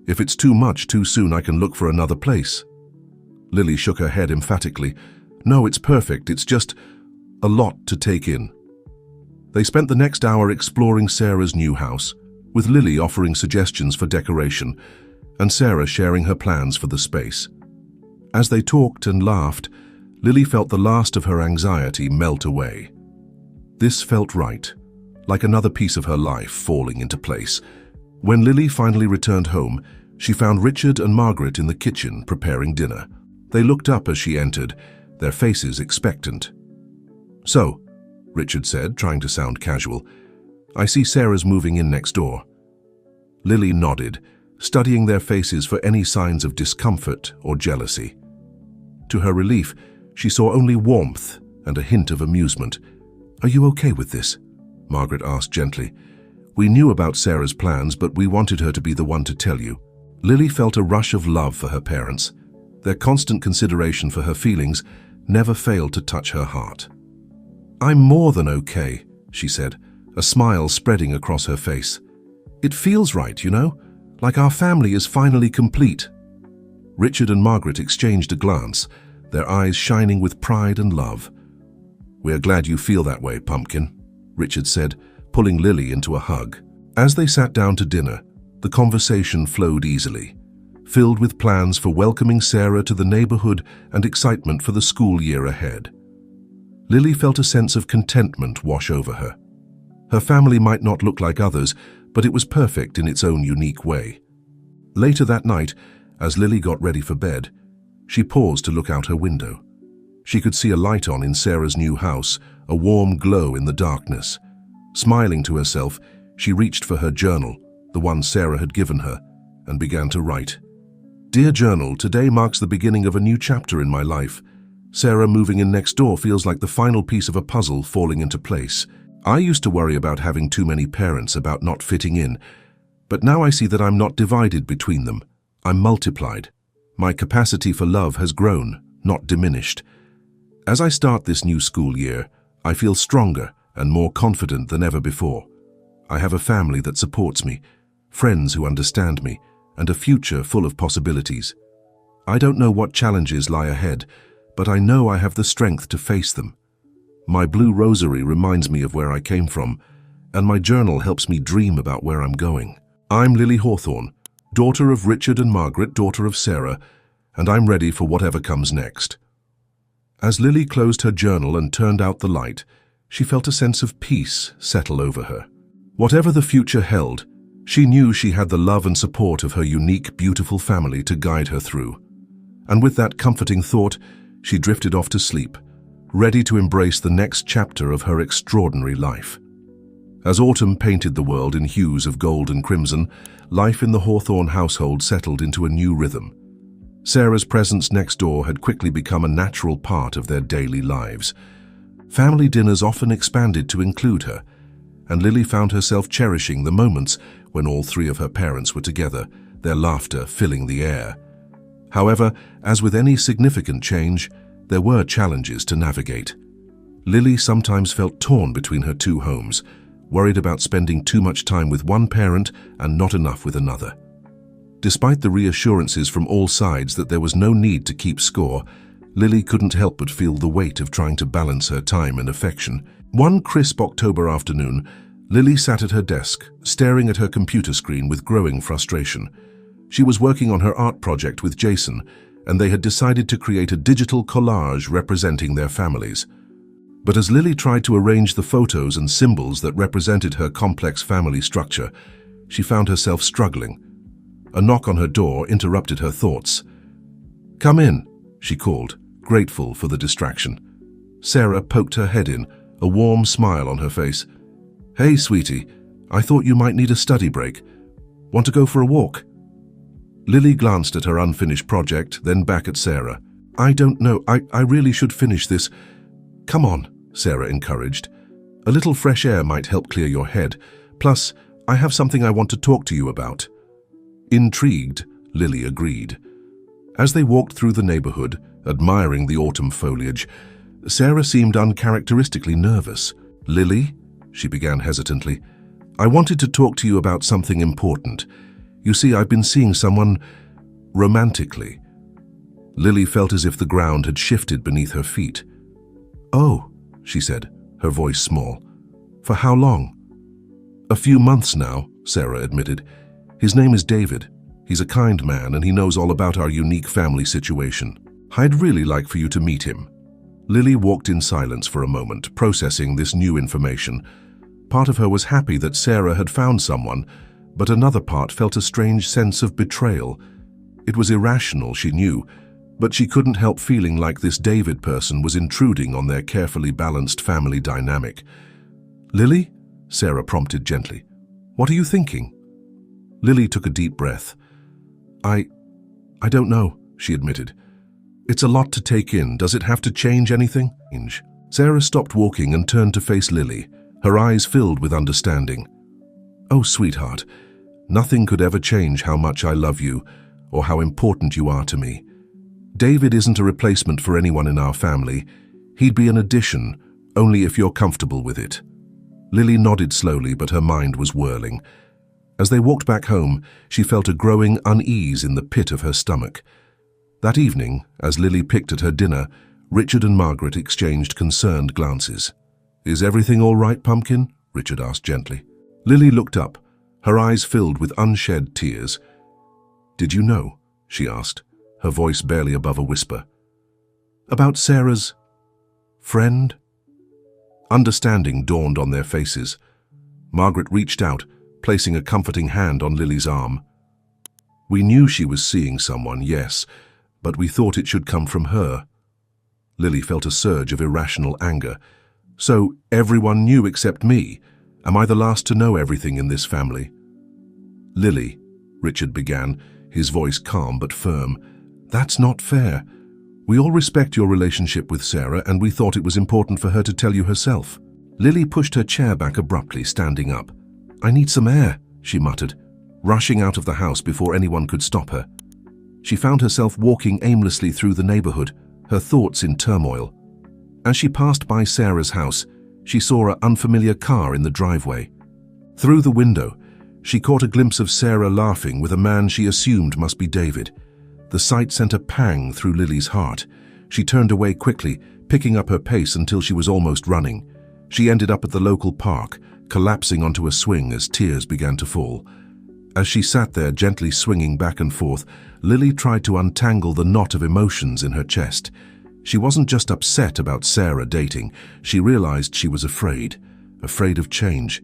If it's too much too soon, I can look for another place." Lily shook her head emphatically. "No, it's perfect. It's just a lot to take in." They spent the next hour exploring Sarah's new house, with Lily offering suggestions for decoration and Sarah sharing her plans for the space. As they talked and laughed, Lily felt the last of her anxiety melt away. This felt right, like another piece of her life falling into place. When Lily finally returned home, she found Richard and Margaret in the kitchen preparing dinner. They looked up as she entered, their faces expectant. "So," Richard said, trying to sound casual, "I see Sarah's moving in next door." Lily nodded, studying their faces for any signs of discomfort or jealousy. To her relief, she saw only warmth and a hint of amusement. "Are you okay with this?" Margaret asked gently. "We knew about Sarah's plans, but we wanted her to be the one to tell you." Lily felt a rush of love for her parents. Their constant consideration for her feelings never failed to touch her heart. "I'm more than okay," she said, a smile spreading across her face. "It feels right, you know, like our family is finally complete." Richard and Margaret exchanged a glance, their eyes shining with pride and love. "We're glad you feel that way, Pumpkin," Richard said, pulling Lily into a hug. As they sat down to dinner, the conversation flowed easily, filled with plans for welcoming Sarah to the neighborhood and excitement for the school year ahead. Lily felt a sense of contentment wash over her. Her family might not look like others, but it was perfect in its own unique way. Later that night, as Lily got ready for bed, she paused to look out her window. She could see a light on in Sarah's new house, a warm glow in the darkness. Smiling to herself, she reached for her journal, the one Sarah had given her, and began to write. "Dear Journal, today marks the beginning of a new chapter in my life. Sarah moving in next door feels like the final piece of a puzzle falling into place. I used to worry about having too many parents, about not fitting in, but now I see that I'm not divided between them. I'm multiplied. My capacity for love has grown, not diminished. As I start this new school year, I feel stronger and more confident than ever before. I have a family that supports me, friends who understand me, and a future full of possibilities. I don't know what challenges lie ahead, but I know I have the strength to face them. My blue rosary reminds me of where I came from, and my journal helps me dream about where I'm going. I'm Lily Hawthorne, daughter of Richard and Margaret, daughter of Sarah, and I'm ready for whatever comes next. As Lily closed her journal and turned out the light, she felt a sense of peace settle over her. Whatever the future held, she knew she had the love and support of her unique, beautiful family to guide her through. And with that comforting thought, she drifted off to sleep, ready to embrace the next chapter of her extraordinary life. As autumn painted the world in hues of gold and crimson, life in the Hawthorne household settled into a new rhythm. Sarah's presence next door had quickly become a natural part of their daily lives. Family dinners often expanded to include her, and Lily found herself cherishing the moments when all three of her parents were together, their laughter filling the air. However, as with any significant change, there were challenges to navigate. Lily sometimes felt torn between her two homes, worried about spending too much time with one parent and not enough with another. Despite the reassurances from all sides that there was no need to keep score, Lily couldn't help but feel the weight of trying to balance her time and affection. One crisp October afternoon, Lily sat at her desk, staring at her computer screen with growing frustration. She was working on her art project with Jason, and they had decided to create a digital collage representing their families. But as Lily tried to arrange the photos and symbols that represented her complex family structure, she found herself struggling. A knock on her door interrupted her thoughts. "Come in," she called, grateful for the distraction. Sarah poked her head in, a warm smile on her face. "Hey, sweetie, I thought you might need a study break. Want to go for a walk?" Lily glanced at her unfinished project, then back at Sarah. "I don't know, I really should finish this." "Come on," Sarah encouraged. "A little fresh air might help clear your head. Plus, I have something I want to talk to you about." Intrigued, Lily agreed. As they walked through the neighborhood, admiring the autumn foliage, Sarah seemed uncharacteristically nervous. "Lily," she began hesitantly, "I wanted to talk to you about something important. You see, I've been seeing someone romantically." Lily felt as if the ground had shifted beneath her feet. "Oh," she said, her voice small. "For how long?" "A few months now," Sarah admitted. "His name is David. He's a kind man and he knows all about our unique family situation. I'd really like for you to meet him." Lily walked in silence for a moment, processing this new information. Part of her was happy that Sarah had found someone, but another part felt a strange sense of betrayal. It was irrational, she knew, but she couldn't help feeling like this David person was intruding on their carefully balanced family dynamic. "Lily?" Sarah prompted gently. "What are you thinking?" Lily took a deep breath. I don't know," she admitted. "It's a lot to take in. Does it have to change anything?" Sarah stopped walking and turned to face Lily, her eyes filled with understanding. "Oh, sweetheart, nothing could ever change how much I love you or how important you are to me. David isn't a replacement for anyone in our family. He'd be an addition, only if you're comfortable with it." Lily nodded slowly, but her mind was whirling. As they walked back home, she felt a growing unease in the pit of her stomach. That evening, as Lily picked at her dinner, Richard and Margaret exchanged concerned glances. "Is everything all right, Pumpkin?" Richard asked gently. Lily looked up, her eyes filled with unshed tears. "Did you know?" she asked, her voice barely above a whisper. "About Sarah's friend?" Understanding dawned on their faces. Margaret reached out, placing a comforting hand on Lily's arm. "We knew she was seeing someone, yes, but we thought it should come from her." Lily felt a surge of irrational anger. "So everyone knew except me? Am I the last to know everything in this family?" "Lily," Richard began, his voice calm but firm, "that's not fair. We all respect your relationship with Sarah, and we thought it was important for her to tell you herself." Lily pushed her chair back abruptly, standing up. "I need some air," she muttered, rushing out of the house before anyone could stop her. She found herself walking aimlessly through the neighborhood, her thoughts in turmoil. As she passed by Sarah's house, she saw an unfamiliar car in the driveway. Through the window, she caught a glimpse of Sarah laughing with a man she assumed must be David. The sight sent a pang through Lily's heart. She turned away quickly, picking up her pace until she was almost running. She ended up at the local park, collapsing onto a swing as tears began to fall. As she sat there gently swinging back and forth, Lily tried to untangle the knot of emotions in her chest. She wasn't just upset about Sarah dating, she realized she was afraid of change,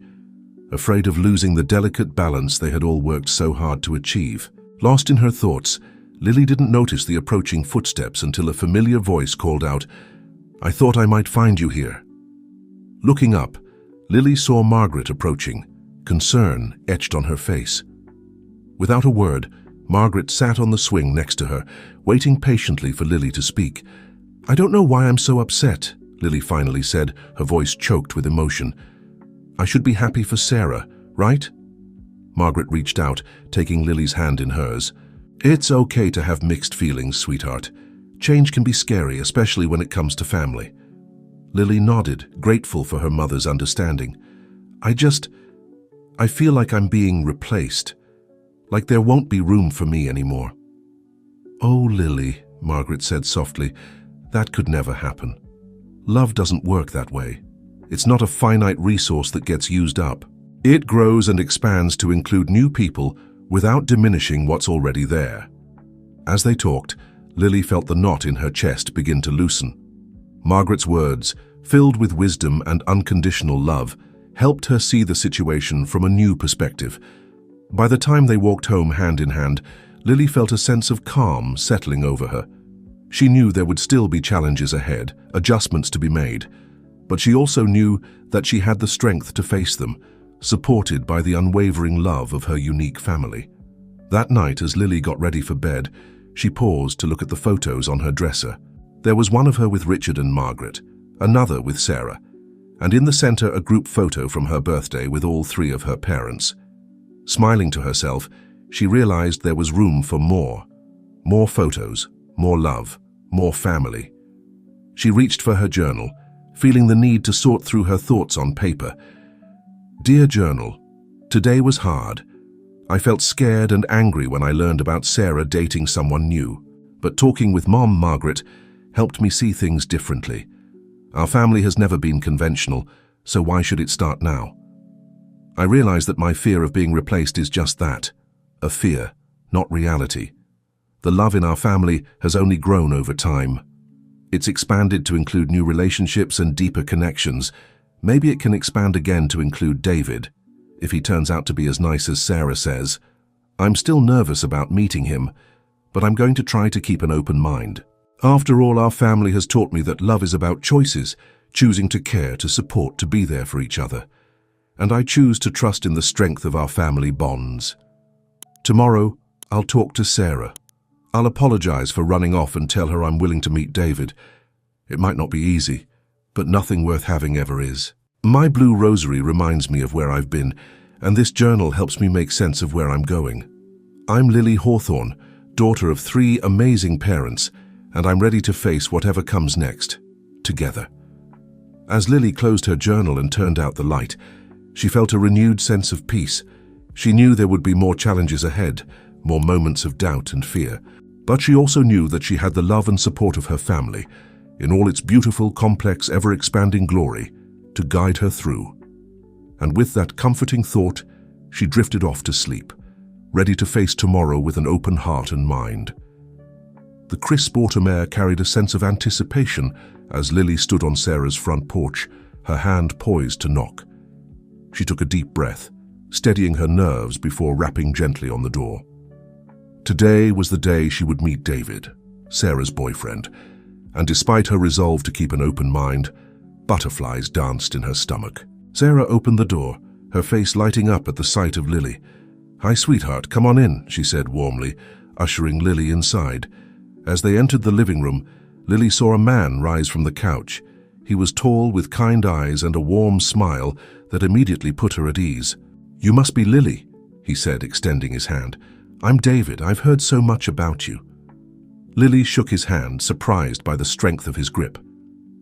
afraid of losing the delicate balance they had all worked so hard to achieve. Lost in her thoughts, Lily didn't notice the approaching footsteps until a familiar voice called out, "I thought I might find you here." Looking up, Lily saw Margaret approaching, concern etched on her face. Without a word, Margaret sat on the swing next to her, waiting patiently for Lily to speak. "I don't know why I'm so upset," Lily finally said, her voice choked with emotion. "I should be happy for Sarah, right?" Margaret reached out, taking Lily's hand in hers. "It's okay to have mixed feelings, sweetheart. Change can be scary, especially when it comes to family." Lily nodded, grateful for her mother's understanding. I feel like I'm being replaced. Like there won't be room for me anymore." "Oh, Lily," Margaret said softly, "that could never happen. Love doesn't work that way. It's not a finite resource that gets used up. It grows and expands to include new people without diminishing what's already there." As they talked, Lily felt the knot in her chest begin to loosen. Margaret's words, filled with wisdom and unconditional love, helped her see the situation from a new perspective. By the time they walked home hand in hand, Lily felt a sense of calm settling over her. She knew there would still be challenges ahead, adjustments to be made, but she also knew that she had the strength to face them, supported by the unwavering love of her unique family. That night, as Lily got ready for bed, she paused to look at the photos on her dresser. There was one of her with Richard and Margaret, another with Sarah, and in the center a group photo from her birthday with all three of her parents. Smiling to herself, she realized there was room for more. More photos, more love, more family. She reached for her journal, feeling the need to sort through her thoughts on paper. "Dear Journal, today was hard. I felt scared and angry when I learned about Sarah dating someone new, but talking with Mom, Margaret, helped me see things differently. Our family has never been conventional, so why should it start now? I realize that my fear of being replaced is just that, a fear, not reality. The love in our family has only grown over time. It's expanded to include new relationships and deeper connections. Maybe it can expand again to include David, if he turns out to be as nice as Sarah says. I'm still nervous about meeting him, but I'm going to try to keep an open mind. After all, our family has taught me that love is about choices, choosing to care, to support, to be there for each other. And I choose to trust in the strength of our family bonds. Tomorrow, I'll talk to Sarah. I'll apologize for running off and tell her I'm willing to meet David. It might not be easy, but nothing worth having ever is. My blue rosary reminds me of where I've been, and this journal helps me make sense of where I'm going. I'm Lily Hawthorne, daughter of 3 amazing parents, and I'm ready to face whatever comes next, together." As Lily closed her journal and turned out the light, she felt a renewed sense of peace. She knew there would be more challenges ahead, more moments of doubt and fear, but she also knew that she had the love and support of her family, in all its beautiful, complex, ever-expanding glory, to guide her through. And with that comforting thought, she drifted off to sleep, ready to face tomorrow with an open heart and mind. The crisp autumn air carried a sense of anticipation as Lily stood on Sarah's front porch, her hand poised to knock. She took a deep breath, steadying her nerves before rapping gently on the door. Today was the day she would meet David, Sarah's boyfriend, and despite her resolve to keep an open mind, butterflies danced in her stomach. Sarah opened the door, her face lighting up at the sight of Lily. "Hi, sweetheart, come on in," she said warmly, ushering Lily inside. As they entered the living room, Lily saw a man rise from the couch. He was tall, with kind eyes and a warm smile that immediately put her at ease. "You must be Lily," he said, extending his hand. "I'm David. I've heard so much about you." Lily shook his hand, surprised by the strength of his grip.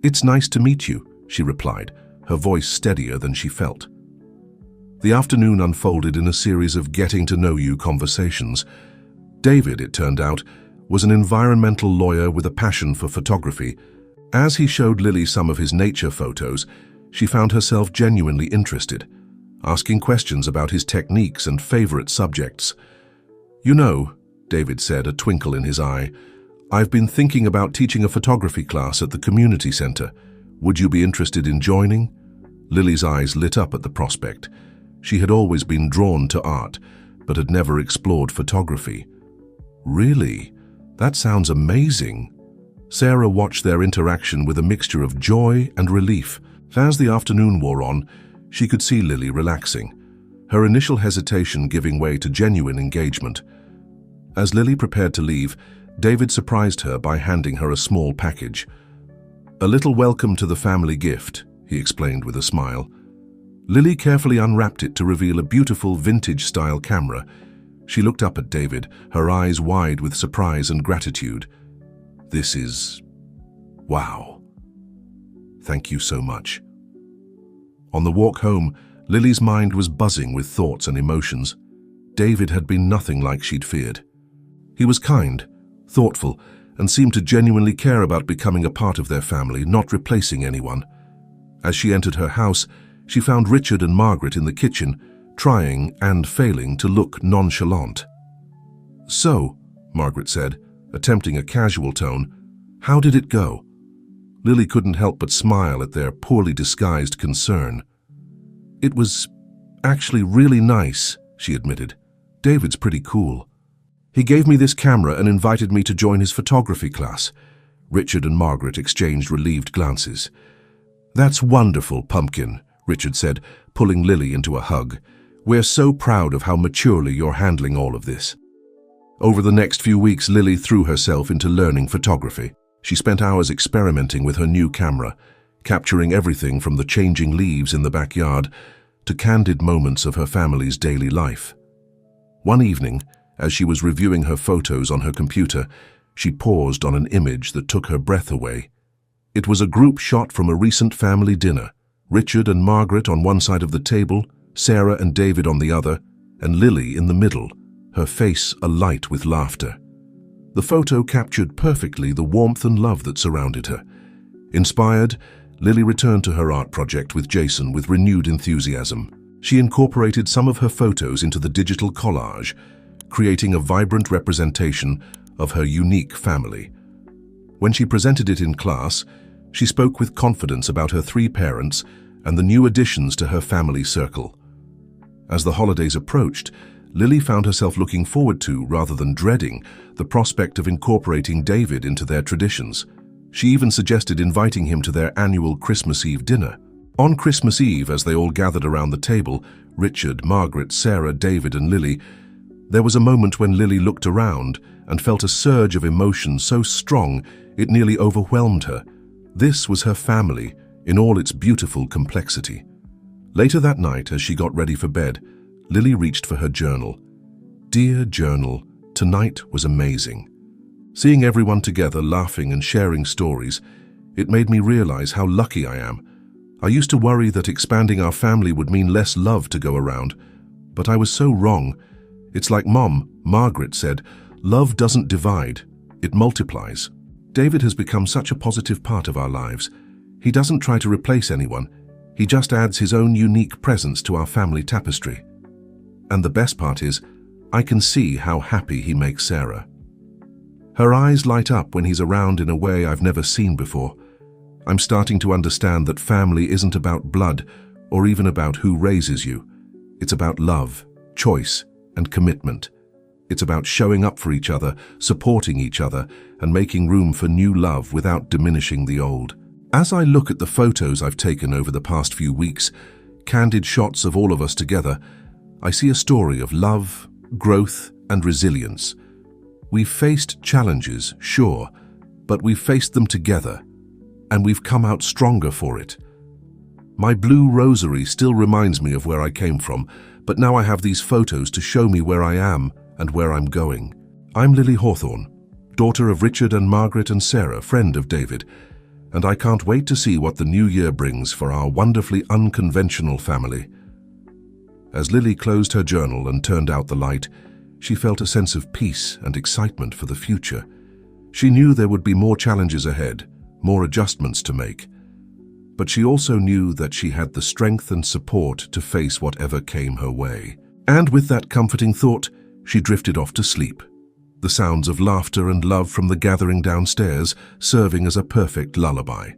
"It's nice to meet you," she replied, her voice steadier than she felt. The afternoon unfolded in a series of getting-to-know-you conversations. David, it turned out, was an environmental lawyer with a passion for photography. As he showed Lily some of his nature photos, she found herself genuinely interested, asking questions about his techniques and favorite subjects. "You know," David said, a twinkle in his eye, "I've been thinking about teaching a photography class at the community center. Would you be interested in joining?" Lily's eyes lit up at the prospect. She had always been drawn to art, but had never explored photography. "Really? That sounds amazing." Sarah watched their interaction with a mixture of joy and relief. As the afternoon wore on, she could see Lily relaxing, her initial hesitation giving way to genuine engagement. As Lily prepared to leave, David surprised her by handing her a small package. "A little welcome to the family gift," he explained with a smile. Lily carefully unwrapped it to reveal a beautiful vintage-style camera. She looked up at David, her eyes wide with surprise and gratitude. "This is... wow. Thank you so much." On the walk home, Lily's mind was buzzing with thoughts and emotions. David had been nothing like she'd feared. He was kind, thoughtful, and seemed to genuinely care about becoming a part of their family, not replacing anyone. As she entered her house, she found Richard and Margaret in the kitchen, trying and failing to look nonchalant. "So," Margaret said, attempting a casual tone, "how did it go?" Lily couldn't help but smile at their poorly disguised concern. "It was actually really nice," she admitted. "David's pretty cool. He gave me this camera and invited me to join his photography class." Richard and Margaret exchanged relieved glances. "That's wonderful, Pumpkin," Richard said, pulling Lily into a hug. "We're so proud of how maturely you're handling all of this." Over the next few weeks, Lily threw herself into learning photography. She spent hours experimenting with her new camera, capturing everything from the changing leaves in the backyard to candid moments of her family's daily life. One evening, as she was reviewing her photos on her computer, she paused on an image that took her breath away. It was a group shot from a recent family dinner. Richard and Margaret on one side of the table, Sarah and David on the other, and Lily in the middle, her face alight with laughter. The photo captured perfectly the warmth and love that surrounded her. Inspired, Lily returned to her art project with Jason with renewed enthusiasm. She incorporated some of her photos into the digital collage, creating a vibrant representation of her unique family. When she presented it in class, she spoke with confidence about her 3 parents and the new additions to her family circle. As the holidays approached, Lily found herself looking forward to, rather than dreading, the prospect of incorporating David into their traditions. She even suggested inviting him to their annual Christmas Eve dinner. On Christmas Eve, as they all gathered around the table, Richard, Margaret, Sarah, David, and Lily, there was a moment when Lily looked around and felt a surge of emotion so strong it nearly overwhelmed her. This was her family in all its beautiful complexity. Later that night, as she got ready for bed, Lily reached for her journal. "Dear journal, tonight was amazing. Seeing everyone together laughing and sharing stories, it made me realize how lucky I am. I used to worry that expanding our family would mean less love to go around, but I was so wrong. It's like Mom, Margaret, said, love doesn't divide, it multiplies. David has become such a positive part of our lives. He doesn't try to replace anyone. He just adds his own unique presence to our family tapestry. And the best part is, I can see how happy he makes Sarah. Her eyes light up when he's around in a way I've never seen before. I'm starting to understand that family isn't about blood or even about who raises you. It's about love, choice, and commitment. It's about showing up for each other, supporting each other, and making room for new love without diminishing the old. As I look at the photos I've taken over the past few weeks, candid shots of all of us together, I see a story of love, growth, and resilience. We've faced challenges, sure, but we've faced them together, and we've come out stronger for it. My blue rosary still reminds me of where I came from, but now I have these photos to show me where I am and where I'm going. I'm Lily Hawthorne, daughter of Richard and Margaret and Sarah, friend of David. and I can't wait to see what the new year brings for our wonderfully unconventional family." As Lily closed her journal and turned out the light, she felt a sense of peace and excitement for the future. She knew there would be more challenges ahead, more adjustments to make. But she also knew that she had the strength and support to face whatever came her way. And with that comforting thought, she drifted off to sleep, the sounds of laughter and love from the gathering downstairs serving as a perfect lullaby.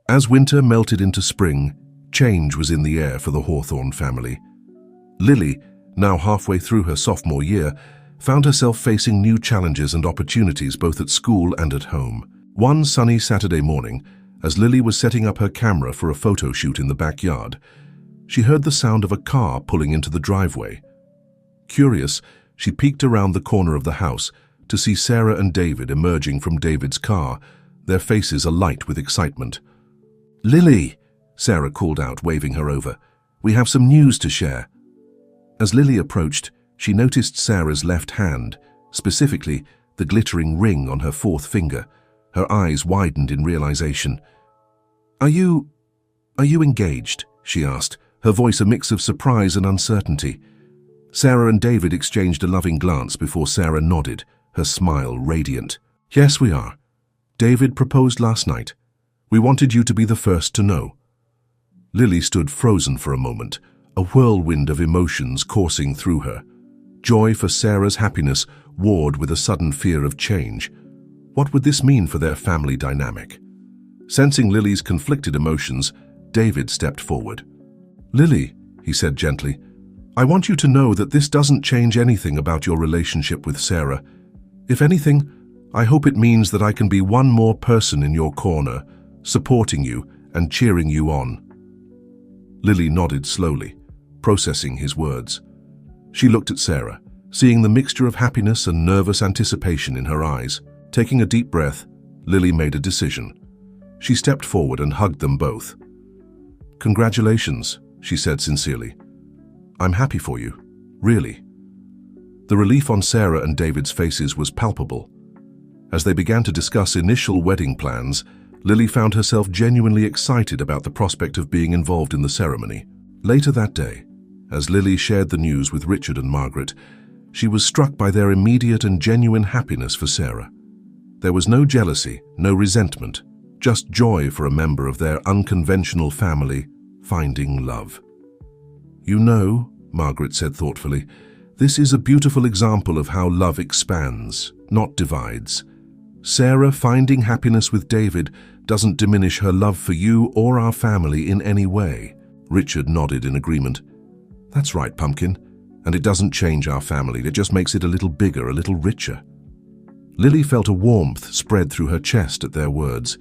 As winter melted into spring, change was in the air for the Hawthorne family. Lily, now halfway through her sophomore year, found herself facing new challenges and opportunities both at school and at home. One sunny Saturday morning, as Lily was setting up her camera for a photo shoot in the backyard, she heard the sound of a car pulling into the driveway. Curious, she peeked around the corner of the house to see Sarah and David emerging from David's car, their faces alight with excitement. "Lily," Sarah called out, waving her over, "we have some news to share." As Lily approached, she noticed Sarah's left hand, specifically the glittering ring on her fourth finger. Her eyes widened in realization. Are you engaged?" she asked, her voice a mix of surprise and uncertainty. Sarah and David exchanged a loving glance before Sarah nodded, her smile radiant. "Yes, we are. David proposed last night. We wanted you to be the first to know." Lily stood frozen for a moment, a whirlwind of emotions coursing through her. Joy for Sarah's happiness warred with a sudden fear of change. What would this mean for their family dynamic? Sensing Lily's conflicted emotions, David stepped forward. "Lily," he said gently, "I want you to know that this doesn't change anything about your relationship with Sarah. If anything, I hope it means that I can be one more person in your corner, supporting you and cheering you on." Lily nodded slowly, processing his words. She looked at Sarah, seeing the mixture of happiness and nervous anticipation in her eyes. Taking a deep breath, Lily made a decision. She stepped forward and hugged them both. "Congratulations," she said sincerely. "I'm happy for you, really." The relief on Sarah and David's faces was palpable. As they began to discuss initial wedding plans, Lily found herself genuinely excited about the prospect of being involved in the ceremony. Later that day, as Lily shared the news with Richard and Margaret, she was struck by their immediate and genuine happiness for Sarah. There was no jealousy, no resentment, just joy for a member of their unconventional family finding love. "You know," Margaret said thoughtfully, "this is a beautiful example of how love expands, not divides. Sarah finding happiness with David doesn't diminish her love for you or our family in any way." Richard nodded in agreement. "That's right, Pumpkin. And it doesn't change our family, it just makes it a little bigger, a little richer." Lily felt a warmth spread through her chest at their words.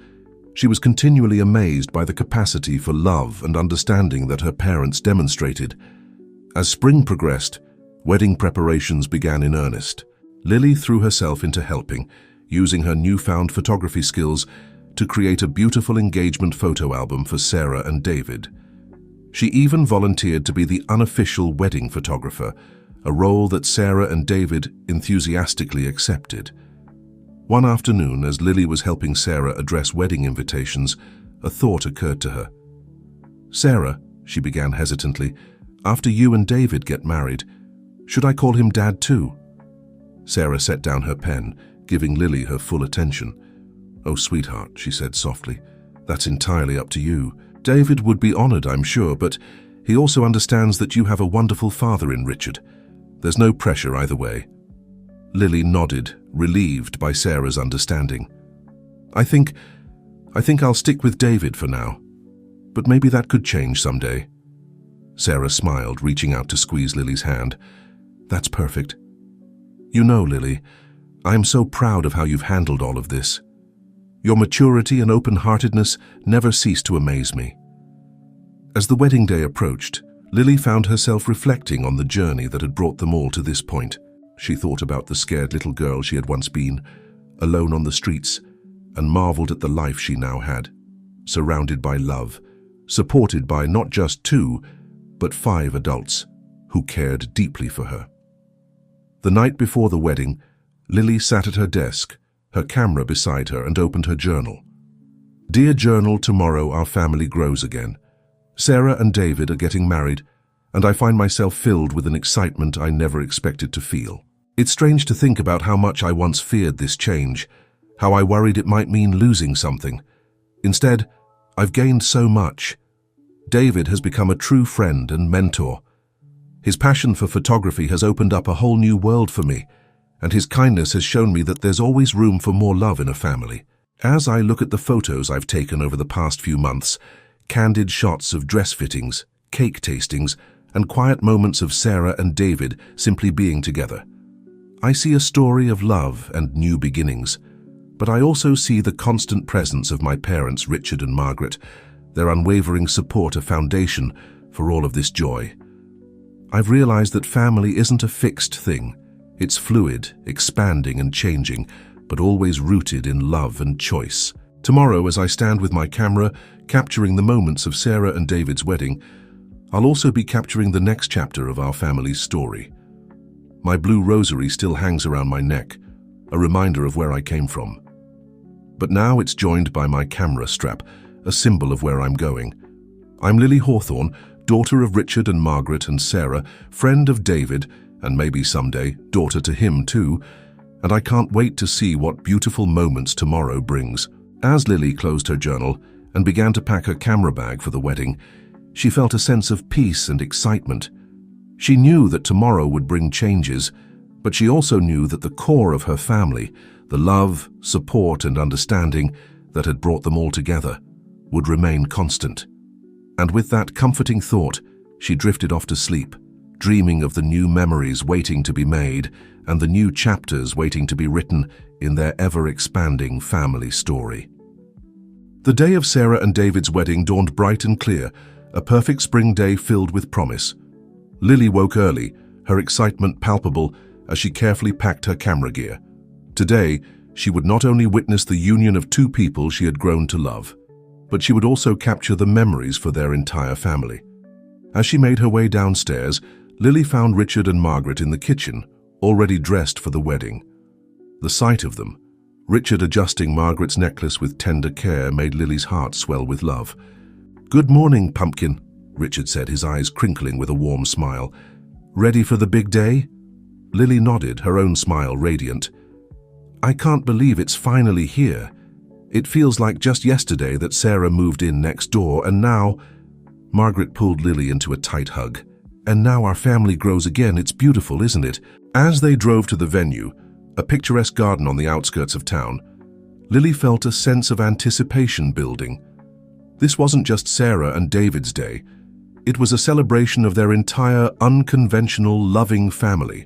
She was continually amazed by the capacity for love and understanding that her parents demonstrated. As spring progressed, wedding preparations began in earnest. Lily threw herself into helping, using her newfound photography skills to create a beautiful engagement photo album for Sarah and David. She even volunteered to be the unofficial wedding photographer, a role that Sarah and David enthusiastically accepted. One afternoon, as Lily was helping Sarah address wedding invitations, a thought occurred to her. "Sarah," she began hesitantly, "after you and David get married, should I call him Dad too?" Sarah set down her pen, giving Lily her full attention. "Oh, sweetheart," she said softly, "that's entirely up to you. David would be honored, I'm sure, but he also understands that you have a wonderful father in Richard. There's no pressure either way." Lily nodded, relieved by Sarah's understanding. I think I'll stick with David for now, but maybe that could change someday." Sarah smiled, reaching out to squeeze Lily's hand. "That's perfect. You know, Lily, I am so proud of how you've handled all of this. Your maturity and open-heartedness never cease to amaze me." As the wedding day approached, Lily found herself reflecting on the journey that had brought them all to this point. She thought about the scared little girl she had once been, alone on the streets, and marveled at the life she now had, surrounded by love, supported by not just 2, but 5 adults who cared deeply for her. The night before the wedding, Lily sat at her desk, her camera beside her, and opened her journal. Dear journal, tomorrow our family grows again. Sarah and David are getting married, and I find myself filled with an excitement I never expected to feel. It's strange to think about how much I once feared this change, how I worried it might mean losing something. Instead, I've gained so much. David has become a true friend and mentor. His passion for photography has opened up a whole new world for me, and his kindness has shown me that there's always room for more love in a family. As I look at the photos I've taken over the past few months, candid shots of dress fittings, cake tastings, and quiet moments of Sarah and David simply being together, I see a story of love and new beginnings. But I also see the constant presence of my parents, Richard and Margaret, their unwavering support, a foundation for all of this joy. I've realized that family isn't a fixed thing. It's fluid, expanding and changing, but always rooted in love and choice. Tomorrow, as I stand with my camera, capturing the moments of Sarah and David's wedding, I'll also be capturing the next chapter of our family's story. My blue rosary still hangs around my neck, a reminder of where I came from. But now it's joined by my camera strap, a symbol of where I'm going. I'm Lily Hawthorne, daughter of Richard and Margaret and Sarah, friend of David, and maybe someday daughter to him too, and I can't wait to see what beautiful moments tomorrow brings. As Lily closed her journal and began to pack her camera bag for the wedding, she felt a sense of peace and excitement. She knew that tomorrow would bring changes, but she also knew that the core of her family, the love, support, and understanding that had brought them all together, would remain constant. And with that comforting thought, she drifted off to sleep, dreaming of the new memories waiting to be made and the new chapters waiting to be written in their ever-expanding family story. The day of Sarah and David's wedding dawned bright and clear, a perfect spring day filled with promise. Lily woke early, her excitement palpable as she carefully packed her camera gear. Today, she would not only witness the union of two people she had grown to love, but she would also capture the memories for their entire family. As she made her way downstairs, Lily found Richard and Margaret in the kitchen, already dressed for the wedding. The sight of them, Richard adjusting Margaret's necklace with tender care, made Lily's heart swell with love. "Good morning, Pumpkin," Richard said, his eyes crinkling with a warm smile. "Ready for the big day?" Lily nodded, her own smile radiant. "I can't believe it's finally here. It feels like just yesterday that Sarah moved in next door, and now—" Margaret pulled Lily into a tight hug. "And now our family grows again. It's beautiful, isn't it?" As they drove to the venue, a picturesque garden on the outskirts of town, Lily felt a sense of anticipation building. This wasn't just Sarah and David's day. It was a celebration of their entire unconventional, loving family.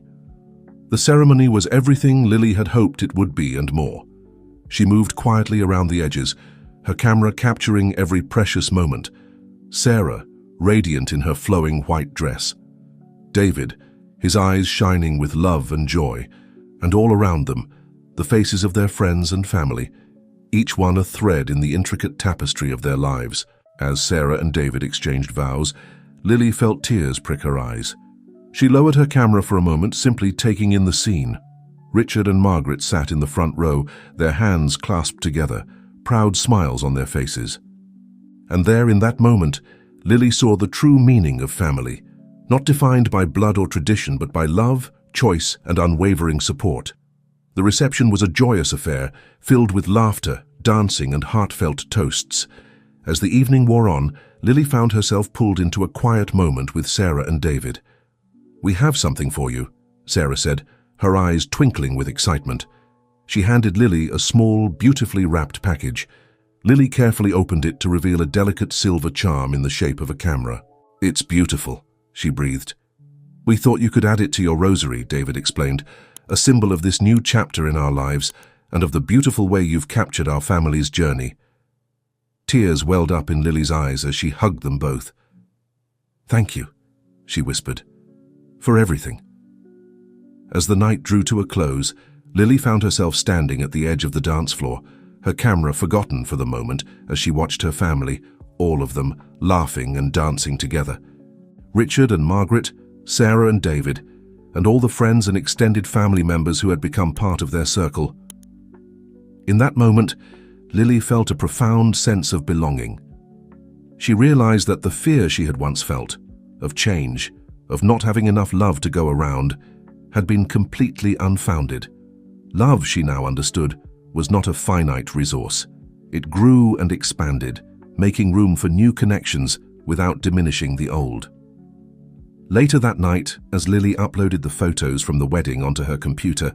The ceremony was everything Lily had hoped it would be and more. She moved quietly around the edges, her camera capturing every precious moment. Sarah, radiant in her flowing white dress. David, his eyes shining with love and joy, and all around them, the faces of their friends and family, each one a thread in the intricate tapestry of their lives. As Sarah and David exchanged vows, Lily felt tears prick her eyes. She lowered her camera for a moment, simply taking in the scene. Richard and Margaret sat in the front row, their hands clasped together, proud smiles on their faces. And there, in that moment, Lily saw the true meaning of family, not defined by blood or tradition, but by love, choice, and unwavering support. The reception was a joyous affair, filled with laughter, dancing, and heartfelt toasts. As the evening wore on, Lily found herself pulled into a quiet moment with Sarah and David. "We have something for you," Sarah said, her eyes twinkling with excitement. She handed Lily a small, beautifully wrapped package. Lily carefully opened it to reveal a delicate silver charm in the shape of a camera. "It's beautiful," she breathed. "We thought you could add it to your rosary," David explained, "a symbol of this new chapter in our lives and of the beautiful way you've captured our family's journey." Tears welled up in Lily's eyes as she hugged them both. "Thank you," she whispered, "for everything." As the night drew to a close, Lily found herself standing at the edge of the dance floor, her camera forgotten for the moment as she watched her family, all of them, laughing and dancing together. Richard and Margaret, Sarah and David, and all the friends and extended family members who had become part of their circle. In that moment, Lily felt a profound sense of belonging. She realized that the fear she had once felt, of change, of not having enough love to go around, had been completely unfounded. Love, she now understood, was not a finite resource. It grew and expanded, making room for new connections without diminishing the old. Later that night, as Lily uploaded the photos from the wedding onto her computer,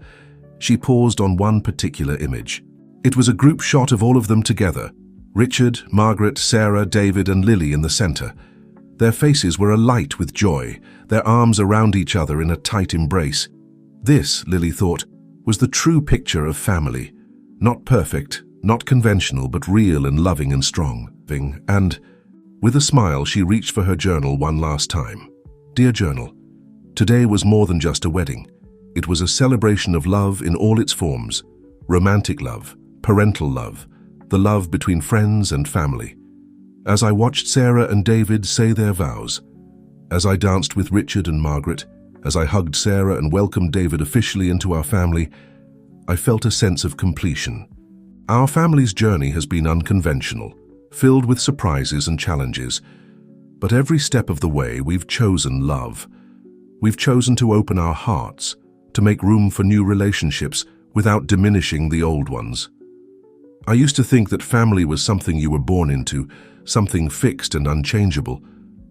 she paused on one particular image. It was a group shot of all of them together: Richard, Margaret, Sarah, David, and Lily in the center. Their faces were alight with joy, their arms around each other in a tight embrace. This, Lily thought, was the true picture of family. Not perfect, not conventional, but real and loving and strong. And, with a smile, she reached for her journal one last time. Dear Journal, today was more than just a wedding. It was a celebration of love in all its forms: romantic love, parental love, the love between friends and family. As I watched Sarah and David say their vows, as I danced with Richard and Margaret, as I hugged Sarah and welcomed David officially into our family, I felt a sense of completion. Our family's journey has been unconventional, filled with surprises and challenges. But every step of the way, we've chosen love. We've chosen to open our hearts, to make room for new relationships without diminishing the old ones. I used to think that family was something you were born into, something fixed and unchangeable,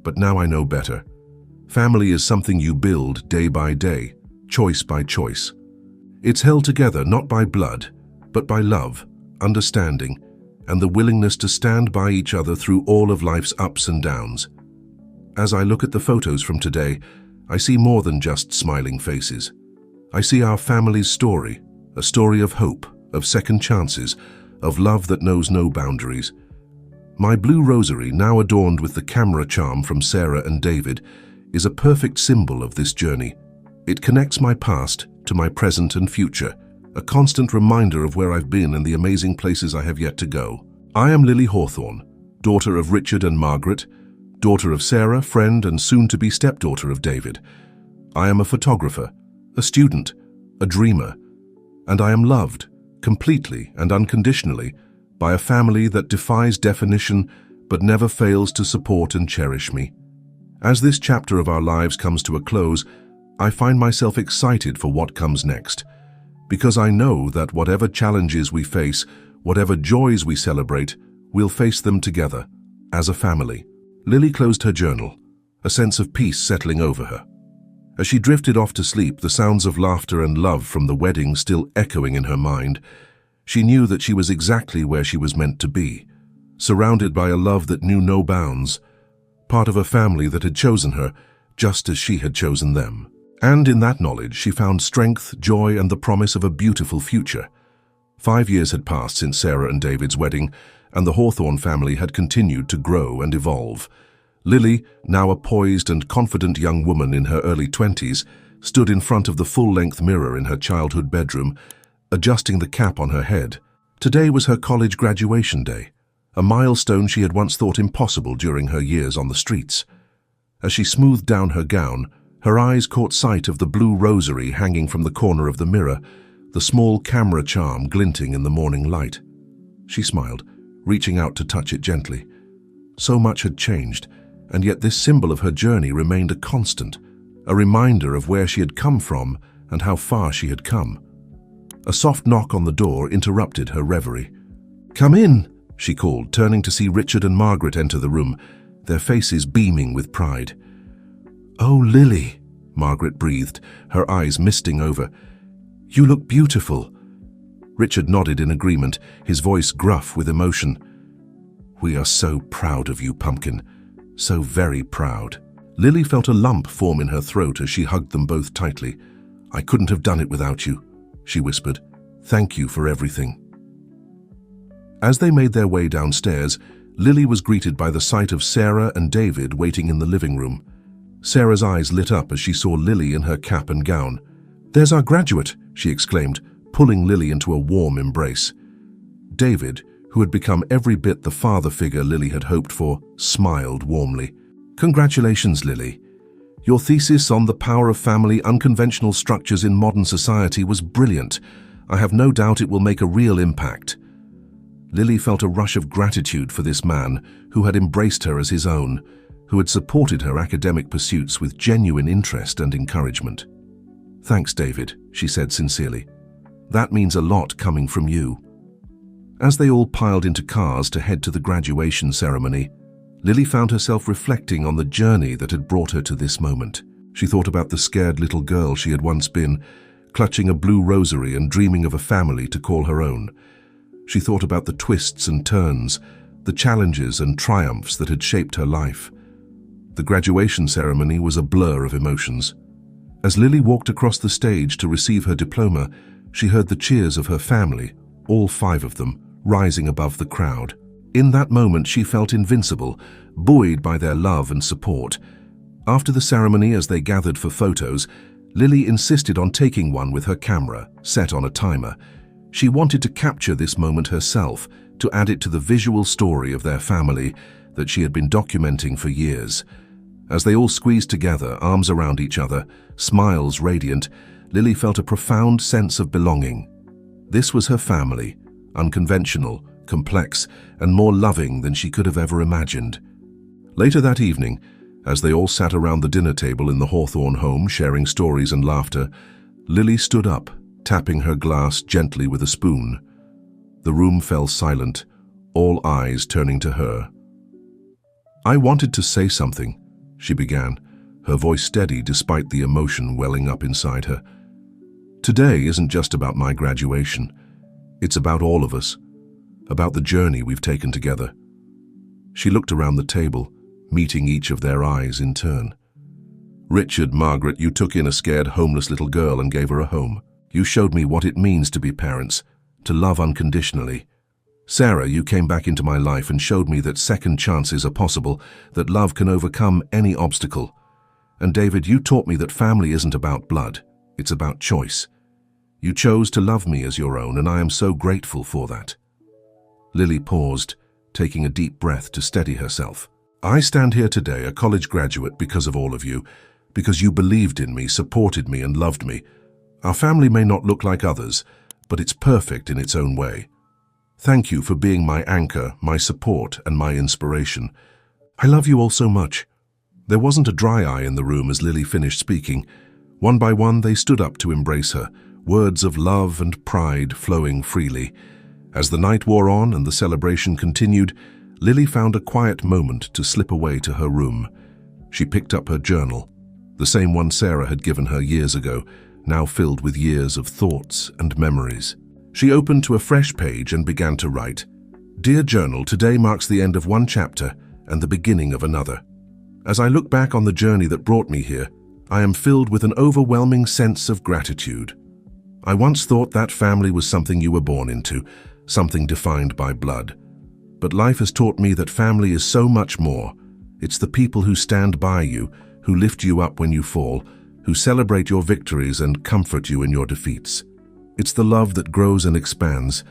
but now I know better. Family is something you build day by day, choice by choice. It's held together not by blood, but by love, understanding, and the willingness to stand by each other through all of life's ups and downs. As I look at the photos from today, I see more than just smiling faces. I see our family's story, a story of hope, of second chances, of love that knows no boundaries. My blue rosary, now adorned with the camera charm from Sarah and David, is a perfect symbol of this journey. It connects my past to my present and future, a constant reminder of where I've been and the amazing places I have yet to go. I am Lily Hawthorne, daughter of Richard and Margaret, daughter of Sarah, friend and soon-to-be stepdaughter of David. I am a photographer, a student, a dreamer, and I am loved, completely and unconditionally, by a family that defies definition but never fails to support and cherish me. As this chapter of our lives comes to a close, I find myself excited for what comes next, because I know that whatever challenges we face, whatever joys we celebrate, we'll face them together, as a family. Lily closed her journal, a sense of peace settling over her. As she drifted off to sleep, the sounds of laughter and love from the wedding still echoing in her mind, she knew that she was exactly where she was meant to be, surrounded by a love that knew no bounds, part of a family that had chosen her, just as she had chosen them. And in that knowledge, she found strength, joy, and the promise of a beautiful future. 5 years had passed since Sarah and David's wedding, and the Hawthorne family had continued to grow and evolve. Lily, now a poised and confident young woman in her early 20s, stood in front of the full-length mirror in her childhood bedroom, adjusting the cap on her head. Today was her college graduation day, a milestone she had once thought impossible during her years on the streets. As she smoothed down her gown, her eyes caught sight of the blue rosary hanging from the corner of the mirror, the small camera charm glinting in the morning light. She smiled, reaching out to touch it gently. So much had changed, and yet this symbol of her journey remained a constant, a reminder of where she had come from and how far she had come. A soft knock on the door interrupted her reverie. "Come in," she called, turning to see Richard and Margaret enter the room, their faces beaming with pride. "Oh, Lily," Margaret breathed, her eyes misting over. "You look beautiful." Richard nodded in agreement, his voice gruff with emotion. "We are so proud of you, Pumpkin. So very proud." Lily felt a lump form in her throat as she hugged them both tightly. "I couldn't have done it without you," she whispered. "Thank you for everything." As they made their way downstairs, Lily was greeted by the sight of Sarah and David waiting in the living room. Sarah's eyes lit up as she saw Lily in her cap and gown. "There's our graduate," she exclaimed, pulling Lily into a warm embrace. David, who had become every bit the father figure Lily had hoped for, smiled warmly. "Congratulations, Lily. Your thesis on the power of family unconventional structures in modern society was brilliant. I have no doubt it will make a real impact." Lily felt a rush of gratitude for this man who had embraced her as his own, who had supported her academic pursuits with genuine interest and encouragement. "Thanks, David," she said sincerely. "That means a lot coming from you." As they all piled into cars to head to the graduation ceremony, Lily found herself reflecting on the journey that had brought her to this moment. She thought about the scared little girl she had once been, clutching a blue rosary and dreaming of a family to call her own. She thought about the twists and turns, the challenges and triumphs that had shaped her life. The graduation ceremony was a blur of emotions. As Lily walked across the stage to receive her diploma, she heard the cheers of her family, all 5 of them, rising above the crowd. In that moment, she felt invincible, buoyed by their love and support. After the ceremony, as they gathered for photos, Lily insisted on taking one with her camera, set on a timer. She wanted to capture this moment herself, to add it to the visual story of their family that she had been documenting for years. As they all squeezed together, arms around each other, smiles radiant, Lily felt a profound sense of belonging. This was her family, unconventional, complex, and more loving than she could have ever imagined. Later that evening, as they all sat around the dinner table in the Hawthorne home sharing stories and laughter, Lily stood up, tapping her glass gently with a spoon. The room fell silent, all eyes turning to her. "I wanted to say something," she began, her voice steady despite the emotion welling up inside her. "Today isn't just about my graduation. It's about all of us, about the journey we've taken together." She looked around the table, meeting each of their eyes in turn. "Richard, Margaret, you took in a scared, homeless little girl and gave her a home. You showed me what it means to be parents, to love unconditionally. Sarah, you came back into my life and showed me that second chances are possible, that love can overcome any obstacle. And David, you taught me that family isn't about blood, it's about choice. You chose to love me as your own, and I am so grateful for that." Lily paused, taking a deep breath to steady herself. "I stand here today, a college graduate, because of all of you, because you believed in me, supported me, and loved me. Our family may not look like others, but it's perfect in its own way. Thank you for being my anchor, my support, and my inspiration. I love you all so much." There wasn't a dry eye in the room as Lily finished speaking. One by one, they stood up to embrace her, words of love and pride flowing freely. As the night wore on and the celebration continued, Lily found a quiet moment to slip away to her room. She picked up her journal, the same one Sarah had given her years ago, now filled with years of thoughts and memories. She opened to a fresh page and began to write. "Dear Journal, today marks the end of one chapter and the beginning of another. As I look back on the journey that brought me here, I am filled with an overwhelming sense of gratitude. I once thought that family was something you were born into, something defined by blood. But life has taught me that family is so much more. It's the people who stand by you, who lift you up when you fall, who celebrate your victories and comfort you in your defeats. It's the love that grows and expands,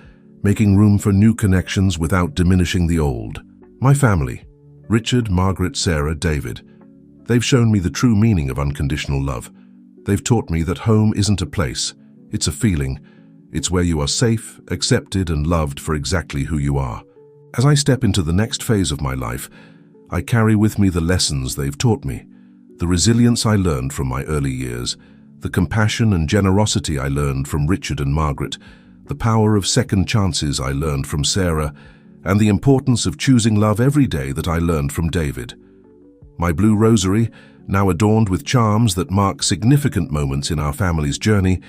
making room for new connections without diminishing the old. My family, Richard, Margaret, Sarah, David, they've shown me the true meaning of unconditional love. They've taught me that home isn't a place, it's a feeling. It's where you are safe, accepted, and loved for exactly who you are. As I step into the next phase of my life, I carry with me the lessons they've taught me, the resilience I learned from my early years, the compassion and generosity I learned from Richard and Margaret, the power of second chances I learned from Sarah, and the importance of choosing love every day that I learned from David. My blue rosary, now adorned with charms that mark significant moments in our family's journey,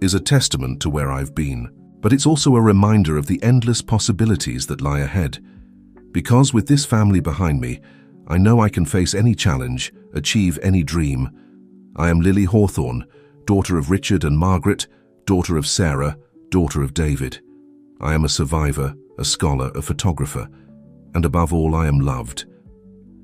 is a testament to where I've been. But it's also a reminder of the endless possibilities that lie ahead. Because with this family behind me, I know I can face any challenge, achieve any dream. I am Lily Hawthorne, daughter of Richard and Margaret, daughter of Sarah, daughter of David. I am a survivor, a scholar, a photographer, and above all, I am loved.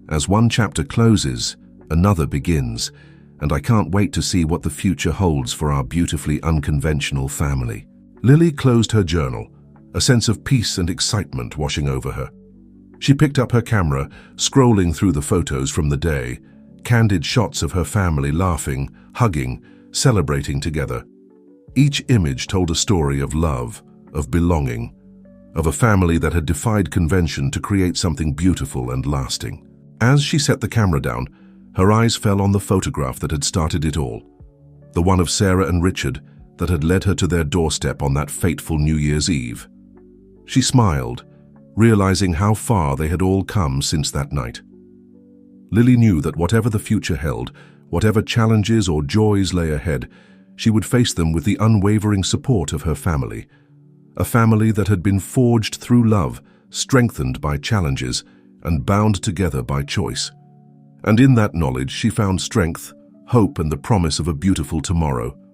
As one chapter closes, another begins, and I can't wait to see what the future holds for our beautifully unconventional family. Lily closed her journal, a sense of peace and excitement washing over her. She picked up her camera, scrolling through the photos from the day, candid shots of her family laughing, hugging, celebrating together. Each image told a story of love, of belonging, of a family that had defied convention to create something beautiful and lasting. As she set the camera down, her eyes fell on the photograph that had started it all, the one of Sarah and Richard that had led her to their doorstep on that fateful New Year's Eve. She smiled, realizing how far they had all come since that night. Lily knew that whatever the future held, whatever challenges or joys lay ahead, she would face them with the unwavering support of her family, a family that had been forged through love, strengthened by challenges, and bound together by choice. And in that knowledge she found strength, hope, and the promise of a beautiful tomorrow.